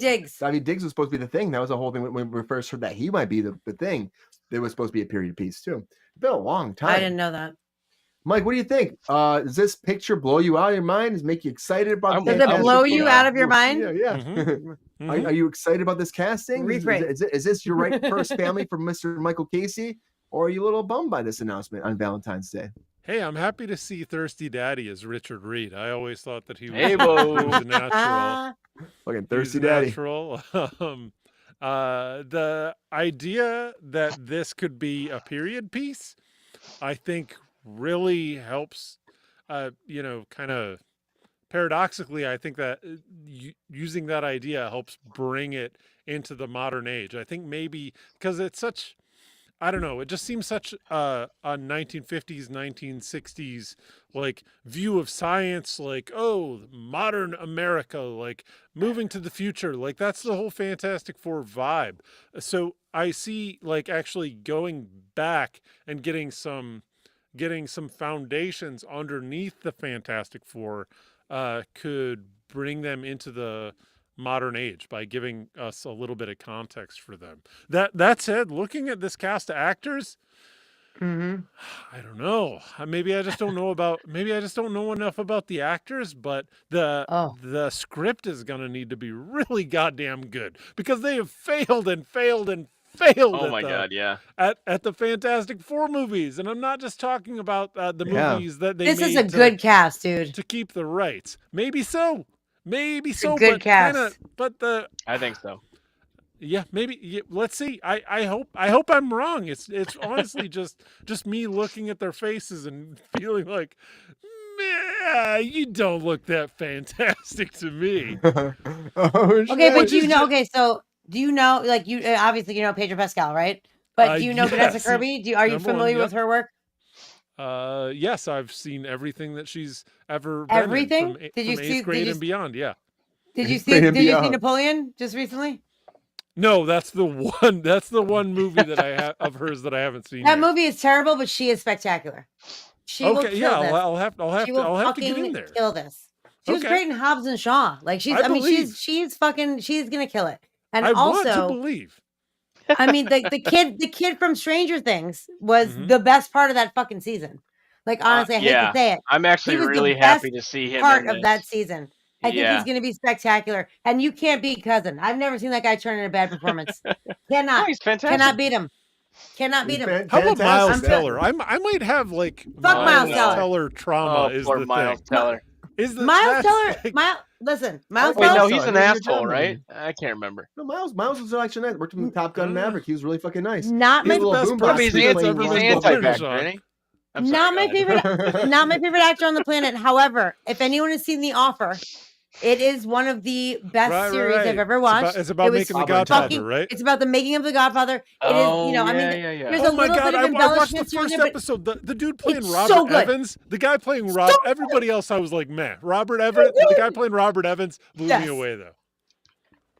Diggs was supposed to be the thing. That was the whole thing when we first heard that he might be the thing. There was supposed to be a period piece too. It's been a long time. I didn't know that. Mike, what do you think? Does this picture blow you out of your mind? Does it make you excited about? Does it blow you out of your mind? Yeah. Mm-hmm. Are you excited about this casting? Is this your first family from Mr. Michael Casey, or are you a little bummed by this announcement on Valentine's Day? Hey, I'm happy to see Thirsty Daddy as Richard Reed. I always thought that he was, he was a natural. Fucking Thirsty Daddy. Natural. The idea that this could be a period piece, I think, really helps. Kind of paradoxically, I think that using that idea helps bring it into the modern age. I think maybe because it's such, I don't know, it just seems such a 1950s, 1960s like view of science, like, oh, modern America, like moving to the future, like that's the whole Fantastic Four vibe. So I see like actually going back and getting some foundations underneath the Fantastic Four could bring them into the modern age by giving us a little bit of context for them. That said, looking at this cast of actors, I don't know. Maybe I just don't know enough about the actors, but the script is gonna need to be really goddamn good because they have failed and failed and failed. Oh my god, yeah. At the Fantastic Four movies, and I'm not just talking about the movies that they. This is a good cast, dude. To keep the rights, maybe so. Good cast. I think so. Yeah, maybe. Yeah, let's see. I hope I'm wrong. It's honestly just me looking at their faces and feeling like, man, you don't look that fantastic to me. Okay, but do you know? Okay, so do you know? Like you obviously you know Pedro Pascal, right? But do you know Vanessa Kirby? Are you familiar with her work? Yes, I've seen everything that she's ever everything. Been in, from 8th grade and beyond. Yeah. Did you see Napoleon just recently? No, that's the one. That's the one movie that I have of hers that I haven't seen. That movie is terrible, but she is spectacular. She will kill this. I'll have to get in there. Kill this. She was great in Hobbs and Shaw. Like she's she's gonna kill it. And I also want to believe. I mean the kid from Stranger Things was the best part of that fucking season. Like honestly, I hate to say it. I'm actually really happy to see him part in of this. that season. I think he's going to be spectacular, and you can't beat Cousin. I've never seen that guy turn in a bad performance. Cannot. Oh, he's fantastic. Cannot beat him. Cannot beat him. How about Miles Teller? I might have like Miles Teller trauma. Is poor the Miles thing. Teller. Miles Teller? Listen, Miles Wait, Teller. no, he's an asshole, right? I can't remember. No, Miles was actually nice. Worked with Top Gun Maverick. He was really fucking nice. Not my He's anti-vaxxer, ain't he? Not my favorite actor on the planet. However, if anyone has seen The Offer, it is one of the best series I've ever watched. It's about making The Godfather, right? It's about the making of The Godfather. It is, you know, I mean, there's a little bit of I watched the first episode. The dude playing Robert Evans, the guy playing Rob. Everybody else, I was like, meh. Robert Evans, the guy playing Robert Evans blew me away though.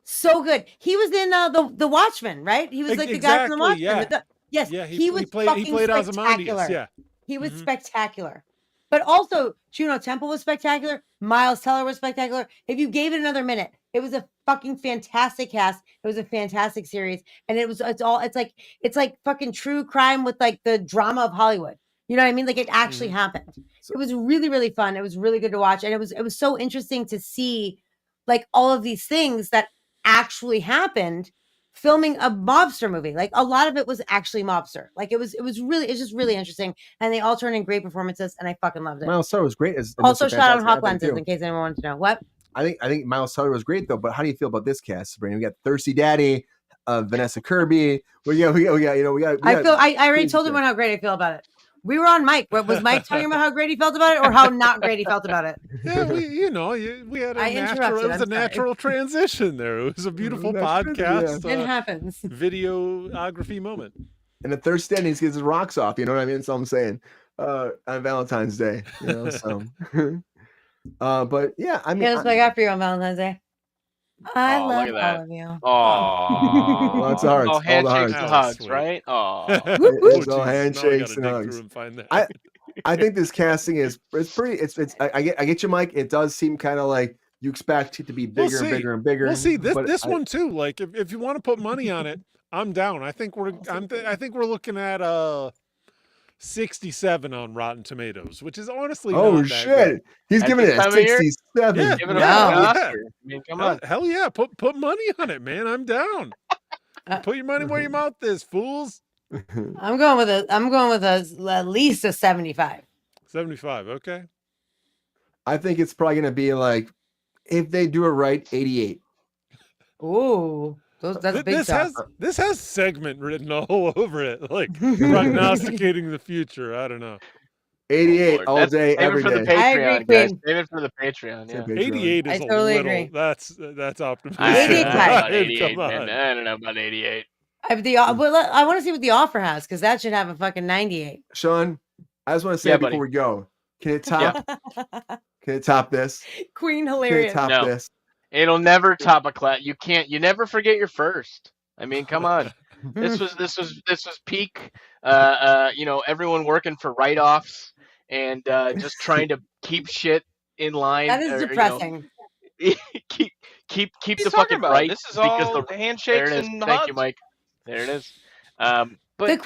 So good. He was in the Watchmen, right? He was like the guy from the Watchmen. Yes, he played Ozymandias. Yeah, he was spectacular. But also, Juno Temple was spectacular. Miles Teller was spectacular. If you gave it another minute, it was a fucking fantastic cast. It was a fantastic series, and it's like fucking true crime with like the drama of Hollywood. You know what I mean? Like it actually happened. It was really, really fun. It was really good to watch, and it was so interesting to see like all of these things that actually happened. Filming a mobster movie, like a lot of it was actually mobster. Like it's just really interesting, and they all turned in great performances, and I fucking loved it. Miles Teller was great. Also shot on Hawk lenses, in case anyone wanted to know. What? I think Miles Teller was great though. But how do you feel about this cast, Sabrina? We got Thirsty Daddy, Vanessa Kirby. I already told everyone how great I feel about it. We were on Mike. Was Mike talking about how great he felt about it, or how not great he felt about it? Yeah, we had a natural transition there. It was a beautiful podcast. It happens. Videography moment. And the Thirsty Daddy gets his rocks off. You know what I mean? That's all I'm saying. On Valentine's Day. You know, so. But yeah, I mean, here's what I got for you on Valentine's Day. I love all of you. Oh, lots of hearts. All handshakes and hugs, sweet. right? Oh, it's all handshakes and hugs. I think this casting is pretty. I get you, Mike. It does seem kind of like you expect it to be bigger and bigger and bigger. We'll see this one too. Like if you want to put money on it, I'm down. I think we're looking at 67 on Rotten Tomatoes, which is honestly not that good. He's giving it a 67. Yeah, give it a Oscar. I mean, come on. Hell yeah, put money on it, man. I'm down. Put your money where your mouth is, fools. I'm going with at least a 75. 75, okay. I think it's probably going to be like, if they do it right, 88. Ooh. That's big stuff. This has segment written all over it, like prognosticating the future. I don't know. 88 all day, every day. I agree, guys. Save it for the Patreon. Yeah. 88 is totally a little. Agree. That's optimistic. I don't know about 88. I want to see what The Offer has, because that should have a fucking 98. Sean, I just want to say before we go, can it top? Can it top this? Queen hilarious. Can it top this? It'll never top a class. You can't. You never forget your first. I mean, come on. This was peak. Everyone working for write-offs and just trying to keep shit in line. That is depressing. Keep the fucking right. This is all the handshakes and Thank you, Mike. There it is. But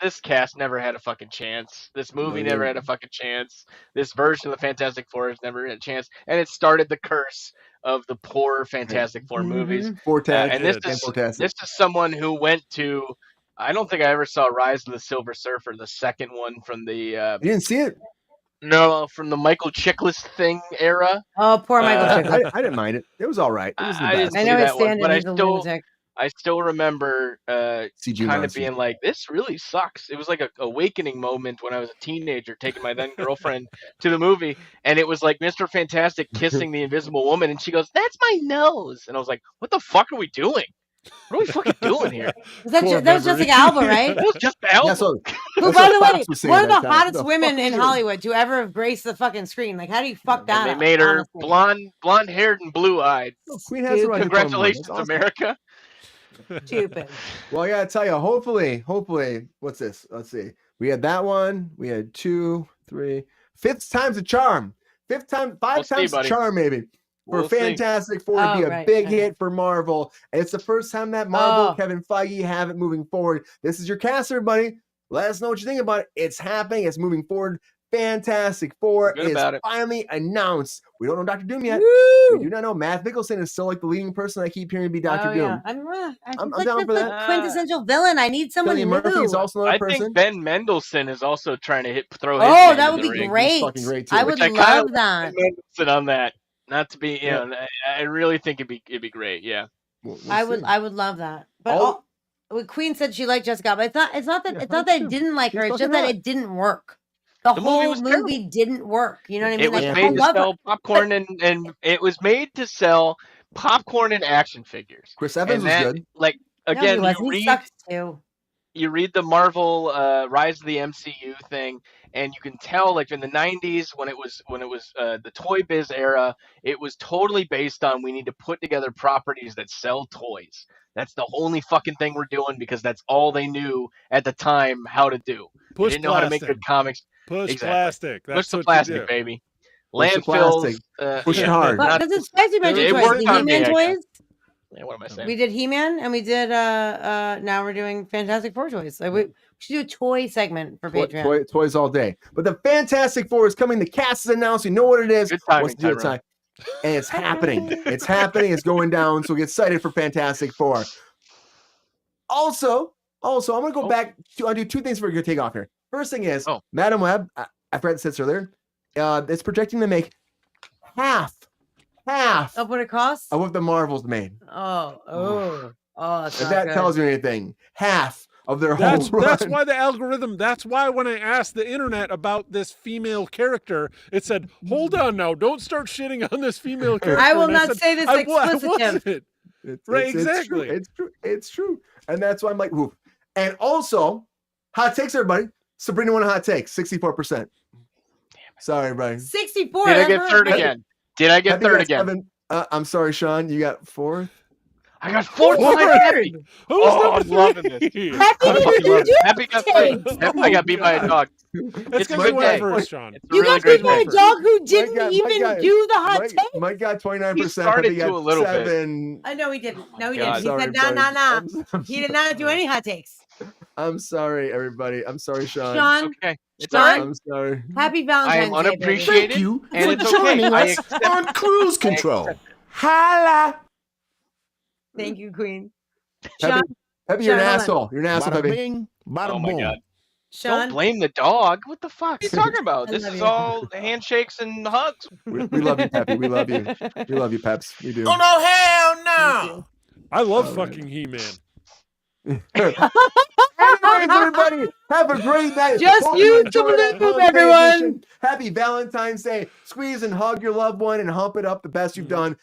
this cast never had a fucking chance. This movie never had a fucking chance. This version of the Fantastic Four has never had a chance, and it started the curse of the poor Fantastic Four movies. And this is someone who went to. I don't think I ever saw Rise of the Silver Surfer, the second one from the. You didn't see it? No, from the Michael Chiklis thing era. Oh, poor Michael Chiklis. I didn't mind it. It was all right. It was the I best. didn't I see know his that one, stand-in. but He's a lunatic. I still remember CG kind of monster. being like, this really sucks. It was like a awakening moment when I was a teenager taking my then girlfriend to the movie, and it was like Mr. Fantastic kissing the Invisible Woman, and she goes, "That's my nose," and I was like, "What the fuck are we doing? What are we fucking doing here?" That was Jessica Alba, right? That was just Alba. That's what, Who, that's by what the Fox way, was saying one of that the time. hottest The women fuck in you? Hollywood to ever have graced the fucking screen. Like, how do you fuck that And they up? made her honestly? blonde haired and blue eyed. Oh, Queen has the right to come on. Congratulations, That's awesome. America. Stupid. Well, I gotta tell you, hopefully, what's this? Let's see. We had that one. We had 2, 3. Fifth time's a charm. Five We'll see, times the buddy. charm, maybe. For We'll see. Fantastic Four to be a big hit for Marvel. And it's the first time that Marvel, Kevin Feige, have it moving forward. This is your cast, everybody. Let us know what you think about it. It's happening. It's moving forward. Fantastic Four is finally announced. We don't know Dr. Doom yet. Woo! We do not know. Matt Mickelson is still like the leading person I keep hearing be Dr. Doom. Yeah. I'm like down for the that. quintessential villain. I need someone Cillian new. Murphy is also another I person. think Ben Mendelsohn is also trying to throw his Oh, name that in would the be ring. great. He's fucking great too. I would Which I kinda love like that. Ben Mendelsohn on that. Not to be, you know, I really think it'd be great. Yeah. We'll I see. would love that. But Queen said she liked Jessica, but it's not that I didn't like her. It's just that it didn't work. The whole movie didn't work. You know what I mean? It was Like, made to sell popcorn and it was made to sell popcorn and action figures. Chris Evans and was good. Like again, no, he sucked too. You read the Marvel Rise of the MCU thing, and you can tell, like in the '90s when it was the Toy Biz era, it was totally based on we need to put together properties that sell toys. That's the only fucking thing we're doing because that's all they knew at the time how to do. They didn't know how to make good comics. Push plastic. That's Push the what plastic, you do. baby. Push the Landfills. plastic. Push it hard. But does it spicy mention It toys? worked The on me, He-Man I guess. toys? Yeah, what am I saying? We did He-Man and we did now we're doing Fantastic Four toys. Like we should do a toy segment for Patreon. Toys all day. But the Fantastic Four is coming. The cast is announced. You know what it is. Good timing, What's the deal time? And it's happening. It's happening. It's going down. So get excited for Fantastic Four. Also, I'm going to go back. I'll do two things for your take off here. First thing is, Madam Web, I forgot to say this earlier, it's projecting to make half of what it costs of what the Marvels made. That's if that tells you anything, half of their whole run. That's why the algorithm, that's why when I asked the internet about this female character, it said, hold on now, don't start shitting on this female character. I will not say this explicit. Exactly. It's true. And that's why I'm like, ooh. And also, hot takes, everybody. Sabrina won a hot take, 64%. Sorry, everybody. 64. Did I get third again? Did I get third again? I'm sorry, Sean. You got fourth? I got fourth. Happy. I'm loving this. Happy got third. I got beat by a dog. It's a good day. First, Sean. You got beat by a dog who didn't even do the hot take? Mike got 29%. He started to a little 7. bit. I know he didn't. No, he didn't. He sorry, said, nah. He did not do any hot takes. I'm sorry, everybody. I'm sorry, Sean. Okay. It's Sean, I'm sorry. Happy Valentine's Day. I am unappreciated. Thank you and for it's joining okay. us on Kruse Control. Holla! Thank you, Queen. Peppy, you're an asshole. You're an asshole, Bada Peppy. bing, bada Oh my boom. god. Sean, Don't blame the dog. What the fuck are you talking about? I This love is you. all handshakes and hugs. We love you, Peppy. We love you. We love you, Peps. We do. Oh, no, hell no! I love fucking He-Man. Anyways, everybody, have a great night. Just Hope use enjoy the that lube, holiday everyone. edition. Happy Valentine's Day. Squeeze and hug your loved one and hump it up the best you've done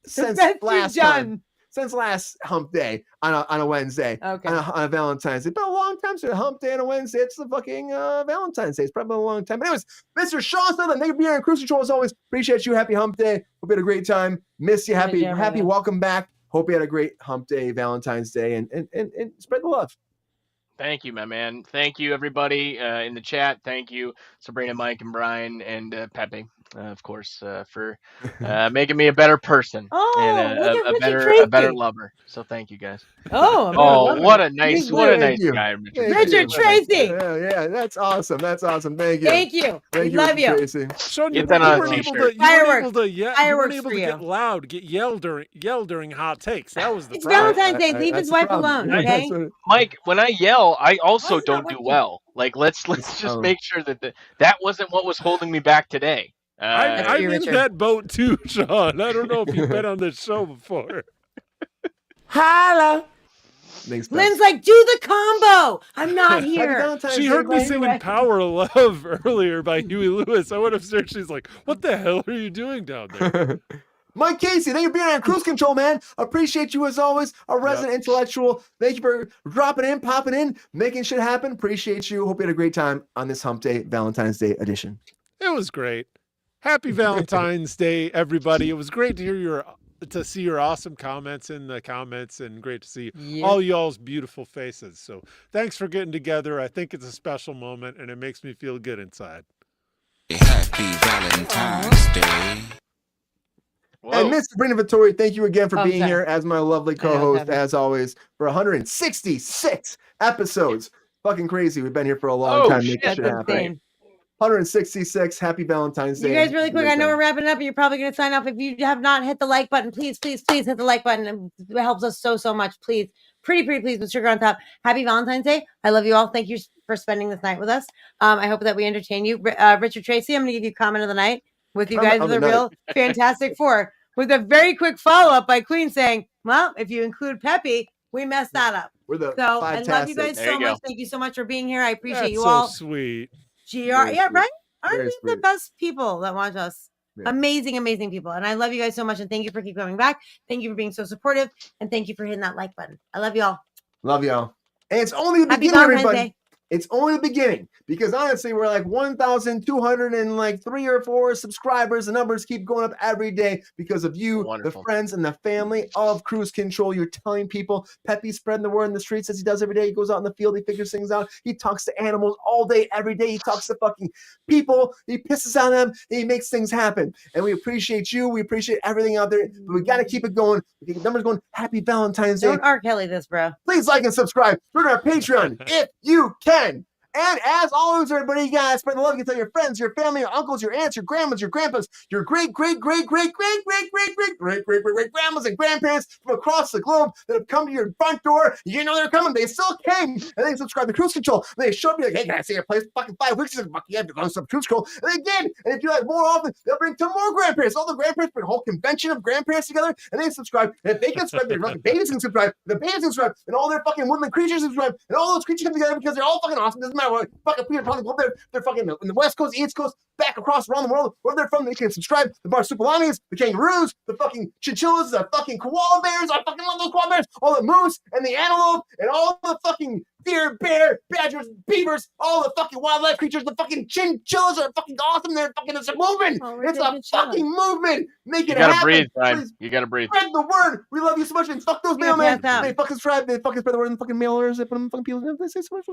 since last time. Since last hump day on a Wednesday. Okay. On a Valentine's Day. It's been a long time since a hump day on a Wednesday. It's the fucking Valentine's Day. It's probably a long time. But anyways, Mr. Sean Sutherland, thank you for being on Kruse Control as always. Appreciate you. Happy hump day. Hope you had a great time. Miss you. Happy welcome back. Hope you had a great hump day, Valentine's Day, and spread the love. Thank you, my man. Thank you, everybody in the chat. Thank you, Sabrina, Mike, and Brian, and Pepe, of course, for making me a better person and a better lover. So thank you, guys. What a nice guy, Richard Tracy. Yeah, that's awesome. That's awesome. Thank you. Thank you. Love you. Tracy. Sean, you Get that on a weren't able t-shirt. to get loud, get yell during hot takes. That was the It's problem. Valentine's Day. Leave his wife alone, okay? Mike, when I yell, I also don't do well. Like let's just make sure that wasn't what was holding me back today. I'm in that boat too, Sean. I don't know if you've been on this show before. Holla. Lynn's like, do the combo. I'm not here. She heard me singing Power of Love earlier by Huey Lewis. I went upstairs. She's like, what the hell are you doing down there? Mike Casey, thank you for being on Kruse Control, man. Appreciate you as always, a resident intellectual. Thank you for dropping in, popping in, making shit happen. Appreciate you. Hope you had a great time on this Hump Day, Valentine's Day edition. It was great. Happy Valentine's Day, everybody. It was great to see your awesome comments in the comments, and great to see all y'all's beautiful faces. So thanks for getting together. I think it's a special moment, and it makes me feel good inside. Happy Valentine's Day. Whoa. And Miss Sabrina Vittori, thank you again for being here as my lovely co-host, as always, for 166 episodes. Fucking crazy. We've been here for a long time making shit happen. 166. Happy Valentine's Day. You guys, really quick, I know we're wrapping up, and you're probably going to sign off. If you have not hit the like button, please, please, please hit the like button. It helps us so much. Please. Pretty please with sugar on top. Happy Valentine's Day. I love you all. Thank you for spending this night with us. I hope that we entertain you. Richard Tracy, I'm going to give you comment of the night with you guys, the real Fantastic Four, with a very quick follow-up by Queen saying, well, if you include Peppy, we messed that up. I love you guys so much. Thank you so much for being here. I appreciate you all. So sweet. GR, yeah, right? Aren't we the best people that watch us? Yeah. Amazing people. And I love you guys so much. And thank you for keep coming back. Thank you for being so supportive. And thank you for hitting that like button. I love y'all. Love y'all. And it's only the beginning, everybody. It's only the beginning, because honestly, we're like 1,203 or 4 subscribers. The numbers keep going up every day because of you, the friends and the family of Kruse Control. You're telling people. Peppy's spreading the word in the streets as he does every day. He goes out in the field. He figures things out. He talks to animals all day, every day. He talks to fucking people. He pisses on them. And he makes things happen. And we appreciate you. We appreciate everything out there. But we got to keep it going. We keep the numbers going. Happy Valentine's Day. Don't R. Kelly this, bro. Please like and subscribe. We're on our Patreon if you can. And as always, everybody, you guys spread the love. You can tell your friends, your family, your uncles, your aunts, your grandmas, your grandpas, your great grandmas and grandparents from across the globe that have come to your front door. You know they're coming. They still came. And they subscribe to Kruse Control. And they showed me like, hey, can I see your place? Fucking 5 weeks ago. Fuck yeah, they're some Kruse Control. And they did. And if you like more often, they'll bring 2 more grandparents. All the grandparents bring a whole convention of grandparents together, and they subscribe. And if they can subscribe, their fucking babies can subscribe. The babies can subscribe, and all their fucking woodland creatures subscribe, and all those creatures come together because they're all fucking awesome. Doesn't matter what fucking people probably go there. They're fucking in the West Coast, East Coast, back across around the world, where they're from. They can subscribe. The marsupilamis, the kangaroos, the fucking chinchillas, the fucking koala bears. I fucking love those koala bears. All the moose and the antelope and all the fucking deer, bear, badgers, beavers, all the fucking wildlife creatures. The fucking chinchillas are fucking awesome. They're fucking, it's a movement. It's a fucking movement. Make it happen. You gotta breathe, Brian. You gotta breathe. Spread the word. We love you so much. And fuck those mailmen. They fucking subscribe. They fucking spread the word. And fucking mailers. They put them fucking people. They say so much.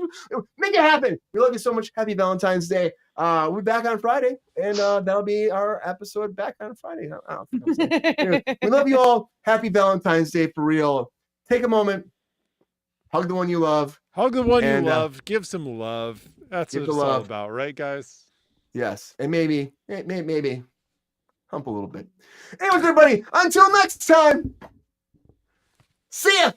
Make it happen. We love you so much. Happy Valentine's Day. We'll be back on Friday, and that'll be our episode back on Friday. Anyway, we love you all. Happy Valentine's Day for real. Take a moment. Hug the one you love. Hug the one you love. Give some love. That's what it's all about, right, guys? Yes. And maybe hump a little bit. Anyways, everybody, until next time, see ya.